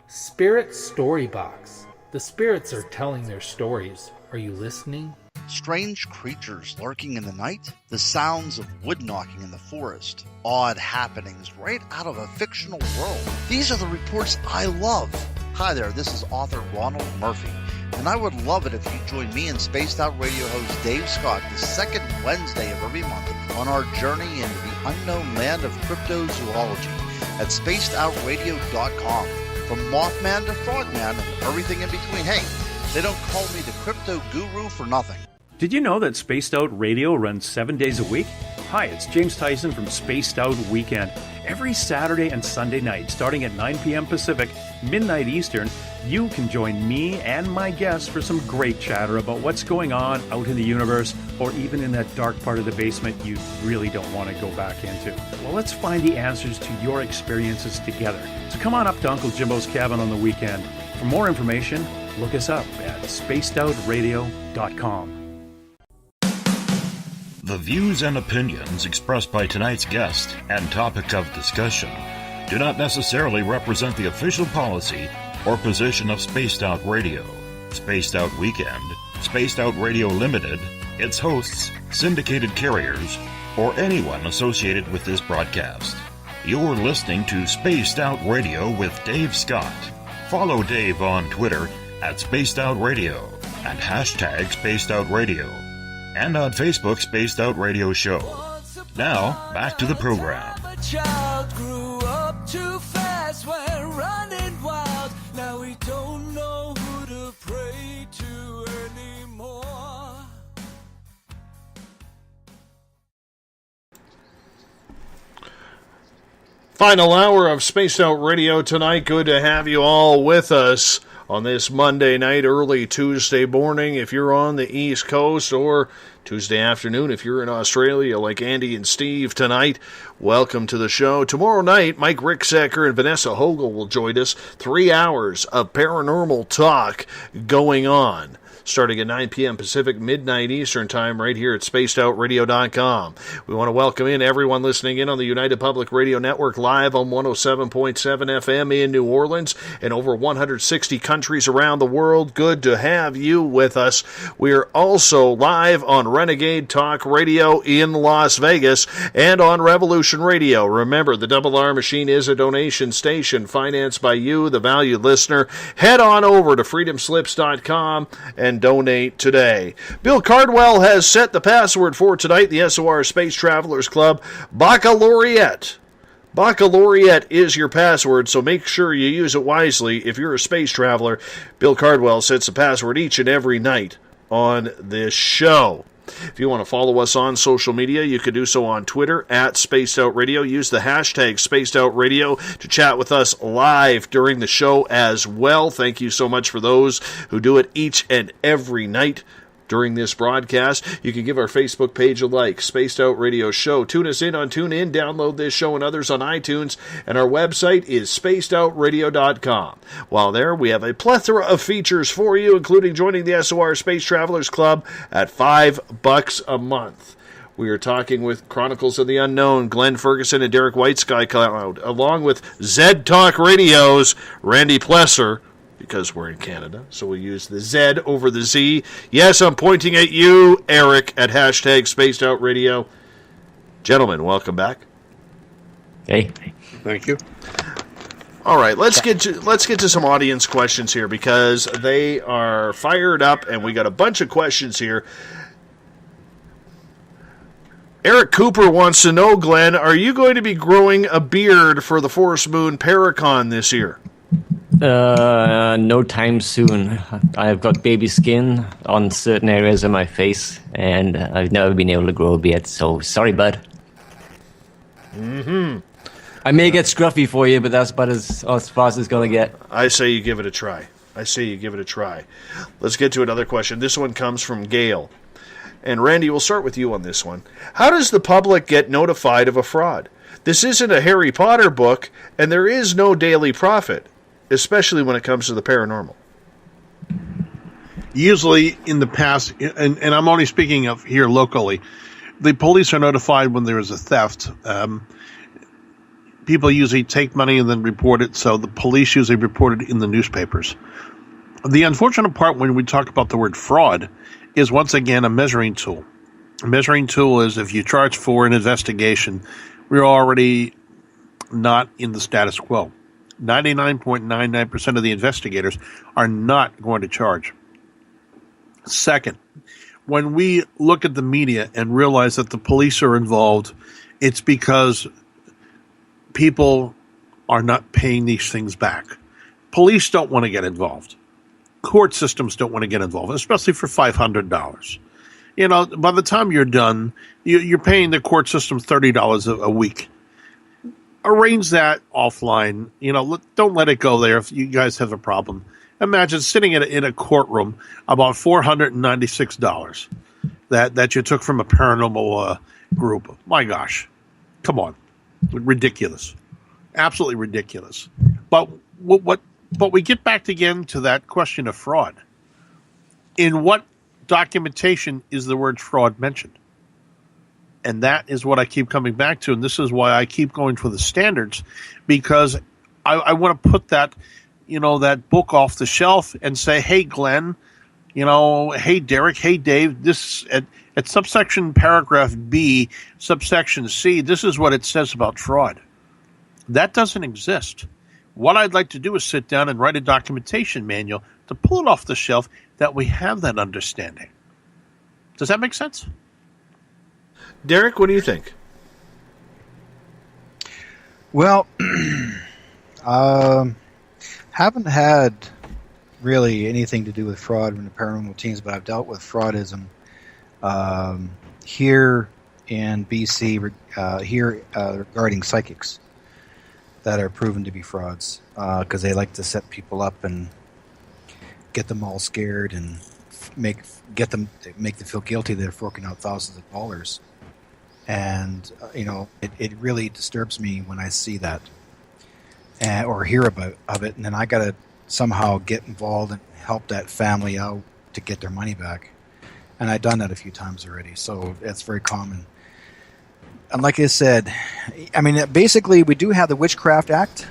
Speaker 23: Spirit Storybox. The spirits are telling their stories. Are you listening?
Speaker 24: Strange creatures lurking in the night, the sounds of wood knocking in the forest, odd happenings right out of a fictional world. These are the reports I love. Hi there, this is author Ronald Murphy, and And I would love it if you join me and Spaced Out Radio host Dave Scott the second Wednesday of every month on our journey into the unknown land of cryptozoology at spacedoutradio.com. From Mothman to Frogman and everything in between. Hey, they don't call me the crypto guru for nothing.
Speaker 22: Did you know that Spaced Out Radio runs 7 days a week? Hi, it's James Tyson from Spaced Out Weekend. Every Saturday and Sunday night, starting at 9 p.m. Pacific, midnight Eastern, you can join me and my guests for some great chatter about what's going on out in the universe, or even in that dark part of the basement you really don't want to go back into. Well, let's find the answers to your experiences together. So come on up to Uncle Jimbo's cabin on the weekend. For more information, look us up at spacedoutradio.com.
Speaker 2: The views and opinions expressed by tonight's guest and topic of discussion do not necessarily represent the official policy or position of Spaced Out Radio, Spaced Out Weekend, Spaced Out Radio Limited, its hosts, syndicated carriers, or anyone associated with this broadcast. You're listening to Spaced Out Radio with Dave Scott. Follow Dave on Twitter at Spaced Out Radio and hashtag Spaced Out Radio, and on Facebook, Spaced Out Radio Show. Now, back to the program.
Speaker 1: A child grew up too fast, went running wild. Now we don't know who to pray to anymore.
Speaker 9: Final hour of Spaced Out Radio tonight. Good to have you all with us on this Monday night, early Tuesday morning if you're on the East Coast, or Tuesday afternoon if you're in Australia like Andy and Steve tonight. Welcome to the show. Tomorrow night, Mike Ricksecker and Vanessa Hogel will join us. 3 hours of paranormal talk going on, starting at 9 p.m. Pacific, midnight Eastern time, right here at spacedoutradio.com. We want to welcome in everyone listening in on the United Public Radio Network, live on 107.7 FM in New Orleans and over 160 countries around the world. Good to have you with us. We are also live on Renegade Talk Radio in Las Vegas and on Revolution Radio. Remember, the Double R Machine is a donation station financed by you, the valued listener. Head on over to freedomslips.com and donate today. Bill Cardwell has set the password for tonight, the SOR Space Travelers Club, Baccalaureate. Baccalaureate is your password, so make sure you use it wisely. If you're a space traveler, Bill Cardwell sets the password each and every night on this show. If you want to follow us on social media, you can do so on Twitter at Spaced Out Radio. Use the hashtag Spaced Out Radio to chat with us live during the show as well. Thank you so much for those who do it each and every night during this broadcast. You can give our Facebook page a like, Spaced Out Radio Show. Tune us in on TuneIn, download this show and others on iTunes, and our website is spacedoutradio.com. While there, we have a plethora of features for you, including joining the SOR Space Travelers Club at $5 a month. We are talking with Chronicles of the Unknown, Glenn Ferguson and Derek Whitesky, along with Zed Talk Radio's Randy Plesser, because we're in Canada, so we'll use the Z over the Z. Yes, I'm pointing at you, Eric, at hashtag Spaced Out Radio. Gentlemen, welcome back.
Speaker 10: Hey.
Speaker 11: Thank you.
Speaker 9: All right, let's get to some audience questions here, because they are fired up, and we got a bunch of questions here. Eric Cooper wants to know, Glenn, are you going to be growing a beard for the Forest Moon Paracon this year?
Speaker 10: No time soon. I've got baby skin on certain areas of my face, and I've never been able to grow a beard, so sorry, bud.
Speaker 9: Mm-hmm.
Speaker 10: I may get scruffy for you, but that's about as far as it's going to get.
Speaker 9: I say you give it a try. Let's get to another question. This one comes from Gail. And Randy, we'll start with you on this one. How does the public get notified of a fraud? This isn't a Harry Potter book, and there is no daily profit, especially when it comes to the paranormal.
Speaker 11: Usually in the past, and I'm only speaking of here locally, the police are notified when there is a theft. People usually take money and then report it, so the police usually report it in the newspapers. The unfortunate part when we talk about the word fraud is, once again, a measuring tool. A measuring tool is if you charge for an investigation, we're already not in the status quo. 99.99% of the investigators are not going to charge. Second, when we look at the media and realize that the police are involved, it's because people are not paying these things back. Police don't want to get involved. Court systems don't want to get involved, especially for $500. You know, by the time you're done, you're paying the court system $30 a week. Arrange that offline. You know, don't let it go there if you guys have a problem. Imagine sitting in a courtroom about $496 that you took from a paranormal group. My gosh, come on, ridiculous, absolutely ridiculous. But we get back again to that question of fraud. In what documentation is the word fraud mentioned? And that is what I keep coming back to, and this is why I keep going for the standards, because I want to put that, you know, that book off the shelf and say, hey, Glenn, you know, hey, Derek, hey, Dave, this at subsection paragraph B, subsection C, this is what it says about fraud. That doesn't exist. What I'd like to do is sit down and write a documentation manual to pull it off the shelf that we have that understanding. Does that make sense?
Speaker 9: Derek, what do you think?
Speaker 12: Well, haven't had really anything to do with fraud in the paranormal teams, but I've dealt with fraudism here in BC regarding psychics that are proven to be frauds because they like to set people up and get them all scared and make them feel guilty. They're forking out thousands of dollars. And, you know, it really disturbs me when I see that or hear of it. And then I got to somehow get involved and help that family out to get their money back. And I've done that a few times already. So that's very common. And like I said, I mean, basically we do have the Witchcraft Act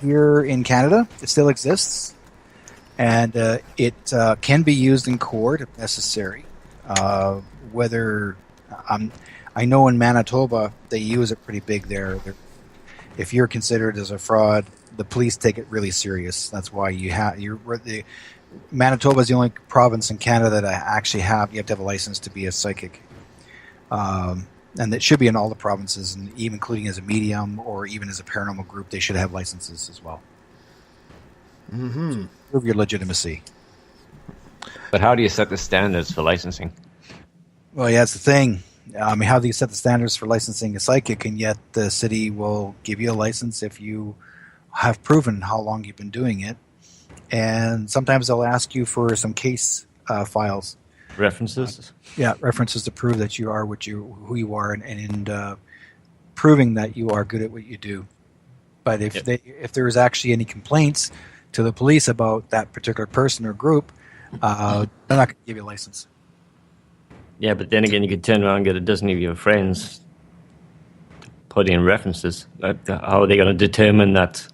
Speaker 12: here in Canada. It still exists. And it can be used in court if necessary. I know in Manitoba they use it pretty big there. If you're considered as a fraud, the police take it really serious. That's why Manitoba is the only province in Canada that actually you have to have a license to be a psychic, and it should be in all the provinces, and even including as a medium or even as a paranormal group, they should have licenses as well.
Speaker 9: Mm-hmm.
Speaker 12: Prove your legitimacy.
Speaker 10: But how do you set the standards for licensing?
Speaker 12: Well, yeah, that's the thing. I mean, how do you set the standards for licensing a psychic, and yet the city will give you a license if you have proven how long you've been doing it? And sometimes they'll ask you for some case files.
Speaker 10: References?
Speaker 12: Yeah, references to prove that you are who you are, and proving that you are good at what you do. But if there is actually any complaints to the police about that particular person or group, they're not going to give you a license.
Speaker 10: Yeah, but then again, you could turn around and get a dozen of your friends put in references. How are they going to determine that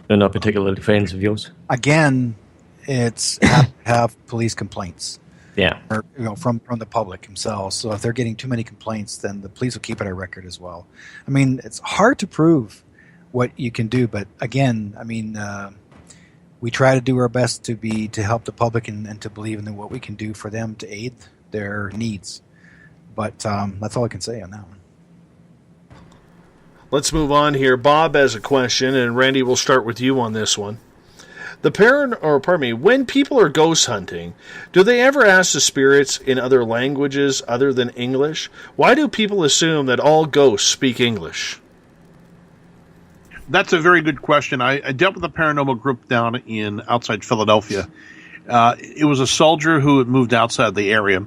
Speaker 10: they're not particularly friends of yours?
Speaker 12: Again, it's have police complaints.
Speaker 10: Yeah,
Speaker 12: or, you know, from the public themselves. So if they're getting too many complaints, then the police will keep it a record as well. I mean, it's hard to prove what you can do, but again, I mean, we try to do our best to help the public and to believe in what we can do for them to aid their needs. But that's all I can say on that one.
Speaker 9: Let's move on here. Bob has a question, and Randy, we'll start with you on this one. When people are ghost hunting, do they ever ask the spirits in other languages other than English? Why do people assume that all ghosts speak English?
Speaker 11: That's a very good question. I dealt with a paranormal group down outside Philadelphia. It was a soldier who had moved outside the area,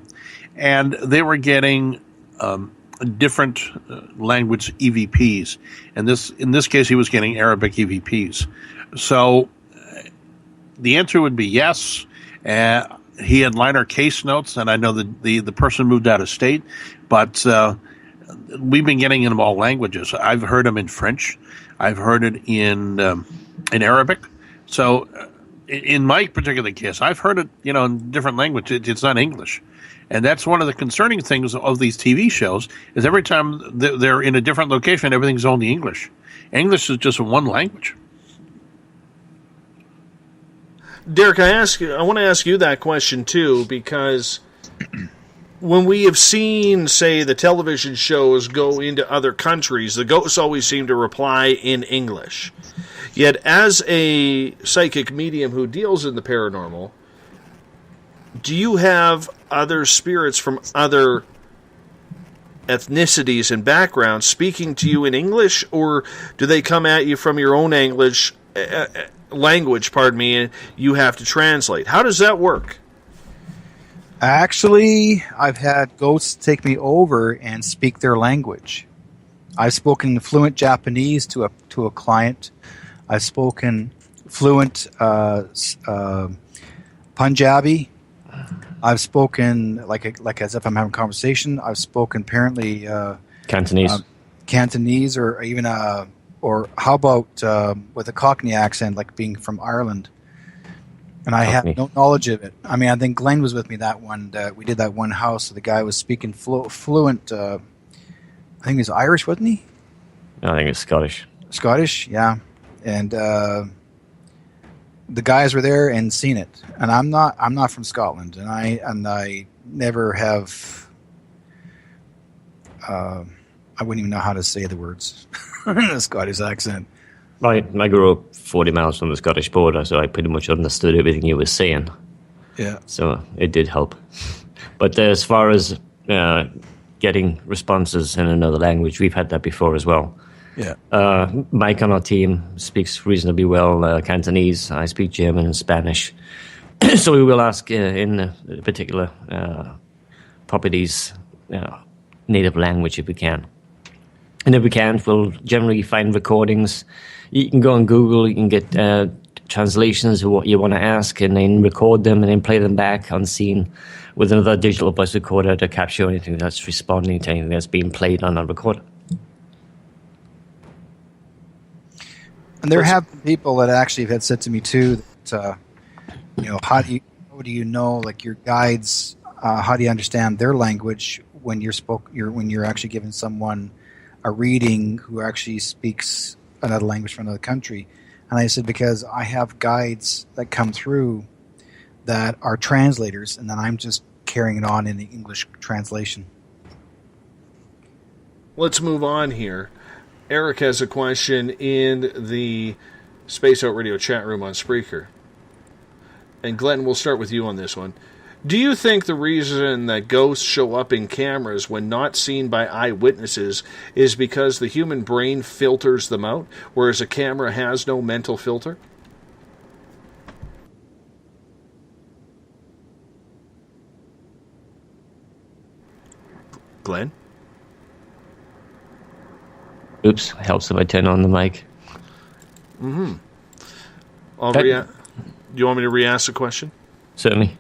Speaker 11: and they were getting different language EVPs. And in this case, he was getting Arabic EVPs. So the answer would be yes. He had liner case notes, and I know that the person moved out of state, but we've been getting in all languages. I've heard them in French. I've heard it in Arabic. So in my particular case, I've heard it, in different language. It's not English. And that's one of the concerning things of these TV shows is every time they're in a different location, everything's only English. English is just one language.
Speaker 9: Derek, I want to ask you that question too, because when we have seen, say, the television shows go into other countries, the ghosts always seem to reply in English. Yet, as a psychic medium who deals in the paranormal, do you have other spirits from other ethnicities and backgrounds speaking to you in English, or do they come at you from your own language, and you have to translate? How does that work?
Speaker 12: Actually, I've had ghosts take me over and speak their language. I've spoken fluent Japanese to a client. I've spoken fluent Punjabi. I've spoken like as if I'm having a conversation. I've spoken apparently Cantonese, or even or how about with a Cockney accent, like being from Ireland. And I have no knowledge of it. I mean, I think Glenn was with me that one. We did that one house. So the guy was speaking fluent. I think he's Irish, wasn't he?
Speaker 10: I think it's Scottish.
Speaker 12: Scottish, yeah. And the guys were there and seen it. And I'm not from Scotland, and I never have. I wouldn't even know how to say the words in a Scottish accent.
Speaker 10: I grew up 40 miles from the Scottish border, so I pretty much understood everything you were saying.
Speaker 12: Yeah.
Speaker 10: So it did help. But as far as getting responses in another language, we've had that before as well.
Speaker 12: Yeah.
Speaker 10: Mike on our team speaks reasonably well Cantonese. I speak German and Spanish. So we will ask in a particular property's native language if we can. And if we can't, we'll generally find recordings. You can go on Google, you can get translations of what you want to ask, and then record them and then play them back on scene with another digital voice recorder to capture anything that's responding to anything that's being played on that recorder.
Speaker 12: And there have been people that actually have said to me too that, how do you know, like your guides, how do you understand their language when you're actually giving someone a reading who actually speaks another language from another country? And I said, because I have guides that come through that are translators, and then I'm just carrying it on in the English translation.
Speaker 9: Let's move on here. Eric has a question in the Space Out Radio chat room on Spreaker. And Glenn, we'll start with you on this one. Do you think the reason that ghosts show up in cameras when not seen by eyewitnesses is because the human brain filters them out, whereas a camera has no mental filter? Glenn?
Speaker 10: Oops, helps if I turn on the mic.
Speaker 9: Mm-hmm. Do you want me to re-ask the question?
Speaker 10: Certainly.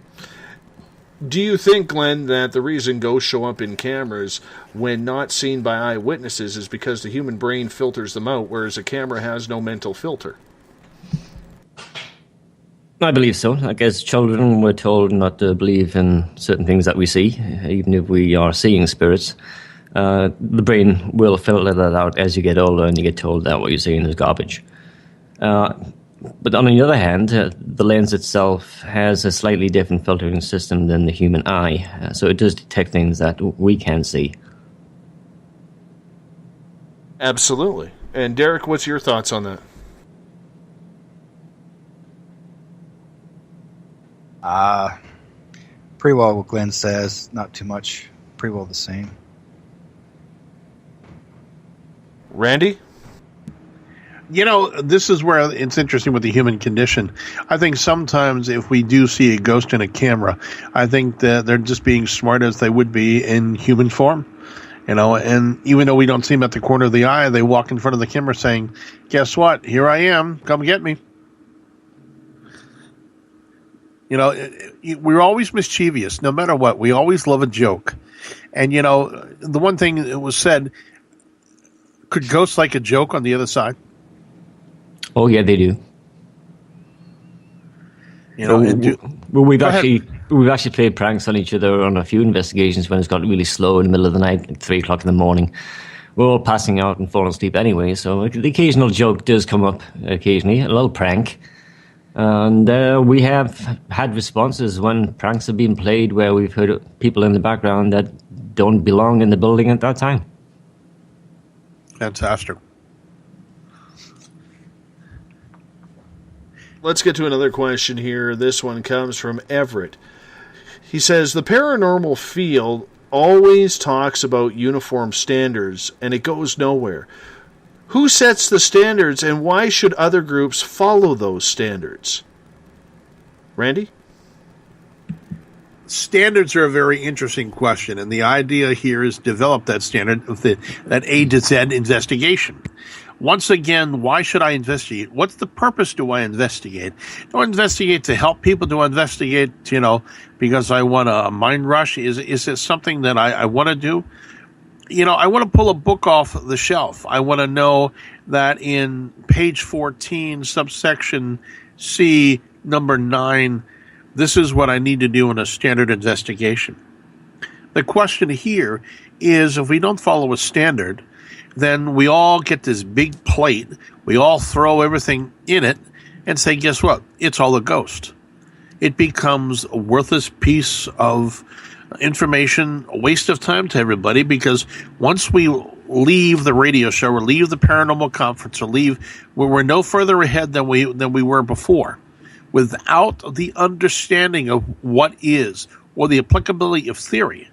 Speaker 9: Do you think, Glenn, that the reason ghosts show up in cameras when not seen by eyewitnesses is because the human brain filters them out, whereas a camera has no mental filter?
Speaker 10: I believe so. Like as children, we're told not to believe in certain things that we see, even if we are seeing spirits. The brain will filter that out as you get older, and you get told that what you're seeing is garbage. But on the other hand, the lens itself has a slightly different filtering system than the human eye, so it does detect things that we can't see.
Speaker 9: Absolutely. And Derek, what's your thoughts on that?
Speaker 12: Pretty well what Glenn says, not too much, pretty well the same.
Speaker 9: Randy?
Speaker 11: This is where it's interesting with the human condition. I think sometimes if we do see a ghost in a camera, I think that they're just being smart as they would be in human form. And even though we don't see them at the corner of the eye, they walk in front of the camera saying, guess what? Here I am. Come get me. We're always mischievous, no matter what. We always love a joke. And, the one thing that was said, could ghosts like a joke on the other side?
Speaker 10: Oh, yeah, they do. We've actually played pranks on each other on a few investigations when it's got really slow in the middle of the night, like 3 o'clock in the morning. We're all passing out and falling asleep anyway, so the occasional joke does come up occasionally, a little prank. And we have had responses when pranks have been played where we've heard people in the background that don't belong in the building at that time.
Speaker 11: Fantastic.
Speaker 9: Let's get to another question here. This one comes from Everett. He says, the paranormal field always talks about uniform standards, and it goes nowhere. Who sets the standards, and why should other groups follow those standards? Randy?
Speaker 11: Standards are a very interesting question, and the idea here is develop that standard of that A to Z investigation. Once again, why should I investigate? What's the purpose do I investigate? Do I investigate to help people? Do I investigate, because I want a mind rush? Is it something that I want to do? I want to pull a book off the shelf. I want to know that in page 14, subsection C, number 9, this is what I need to do in a standard investigation. The question here is, if we don't follow a standard, then we all get this big plate. We all throw everything in it and say, guess what? It's all a ghost. It becomes a worthless piece of information, a waste of time to everybody, because once we leave the radio show or leave the paranormal conference or we're no further ahead than we were before. Without the understanding of what is, or the applicability of theory,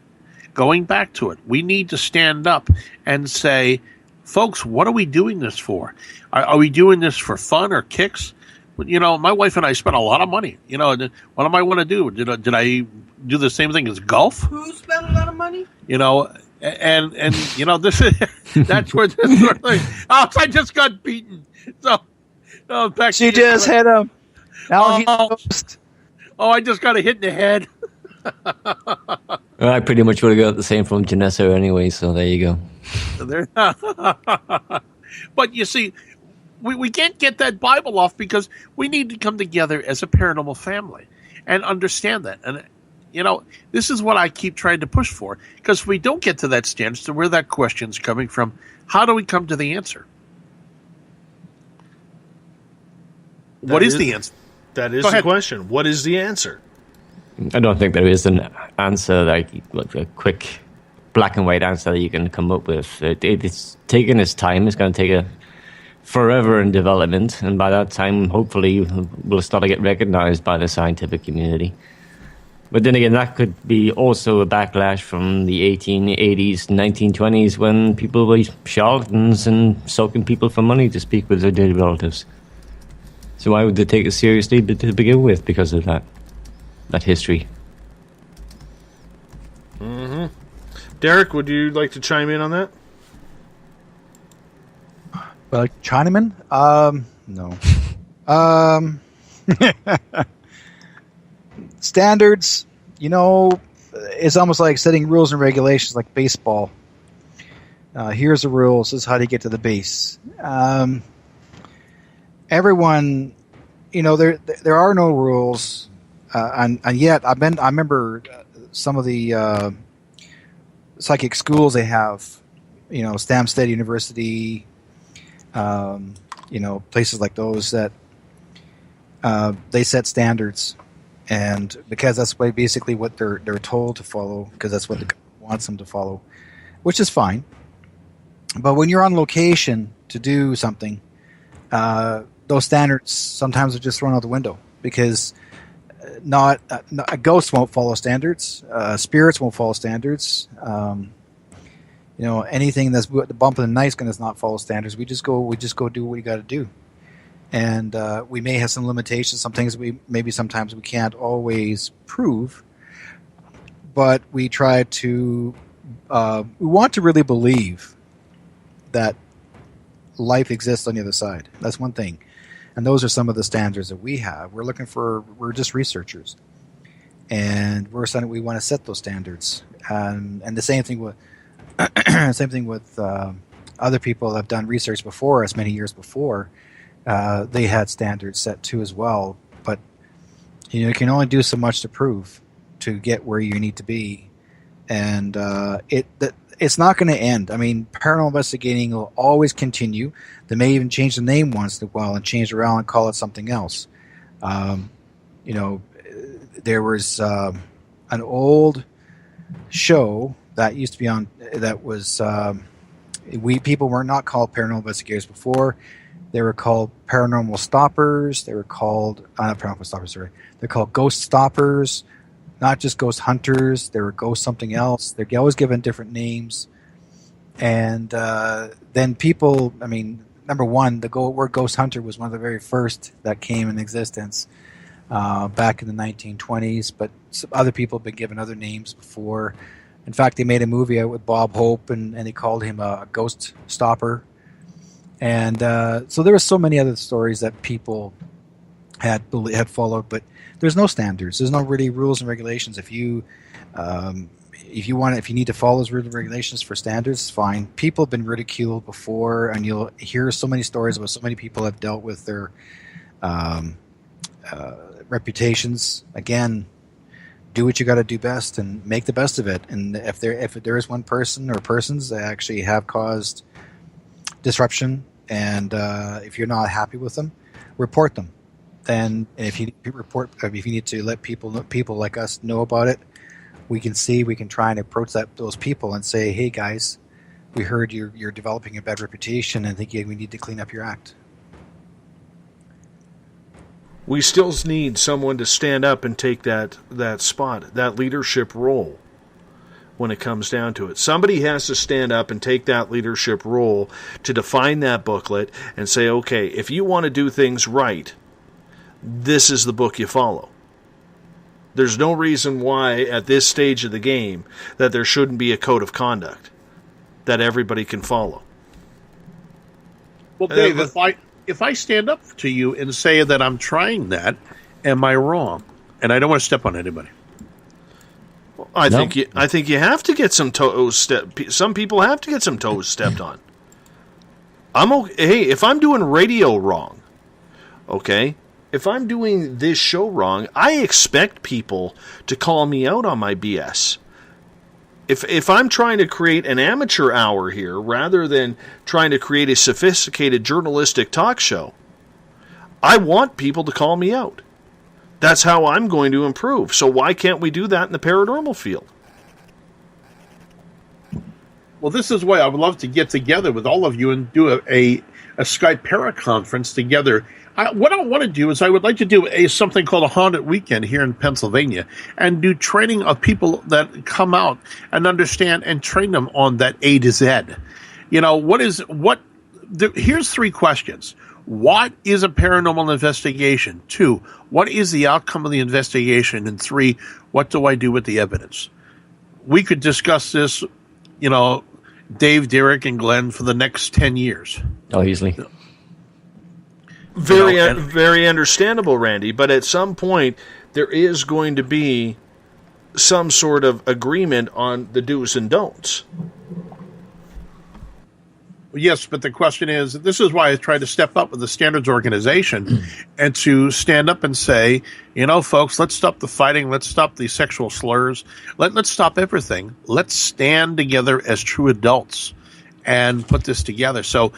Speaker 11: going back to it, we need to stand up and say, folks, what are we doing this for? Are we doing this for fun or kicks? My wife and I spent a lot of money. What do I want to do? Did I do the same thing as golf?
Speaker 4: Who spent a lot of money?
Speaker 11: And this is that's where this sort of thing. Oh, I just got beaten. So back.
Speaker 12: She just hit him.
Speaker 11: I just got a hit in the head.
Speaker 10: I pretty much would have got the same from Janessa anyway, so there you
Speaker 11: go. But you see, we can't get that Bible off because we need to come together as a paranormal family and understand that. And, this is what I keep trying to push for, because if we don't get to that standard, so where that question's coming from, how do we come to the answer? What is the answer?
Speaker 9: That is the question. What is the answer?
Speaker 10: I don't think there is an answer, like a quick black and white answer that you can come up with. It's taking its time. It's going to take forever in development, and by that time, hopefully, we'll start to get recognized by the scientific community. But then again, that could be also a backlash from the 1880s, 1920s, when people were charlatans and soaking people for money to speak with their dead relatives. So why would they take it seriously to begin with because of that history?
Speaker 9: Mm-hmm. Derek, would you like to chime in on that?
Speaker 12: Chinaman? No. Standards, it's almost like setting rules and regulations like baseball. Here's the rules. This is how to get to the base. Everyone, there are no rules, and yet I remember some of the psychic schools they have, Stamstead University, places like those that they set standards, and because that's basically what they're told to follow, because that's what the government wants them to follow, which is fine. But when you're on location to do something, those standards sometimes are just thrown out the window, because ghosts won't follow standards, spirits won't follow standards. Anything that's the bump in the night is going to not follow standards. We just go do what we got to do, and we may have some limitations. Some things sometimes we can't always prove, but we try to. We want to really believe that life exists on the other side. That's one thing, and those are some of the standards that we have. We're just researchers, and we want to set those standards, and the same thing with. Same thing with other people that have done research before us many years before. They had standards set too as well. But you can only do so much to prove to get where you need to be, and it's not going to end. I mean, paranormal investigating will always continue. They may even change the name once in a while and change it around and call it something else. There was an old show that used to be on that was people were not called paranormal investigators before. They were called paranormal stoppers. They were called not paranormal stoppers. Sorry, they're called ghost stoppers, not just ghost hunters. They were ghost something else. They're always given different names. And then people, I mean, number one, the word ghost hunter was one of the very first that came in existence back in the 1920s. But some other people have been given other names before. In fact, they made a movie out with Bob Hope, and they called him a ghost stopper. And so there were so many other stories that people had followed, but there's no standards. There's no really rules and regulations. If you need to follow those rules and regulations for standards, fine. People have been ridiculed before, and you'll hear so many stories about so many people have dealt with their reputations. Again, do what you got to do best and make the best of it. And if there is one person or persons that actually have caused disruption, and if you're not happy with them, report them. Then if you need to let people like us know about it, we can try and approach those people and say, hey guys, we heard you're developing a bad reputation and think we need to clean up your act.
Speaker 9: We still need someone to stand up and take that spot, that leadership role when it comes down to it. Somebody has to stand up and take that leadership role to define that booklet and say, okay, if you want to do things right, this is the book you follow. There's no reason why at this stage of the game that there shouldn't be a code of conduct that everybody can follow.
Speaker 11: Well, Dave, if I stand up to you and say that I'm trying that, am I wrong? And I don't want to step on anybody.
Speaker 9: I think you have to get some toes stepped. Some people have to get some toes stepped on. I'm okay. Hey, if I'm doing radio wrong, okay. If I'm doing this show wrong, I expect people to call me out on my BS. If I'm trying to create an amateur hour here rather than trying to create a sophisticated journalistic talk show, I want people to call me out. That's how I'm going to improve. So why can't we do that in the paranormal field?
Speaker 11: Well, this is why I would love to get together with all of you and do a Skype paraconference together. What I want to do is I would like to do something called a Haunted Weekend here in Pennsylvania and do training of people that come out and understand and train them on that A to Z. Here's three questions. What is a paranormal investigation? 2, what is the outcome of the investigation? And 3, what do I do with the evidence? We could discuss this, Dave, Derek, and Glenn for the next 10 years.
Speaker 10: Oh, easily.
Speaker 9: Very understandable, Randy. But at some point, there is going to be some sort of agreement on the do's and don'ts.
Speaker 11: Yes, but the question is, this is why I tried to step up with the standards organization and to stand up and say, folks, let's stop the fighting. Let's stop the sexual slurs. Let's stop everything. Let's stand together as true adults and put this together. So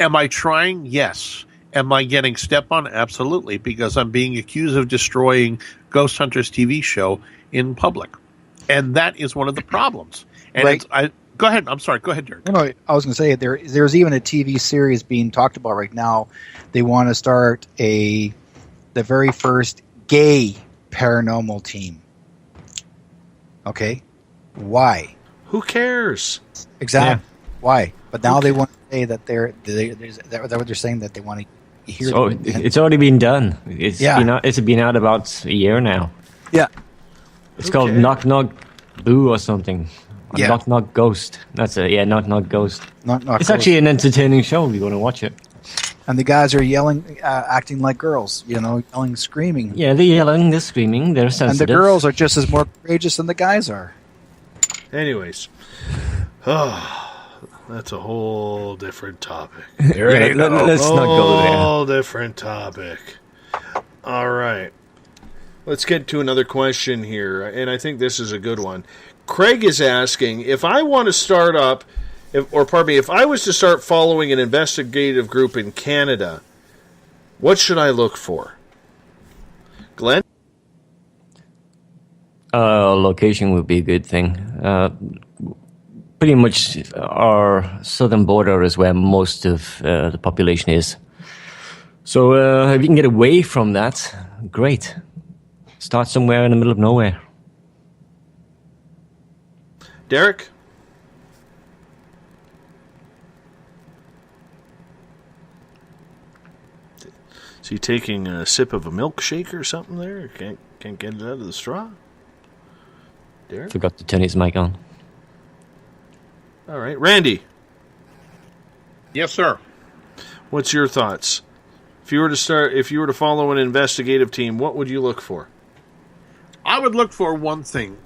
Speaker 11: am I trying? Yes. Am I getting stepped on? Absolutely, because I'm being accused of destroying Ghost Hunters TV show in public. And that is one of the problems. And
Speaker 12: right.
Speaker 11: Go ahead. I'm sorry. Go ahead, Derek.
Speaker 12: No, I was going to say there's even a TV series being talked about right now. They want to start the very first gay paranormal team. Okay, why?
Speaker 9: Who cares?
Speaker 12: Exactly. Yeah. Why? But now they want to say that they're saying that they want to hear.
Speaker 10: So it's already been done. It's been out about a year now.
Speaker 12: Yeah.
Speaker 10: It's called Knock Knock Boo or something.
Speaker 12: Yeah.
Speaker 10: Knock Knock Ghost. That's it. Yeah, Knock Knock Ghost.
Speaker 12: Knock Knock
Speaker 10: it's
Speaker 12: Ghost.
Speaker 10: actually an entertaining show if you want to watch it.
Speaker 12: And the guys are yelling, acting like girls, yelling, screaming.
Speaker 10: Yeah, they're yelling, they're screaming, they're sensitive.
Speaker 12: And the girls are just as more courageous than the guys are.
Speaker 9: Anyways. That's a whole different topic.
Speaker 10: Let's not go there.
Speaker 9: Whole different topic. All right. Let's get to another question here, and I think this is a good one. Craig is asking, if I want to start up, if I was to start following an investigative group in Canada, what should I look for? Glenn?
Speaker 10: Location would be a good thing. Pretty much our southern border is where most of the population is. So if you can get away from that, great. Start somewhere in the middle of nowhere.
Speaker 9: Derek? Is he taking a sip of a milkshake or something there? Can't get it out of the straw? Derek?
Speaker 10: Forgot to turn his mic on.
Speaker 9: All right. Randy?
Speaker 11: Yes, sir.
Speaker 9: What's your thoughts? If you were to follow an investigative team, what would you look for?
Speaker 11: I would look for one thing.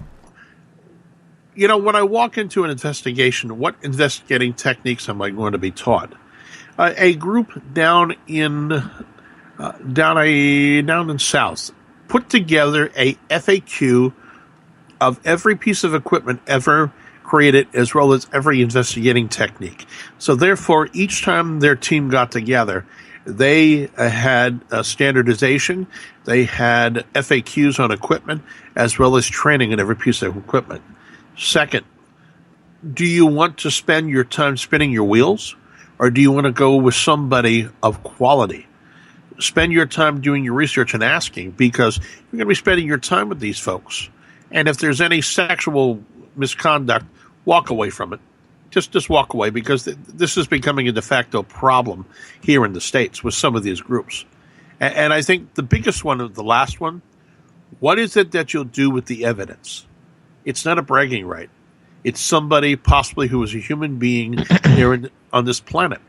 Speaker 11: You know, when I walk into an investigation, what investigating techniques am I going to be taught? A group down in South put together a FAQ of every piece of equipment ever created, as well as every investigating technique. So therefore, each time their team got together, they had standardization, they had FAQs on equipment, as well as training in every piece of equipment. Second, do you want to spend your time spinning your wheels, or do you want to go with somebody of quality? Spend your time doing your research and asking, because you're going to be spending your time with these folks. And if there's any sexual misconduct, walk away from it. Just walk away, because this is becoming a de facto problem here in the States with some of these groups. And I think the biggest one, the last one, what is it that you'll do with the evidence? It's not a bragging right. It's somebody possibly who is a human being here on this planet.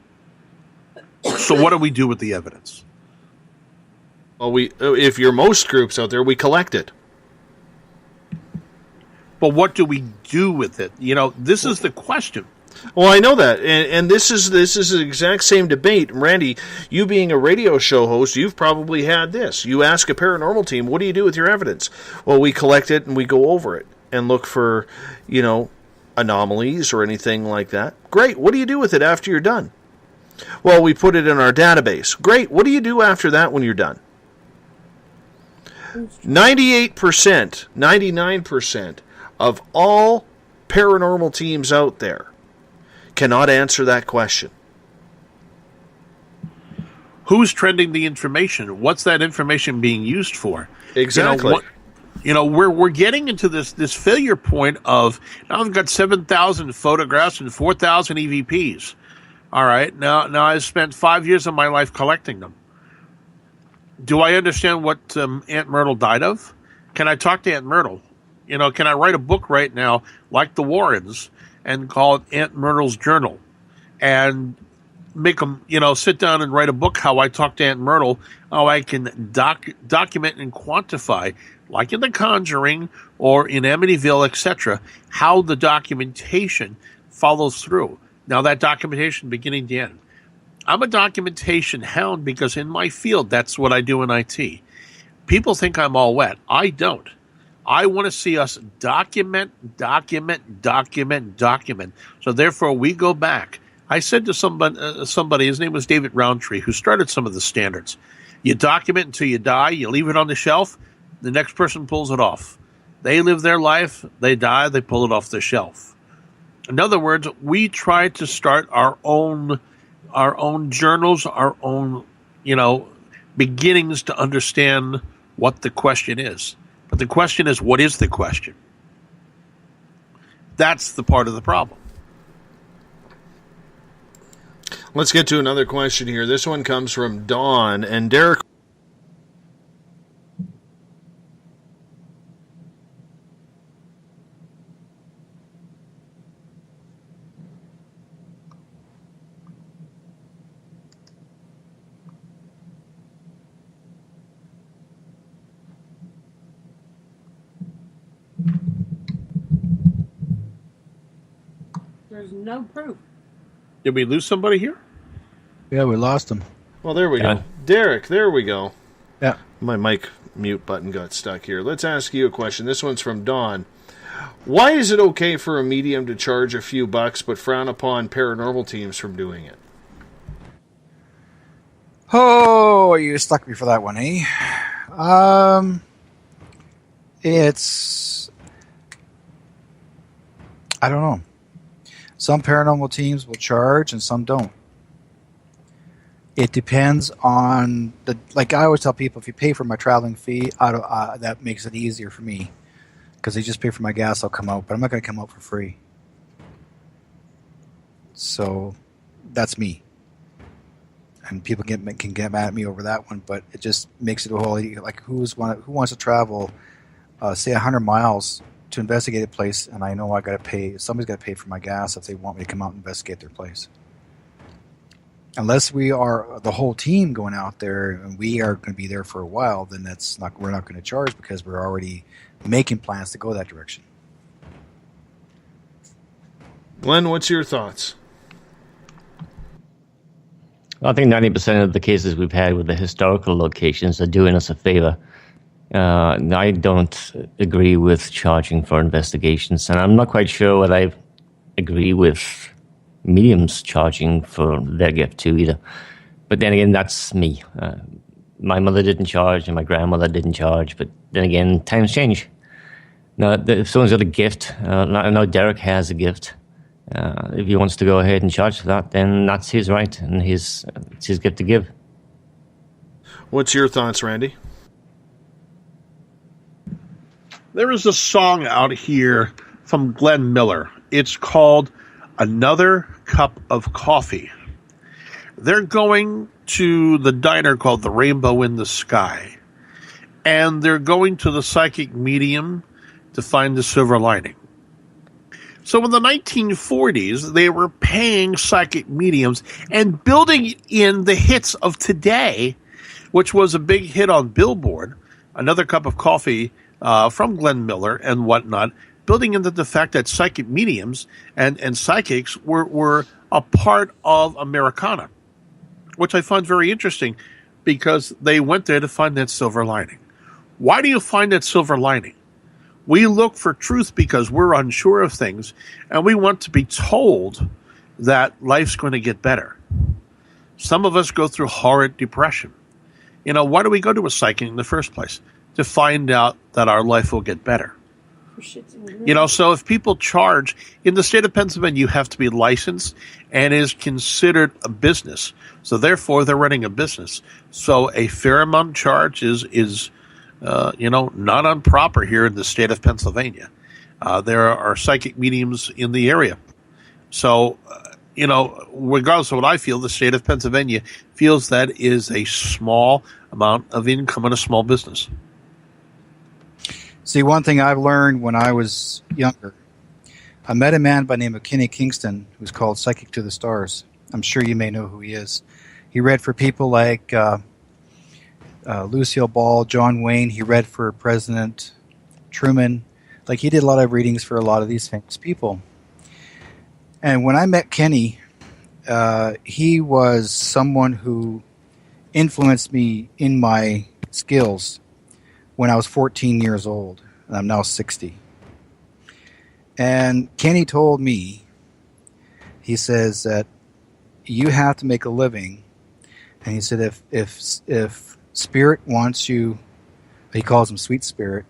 Speaker 11: So what do we do with the evidence?
Speaker 9: Well, if you're most groups out there, we collect it.
Speaker 11: But what do we do with it? You know, this is the question.
Speaker 9: Well, I know that, and this is the exact same debate. Randy, you being a radio show host, you've probably had this. You ask a paranormal team, what do you do with your evidence? Well, we collect it and we go over it and look for, anomalies or anything like that. Great. What do you do with it after you're done? Well, we put it in our database. Great. What do you do after that when you're done? 98%, 99% of all paranormal teams out there cannot answer that question.
Speaker 11: Who's trending the information? What's that information being used for?
Speaker 9: Exactly.
Speaker 11: We're getting into this failure point of, now I've got 7,000 photographs and 4,000 EVPs. All right. Now I've spent 5 years of my life collecting them. Do I understand what Aunt Myrtle died of? Can I talk to Aunt Myrtle? Can I write a book right now, like the Warrens, and call it Aunt Myrtle's Journal, and make them, sit down and write a book how I talk to Aunt Myrtle, how I can document and quantify, like in The Conjuring or in Amityville, etc., how the documentation follows through. Now, that documentation beginning to end. I'm a documentation hound because in my field, that's what I do in IT. People think I'm all wet. I don't. I want to see us document. So therefore, we go back. I said to somebody, his name was David Roundtree, who started some of the standards. You document until you die. You leave it on the shelf. The next person pulls it off. They live their life. They die. They pull it off the shelf. In other words, we try to start our own journals, our own, beginnings to understand what the question is. But the question is, what is the question? That's the part of the problem.
Speaker 9: Let's get to another question here. This one comes from Dawn. And Derek,
Speaker 4: There's no proof.
Speaker 11: Did we lose somebody here?
Speaker 12: Yeah, we lost him.
Speaker 9: well, there we go. Derek, there we go.
Speaker 12: Yeah.
Speaker 9: My mic mute button got stuck here. Let's ask you a question. This one's from Dawn. Why is it okay for a medium to charge a few bucks but frown upon paranormal teams from doing it?
Speaker 12: Oh, you stuck me for that one, eh? It's, I don't know. Some paranormal teams will charge and some don't. It depends on like I always tell people, if you pay for my traveling fee, that makes it easier for me. Because they just pay for my gas, I'll come out. But I'm not going to come out for free. So that's me. And people can get mad at me over that one, but it just makes it a whole, like who wants to travel, say 100 miles to investigate a place, and I know I got to pay. Somebody's got to pay for my gas if they want me to come out and investigate their place. Unless we are the whole team going out there and we are going to be there for a while, then we're not going to charge because we're already making plans to go that direction.
Speaker 9: Glenn, what's your thoughts?
Speaker 10: I think 90% of the cases we've had with the historical locations are doing us a favor. I don't agree with charging for investigations, and I'm not quite sure what I agree with mediums charging for their gift too either. But then again, that's me. My mother didn't charge and my grandmother didn't charge, but then again, times change. Now, if someone's got a gift, I know Derek has a gift. If he wants to go ahead and charge for that, then that's his right and it's his gift to give.
Speaker 9: What's your thoughts, Randy?
Speaker 11: There is a song out here from Glenn Miller. It's called Another Cup of Coffee. They're going to the diner called the Rainbow in the Sky, and they're going to the psychic medium to find the silver lining. So in the 1940s, they were paying psychic mediums and building in the hits of today, which was a big hit on Billboard, Another Cup of Coffee from Glenn Miller and whatnot, building into the fact that psychic mediums and psychics were a part of Americana, which I find very interesting because they went there to find that silver lining. Why do you find that silver lining? We look for truth because we're unsure of things, and we want to be told that life's going to get better. Some of us go through horrid depression. Why do we go to a psychic in the first place? To find out that our life will get better. So if people charge, in the state of Pennsylvania, you have to be licensed and is considered a business. So therefore, they're running a business. So a fair amount charge is not improper here in the state of Pennsylvania. There are psychic mediums in the area. So, regardless of what I feel, the state of Pennsylvania feels that is a small amount of income in a small business.
Speaker 12: See, one thing I've learned when I was younger, I met a man by the name of Kenny Kingston who's called Psychic to the Stars. I'm sure you may know who he is. He read for people like Lucille Ball, John Wayne. He read for President Truman. Like, he did a lot of readings for a lot of these famous people. And when I met Kenny, he was someone who influenced me in my skills when I was 14 years old, and I'm now 60. And Kenny told me, he says that you have to make a living, and he said if Spirit wants you, he calls him Sweet Spirit,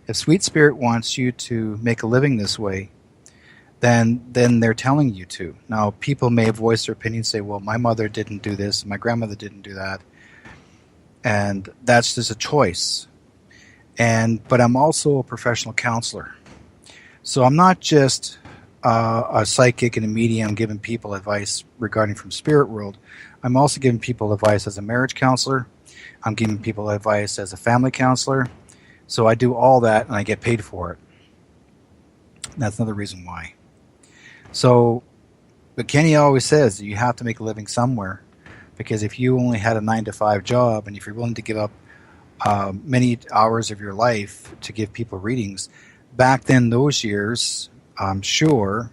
Speaker 12: if Sweet Spirit wants you to make a living this way, then they're telling you to. Now, people may voice their opinion, say, well, my mother didn't do this, my grandmother didn't do that, and that's just a choice. But I'm also a professional counselor. So I'm not just a psychic and a medium giving people advice regarding from spirit world. I'm also giving people advice as a marriage counselor. I'm giving people advice as a family counselor. So I do all that and I get paid for it. That's another reason why. So, but Kenny always says that you have to make a living somewhere, because if you only had a 9-to-5 job and if you're willing to give up many hours of your life to give people readings, back then those years, I'm sure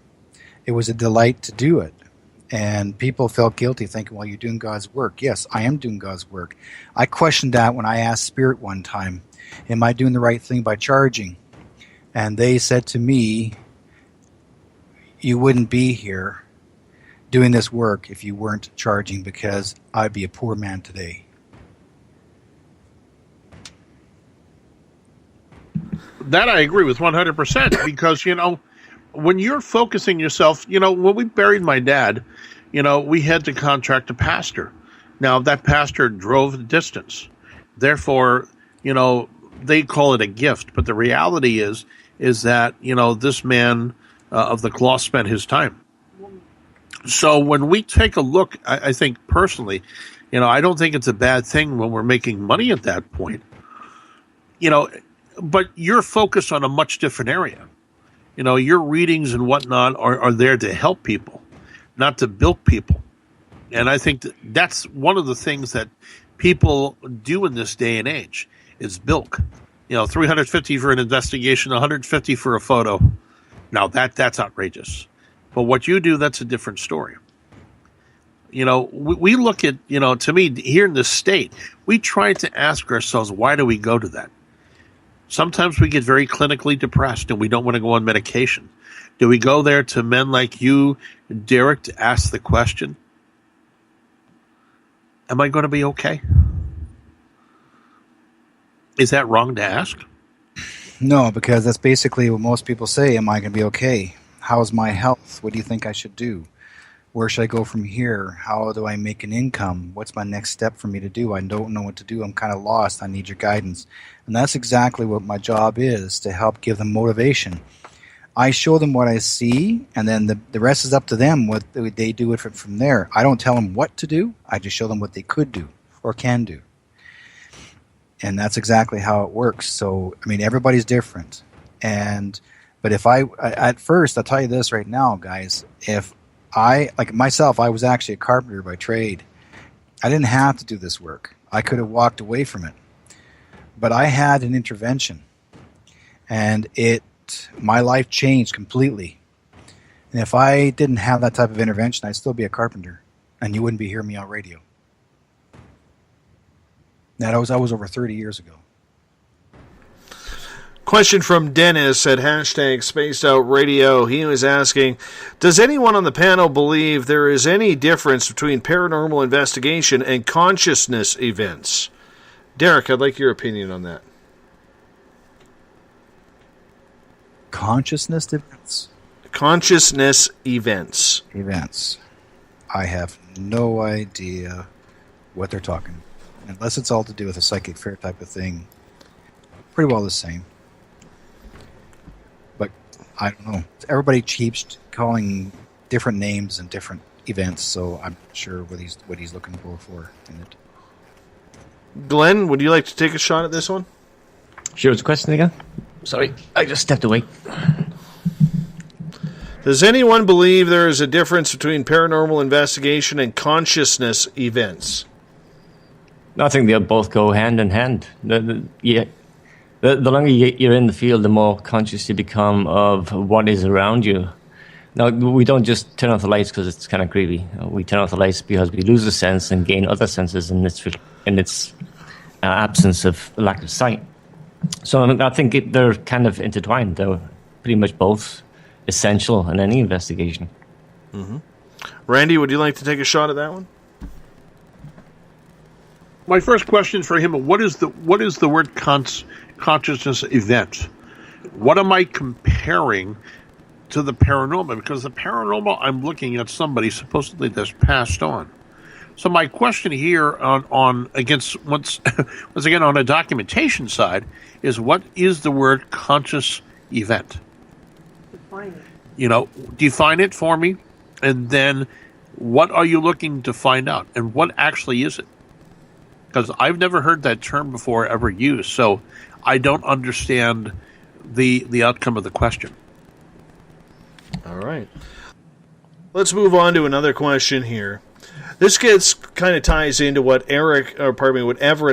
Speaker 12: it was a delight to do it. And people felt guilty thinking, well, you're doing God's work. Yes, I am doing God's work. I questioned that when I asked Spirit one time, am I doing the right thing by charging? And they said to me, you wouldn't be here doing this work if you weren't charging, because I'd be a poor man today.
Speaker 11: That I agree with 100% because, when you're focusing yourself, when we buried my dad, we had to contract a pastor. Now, that pastor drove the distance. Therefore, they call it a gift. But the reality is that, this man of the cloth spent his time. So when we take a look, I think personally, I don't think it's a bad thing when we're making money at that point. But you're focused on a much different area. Your readings and whatnot are there to help people, not to bilk people. And I think that's one of the things that people do in this day and age is bilk. $350 for an investigation, $150 for a photo. Now that's outrageous. But what you do, that's a different story. We look at, to me, here in this state, we try to ask ourselves, why do we go to that? Sometimes we get very clinically depressed and we don't want to go on medication. Do we go there to men like you, Derek, to ask the question, am I going to be okay? Is that wrong to ask?
Speaker 12: No, because that's basically what most people say, am I going to be okay? How's my health? What do you think I should do? Where should I go from here? How do I make an income? What's my next step for me to do? I don't know what to do. I'm kind of lost. I need your guidance. And that's exactly what my job is, to help give them motivation. I show them what I see, and then the rest is up to them, what they do from there. I don't tell them what to do. I just show them what they could do or can do. And that's exactly how it works. So, everybody's different. But at first, I'll tell you this right now, guys, I was actually a carpenter by trade. I didn't have to do this work. I could have walked away from it. But I had an intervention, and my life changed completely. And if I didn't have that type of intervention, I'd still be a carpenter, and you wouldn't be hearing me on radio. That was over 30 years ago.
Speaker 9: Question from Dennis at #SpacedOutRadio. He was asking, does anyone on the panel believe there is any difference between paranormal investigation and consciousness events? Derek, I'd like your opinion on that.
Speaker 12: Consciousness events?
Speaker 9: Consciousness events.
Speaker 12: Events. I have no idea what they're talking about. Unless it's all to do with a psychic fair type of thing. Pretty well the same. But I don't know. Everybody keeps calling different names and different events, so I'm not sure what he's looking for in it.
Speaker 9: Glenn, would you like to take a shot at this one?
Speaker 10: Sure, what's the question again? Sorry, I just stepped away.
Speaker 9: Does anyone believe there is a difference between paranormal investigation and consciousness events?
Speaker 10: I think they both go hand in hand. The longer you're in the field, the more conscious you become of what is around you. Now, we don't just turn off the lights because it's kind of creepy. We turn off the lights because we lose the sense and gain other senses in its absence of lack of sight. So I think they're kind of intertwined. They're pretty much both essential in any investigation.
Speaker 9: Mm-hmm. Randy, would you like to take a shot at that one?
Speaker 11: My first question for him: what is the word consciousness event? What am I comparing to the paranormal? Because the paranormal, I'm looking at somebody supposedly that's passed on. So my question here on against once again on a documentation side is, what is the word conscious event?
Speaker 4: Define it.
Speaker 11: Define it for me, and then what are you looking to find out, and what actually is it? Because I've never heard that term before ever used, so I don't understand the outcome of the question.
Speaker 9: All right. Let's move on to another question here. This kind of ties into what Everett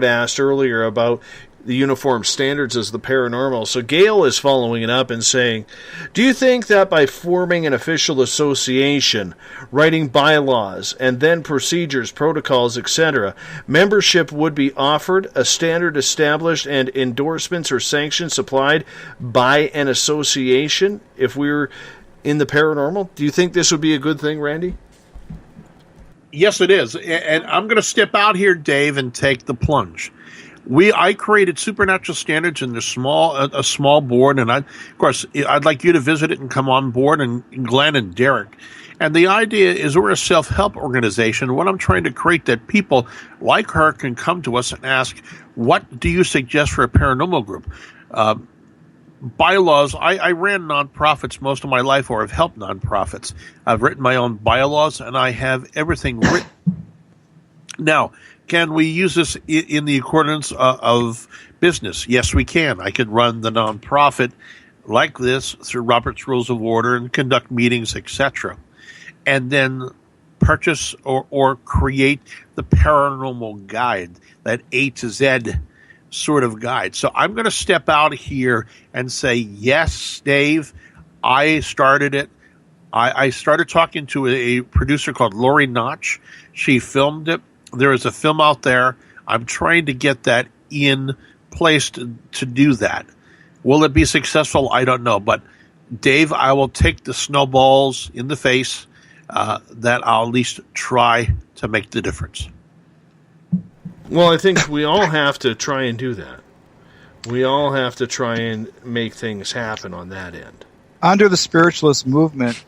Speaker 9: asked earlier about the uniform standards as the paranormal. So Gail is following it up and saying, do you think that by forming an official association, writing bylaws, and then procedures, protocols, etc., membership would be offered, a standard established, and endorsements or sanctions supplied by an association if we were in the paranormal? Do you think this would be a good thing, Randy?
Speaker 11: Yes, it is. And I'm going to step out here, Dave, and take the plunge. I created Supernatural Standards in a small board, and I'd like you to visit it and come on board, and Glenn and Derek. And the idea is we're a self-help organization. What I'm trying to create that people like her can come to us and ask, what do you suggest for a paranormal group? Bylaws. I ran nonprofits most of my life, or have helped nonprofits. I've written my own bylaws, and I have everything written. Now, can we use this in the accordance of business? Yes, we can. I could run the nonprofit like this through Robert's Rules of Order and conduct meetings, etc., and then purchase or create the paranormal guide, that A to Z sort of guide. So I'm going to step out here and say, yes, Dave, I started it. I started talking to a producer called Lori Notch. She filmed it. There is a film out there. I'm trying to get that in place to do that. Will it be successful? I don't know. But, Dave, I will take the snowballs in the face that I'll at least try to make the difference.
Speaker 9: Well, I think we all have to try and do that. We all have to try and make things happen on that end.
Speaker 12: Under the spiritualist movement,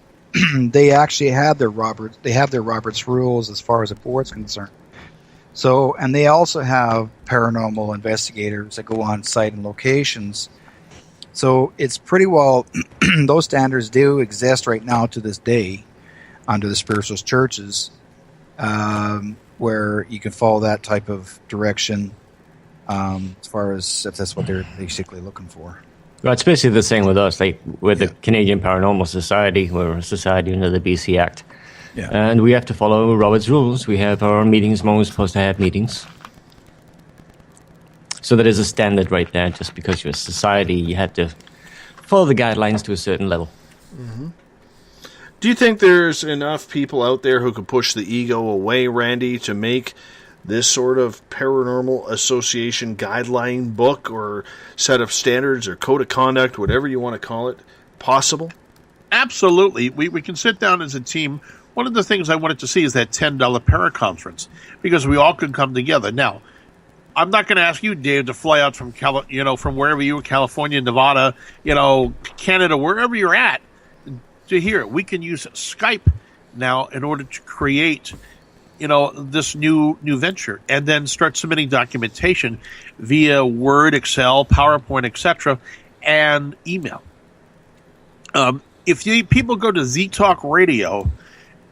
Speaker 12: they actually have their Robert's Rules as far as the board's concerned. So, and they also have paranormal investigators that go on site and locations. So it's pretty well, those standards do exist right now to this day under the spiritualist churches, where you can follow that type of direction as far as if that's what they're basically looking for.
Speaker 10: Well, it's basically the same with us. Like with the Canadian Paranormal Society, we're a society under the BC Act.
Speaker 12: Yeah.
Speaker 10: And we have to follow Robert's rules. We have our meetings when we're supposed to have meetings. So there is a standard right there. Just because you're a society, you have to follow the guidelines to a certain level.
Speaker 9: Mm-hmm. Do you think there's enough people out there who can push the ego away, Randy, to make this sort of paranormal association guideline book or set of standards or code of conduct, whatever you want to call it, possible?
Speaker 11: Absolutely. We can sit down as a team. One of the things I wanted to see is that $10 para-conference, because we all could come together. Now, I'm not going to ask you, Dave, to fly out from from wherever you are, California, Nevada, Canada, wherever you're at, to hear it. We can use Skype now in order to create, this new venture, and then start submitting documentation via Word, Excel, PowerPoint, etc., and email. If people go to Z-Talk Radio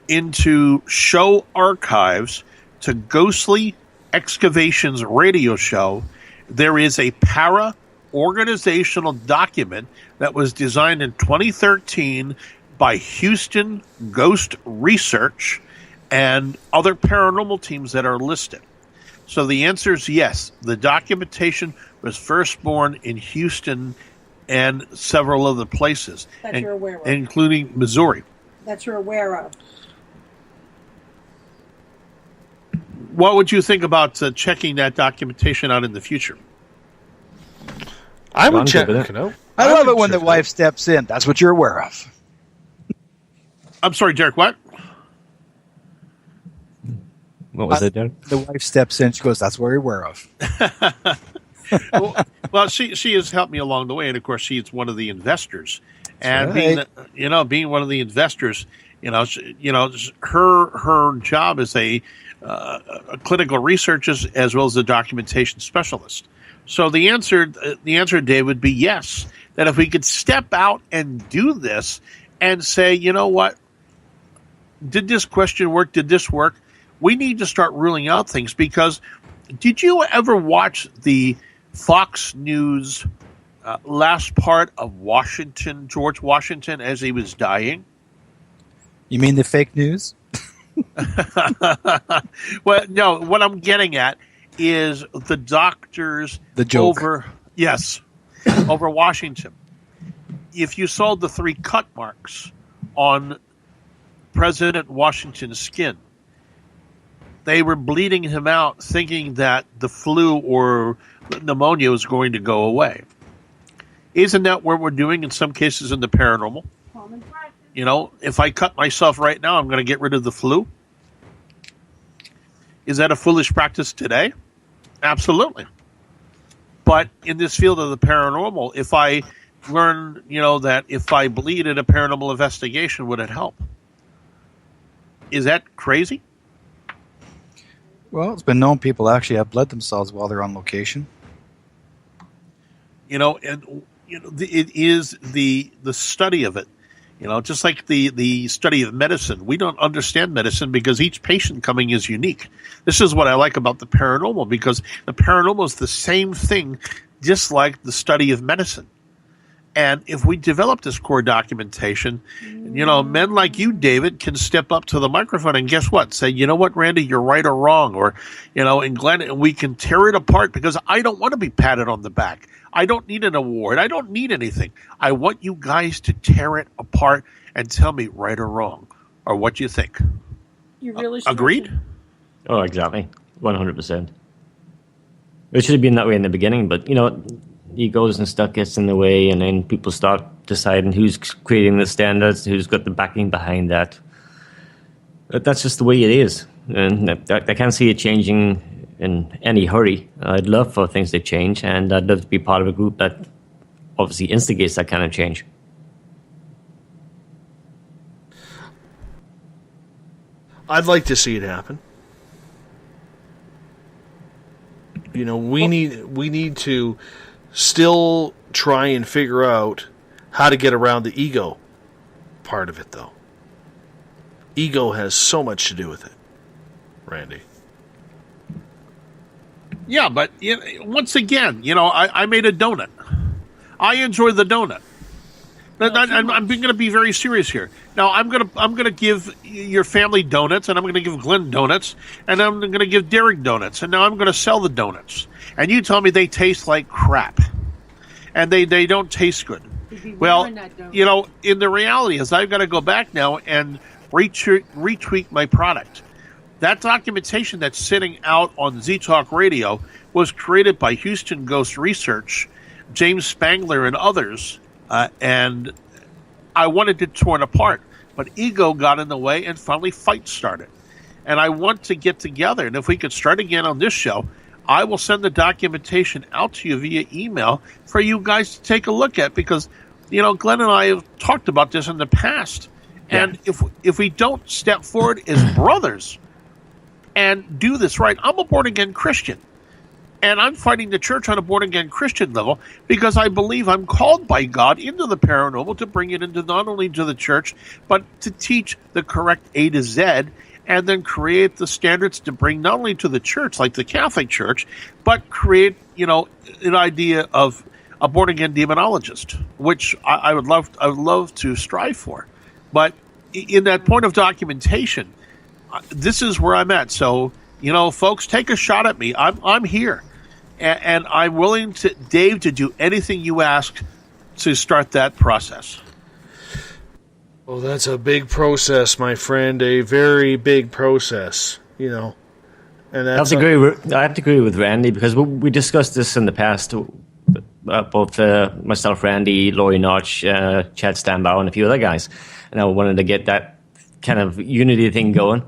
Speaker 11: into show archives to Ghostly Excavations radio show, there is a para-organizational document that was designed in 2013 by Houston Ghost Research and other paranormal teams that are listed. So the answer is yes. The documentation was first born in Houston and several other places,
Speaker 4: You're aware of.
Speaker 11: including Missouri.
Speaker 4: That you're aware of.
Speaker 11: What would you think about checking that documentation out in the future?
Speaker 9: I would check
Speaker 12: it out. I love it when the wife steps in. That's what you're aware of.
Speaker 11: I'm sorry, Derek, what?
Speaker 10: What was it, Derek?
Speaker 12: The wife steps in. She goes, that's what you're aware of.
Speaker 11: well, she has helped me along the way, and of course, she's one of the investors. And
Speaker 12: right.
Speaker 11: being one of the investors, her job is a clinical researcher as well as a documentation specialist. So the answer, Dave, would be yes. That if we could step out and do this and say, you know what, did this question work? Did this work? We need to start ruling out things, because did you ever watch the Fox News last part of George Washington, as he was dying?
Speaker 12: You mean the fake news?
Speaker 11: Well, no, what I'm getting at is the doctors over Washington. If you saw the 3 cut marks on President Washington's skin, they were bleeding him out, thinking that the flu or pneumonia was going to go away. Isn't that what we're doing in some cases in the paranormal? If I cut myself right now, I'm going to get rid of the flu. Is that a foolish practice today? Absolutely. But in this field of the paranormal, if I learn, that if I bleed at a paranormal investigation, would it help? Is that crazy?
Speaker 12: Well, it's been known people actually have bled themselves while they're on location.
Speaker 11: It is the study of it. Just like the study of medicine. We don't understand medicine because each patient coming is unique. This is what I like about the paranormal, because the paranormal is the same thing, just like the study of medicine. And if we develop this core documentation, men like you, David, can step up to the microphone and guess what? Say, you know what, Randy, you're right or wrong. Or, and Glenn, and we can tear it apart, because I don't want to be patted on the back. I don't need an award. I don't need anything. I want you guys to tear it apart and tell me right or wrong, or what you think.
Speaker 4: You really
Speaker 11: agreed?
Speaker 10: Oh, exactly. 100%. It should have been that way in the beginning, but, egos and stuff gets in the way, and then people start deciding who's creating the standards, who's got the backing behind that. But that's just the way it is. And I can't see it changing in any hurry. I'd love for things to change, and I'd love to be part of a group that obviously instigates that kind of change.
Speaker 9: I'd like to see it happen. We need to still try and figure out how to get around the ego part of it, though. Ego has so much to do with it, Randy.
Speaker 11: Yeah, but once again, I made a donut. I enjoy the donut. I'm going to be very serious here. Now, I'm going to give your family donuts, and I'm going to give Glenn donuts, and I'm going to give Derek donuts, and now I'm going to sell the donuts. And you tell me they taste like crap, and they don't taste good. Well, in the reality is I've got to go back now and retweak my product. That documentation that's sitting out on Z-Talk Radio was created by Houston Ghost Research, James Spangler, and others, and I wanted it torn apart. But ego got in the way, and finally fights started. And I want to get together, and if we could start again on this show, I will send the documentation out to you via email for you guys to take a look at, because, Glenn and I have talked about this in the past. Yeah. And if we don't step forward as brothers and do this right. I'm a born-again Christian, and I'm fighting the church on a born-again Christian level because I believe I'm called by God into the paranormal to bring it into not only to the church, but to teach the correct A to Z, and then create the standards to bring not only to the church, like the Catholic Church, but create, an idea of a born-again demonologist, which I would love to strive for. But in that point of documentation, this is where I'm at. So, folks, take a shot at me. I'm here. And I'm willing to, Dave, to do anything you ask to start that process.
Speaker 9: Well, that's a big process, my friend. A very big process, And that's
Speaker 10: I have to agree with Randy, because we discussed this in the past. Both myself, Randy, Laurie Notch, Chad Stambaugh, and a few other guys. And I wanted to get that kind of unity thing going,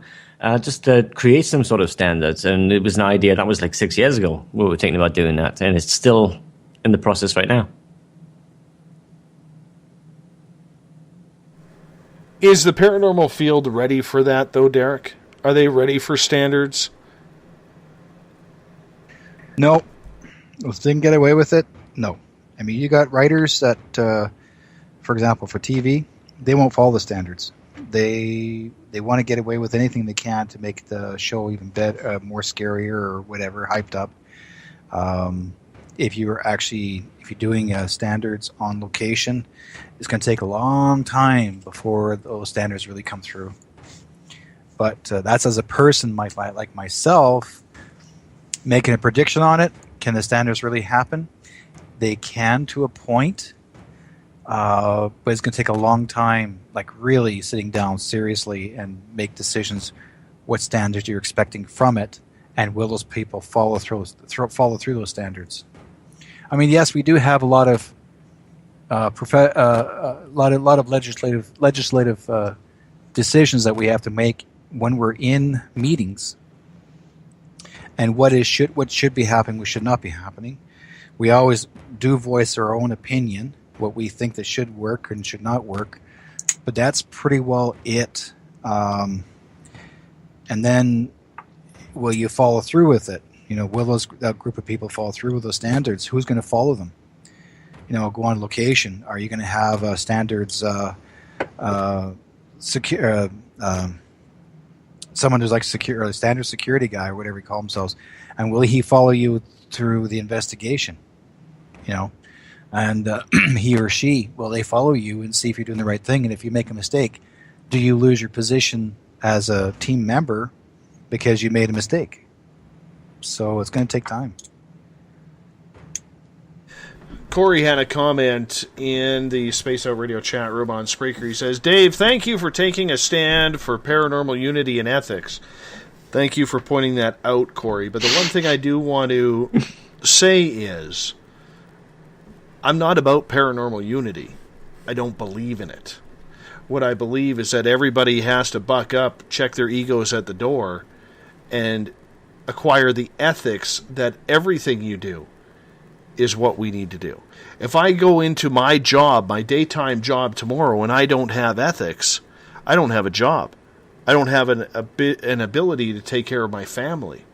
Speaker 10: just to create some sort of standards. And it was an idea that was like 6 years ago. We were thinking about doing that, and it's still in the process right now.
Speaker 9: Is the paranormal field ready for that, though, Derek? Are they ready for standards?
Speaker 12: No. If they can get away with it, no. I mean, you got writers that, for example, for TV, they won't follow the standards. They want to get away with anything they can to make the show even better, more scarier or whatever, hyped up. If you're doing standards on location, it's going to take a long time before those standards really come through. But that's as a person, like myself, making a prediction on it. Can the standards really happen? They can, to a point, but it's going to take a long time, like really sitting down seriously and make decisions what standards you're expecting from it, and will those people follow through those standards. I mean, yes, we do have a lot of legislative decisions that we have to make when we're in meetings, and what should be happening, what should not be happening. We always do voice our own opinion, what we think that should work and should not work, but that's pretty well it. And then, will you follow through with it? Will that group of people follow through with those standards? Who's going to follow them? Go on location. Are you going to have standards, someone who's like a standard security guy or whatever he call themselves, and will he follow you through the investigation? And he or she, will they follow you and see if you're doing the right thing? And if you make a mistake, do you lose your position as a team member because you made a mistake? So it's going to take time.
Speaker 9: Corey had a comment in the Space Out Radio chat room on Spreaker. He says, Dave, thank you for taking a stand for paranormal unity and ethics. Thank you for pointing that out, Corey. But the one thing I do want to say is, I'm not about paranormal unity. I don't believe in it. What I believe is that everybody has to buck up, check their egos at the door, and acquire the ethics that everything you do is what we need to do. If I go into my job, my daytime job tomorrow, and I don't have ethics, I don't have a job. I don't have an ability to take care of my family.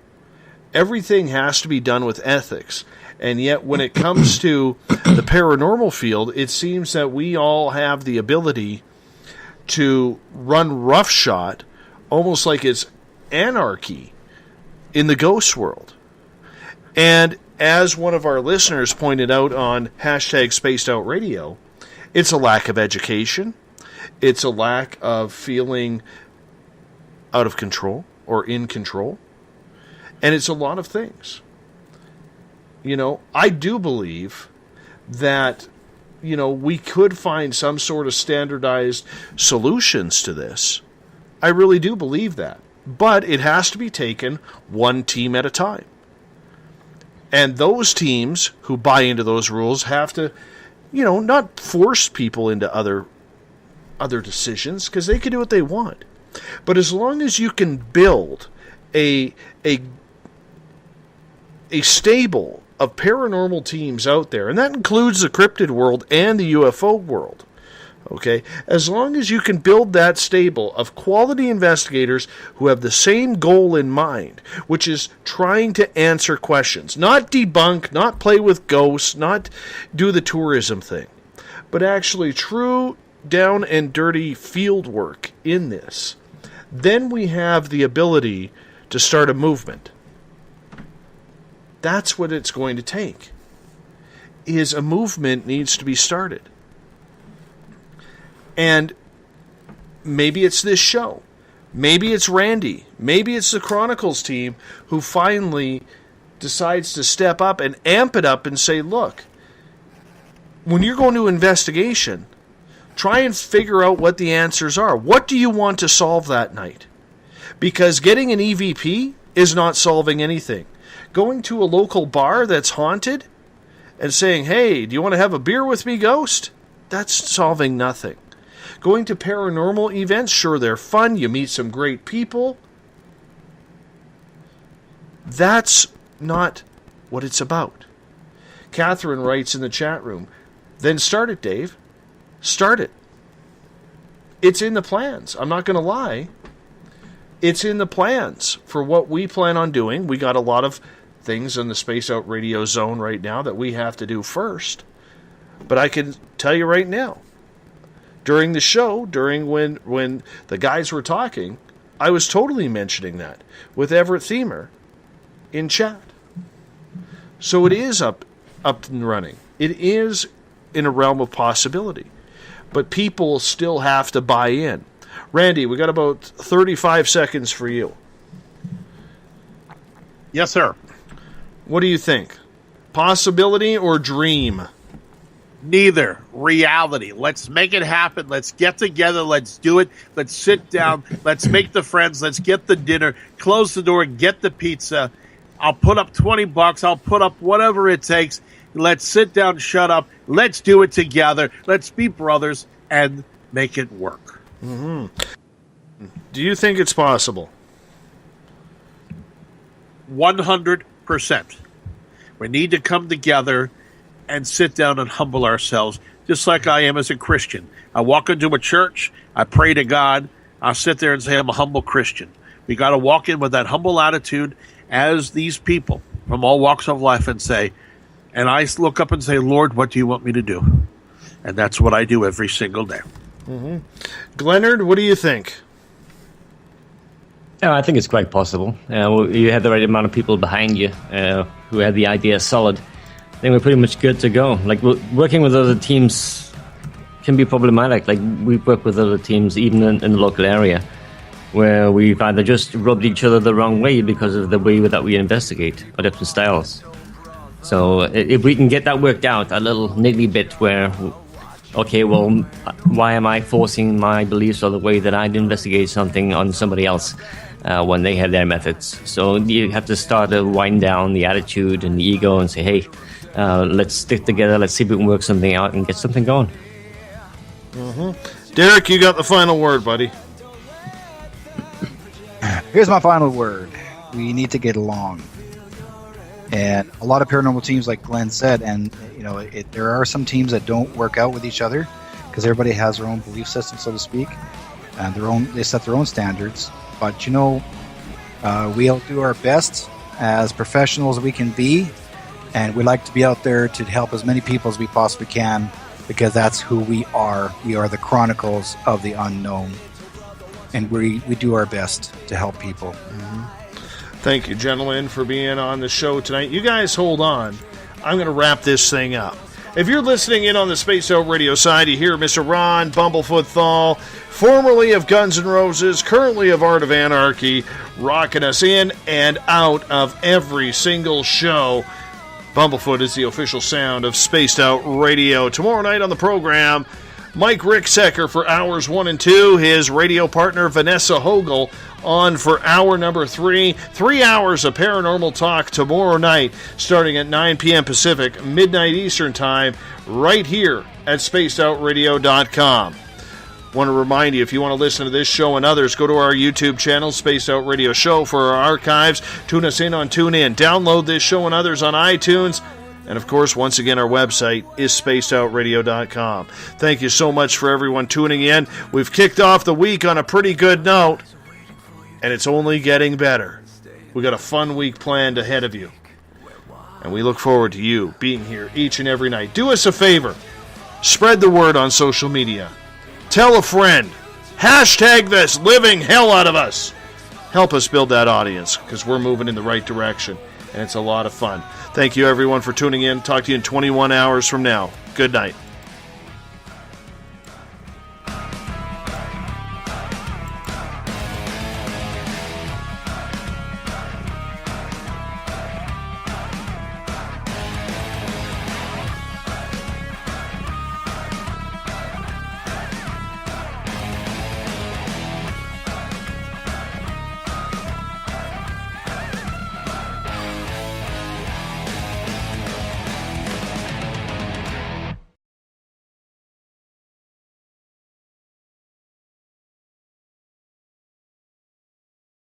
Speaker 9: Everything has to be done with ethics. And yet when it comes to the paranormal field, it seems that we all have the ability to run roughshod, almost like it's anarchy in the ghost world. And as one of our listeners pointed out on hashtag Spaced Out Radio, it's a lack of education. It's a lack of feeling out of control or in control. And it's a lot of things. I do believe that, we could find some sort of standardized solutions to this. I really do believe that. But it has to be taken one team at a time. And those teams who buy into those rules have to, not force people into other decisions, because they can do what they want. But as long as you can build a stable of paranormal teams out there, and that includes the cryptid world and the UFO world, okay? As long as you can build that stable of quality investigators who have the same goal in mind, which is trying to answer questions, not debunk, not play with ghosts, not do the tourism thing, but actually true down and dirty field work in this, then we have the ability to start a movement. That's what it's going to take. Is a movement needs to be started. And maybe it's this show. Maybe it's Randy. Maybe it's the Chronicles team who finally decides to step up and amp it up and say, look, when you're going to investigation, try and figure out what the answers are. What do you want to solve that night? Because getting an EVP is not solving anything. Going to a local bar that's haunted and saying, hey, do you want to have a beer with me, ghost? That's solving nothing. Going to paranormal events, sure, they're fun. You meet some great people. That's not what it's about. Catherine writes in the chat room, then start it, Dave. Start it. It's in the plans. I'm not going to lie. It's in the plans for what we plan on doing. We got a lot of things in the Space Out Radio zone right now that we have to do first. But I can tell you right now, during the show, when the guys were talking, I was totally mentioning that with Everett Thiemer in chat. So it is up and running. It is in a realm of possibility. But people still have to buy in. Randy, we got about 35 seconds for you.
Speaker 11: Yes, sir.
Speaker 9: What do you think? Possibility or dream?
Speaker 11: Neither. Reality. Let's make it happen. Let's get together. Let's do it. Let's sit down. Let's make the friends. Let's get the dinner. Close the door. Get the pizza. I'll put up $20. I'll put up whatever it takes. Let's sit down. Shut up. Let's do it together. Let's be brothers and make it work.
Speaker 9: Mm-hmm. Do you think it's possible?
Speaker 11: 100%. We need to come together and sit down and humble ourselves, just like I am as a Christian. I walk into a church, I pray to God, I'll sit there and say I'm a humble Christian. We got to walk in with that humble attitude as these people from all walks of life and say, and I look up and say, Lord, what do you want me to do? And that's what I do every single day.
Speaker 9: Mm-hmm. Glennard, what do you think?
Speaker 10: I think it's quite possible. You have the right amount of people behind you who have the idea solid. I think we're pretty much good to go. Like, working with other teams can be problematic. Like, we work with other teams even in the local area where we've either just rubbed each other the wrong way because of the way that we investigate or different styles. So if we can get that worked out, a little niggly bit where, okay, well, why am I forcing my beliefs or the way that I'd investigate something on somebody else when they have their methods? So you have to start to wind down the attitude and the ego and say, hey, let's stick together, let's see if we can work something out and get something going.
Speaker 9: Mm-hmm. Derek, you got the final word, buddy.
Speaker 12: Here's my final word. We need to get along. And a lot of paranormal teams, like Glenn said, and there are some teams that don't work out with each other because everybody has their own belief system, so to speak, and they set their own standards. But we'll do our best as professionals we can be, and we like to be out there to help as many people as we possibly can because that's who we are. We are the Chronicles of the Unknown, and we do our best to help people.
Speaker 9: Mm-hmm. Thank you, gentlemen, for being on the show tonight. You guys hold on. I'm going to wrap this thing up. If you're listening in on the Spaced Out Radio side, you hear Mr. Ron Bumblefoot THAL, formerly of Guns N' Roses, currently of Art of Anarchy, rocking us in and out of every single show. Bumblefoot is the official sound of Spaced Out Radio. Tomorrow night on the program, Mike Ricksecker for hours 1 and 2, his radio partner Vanessa Hogel on for hour number 3. 3 hours of paranormal talk tomorrow night, starting at 9 p.m. Pacific, midnight Eastern Time, right here at spacedoutradio.com. Want to remind you, if you want to listen to this show and others, go to our YouTube channel, Spaced Out Radio Show, for our archives. Tune us in on TuneIn. Download this show and others on iTunes. And, of course, once again, our website is spacedoutradio.com. Thank you so much for everyone tuning in. We've kicked off the week on a pretty good note, and it's only getting better. We got a fun week planned ahead of you, and we look forward to you being here each and every night. Do us a favor. Spread the word on social media. Tell a friend. Hashtag this living hell out of us. Help us build that audience, because we're moving in the right direction, and it's a lot of fun. Thank you, everyone, for tuning in. Talk to you in 21 hours from now. Good night.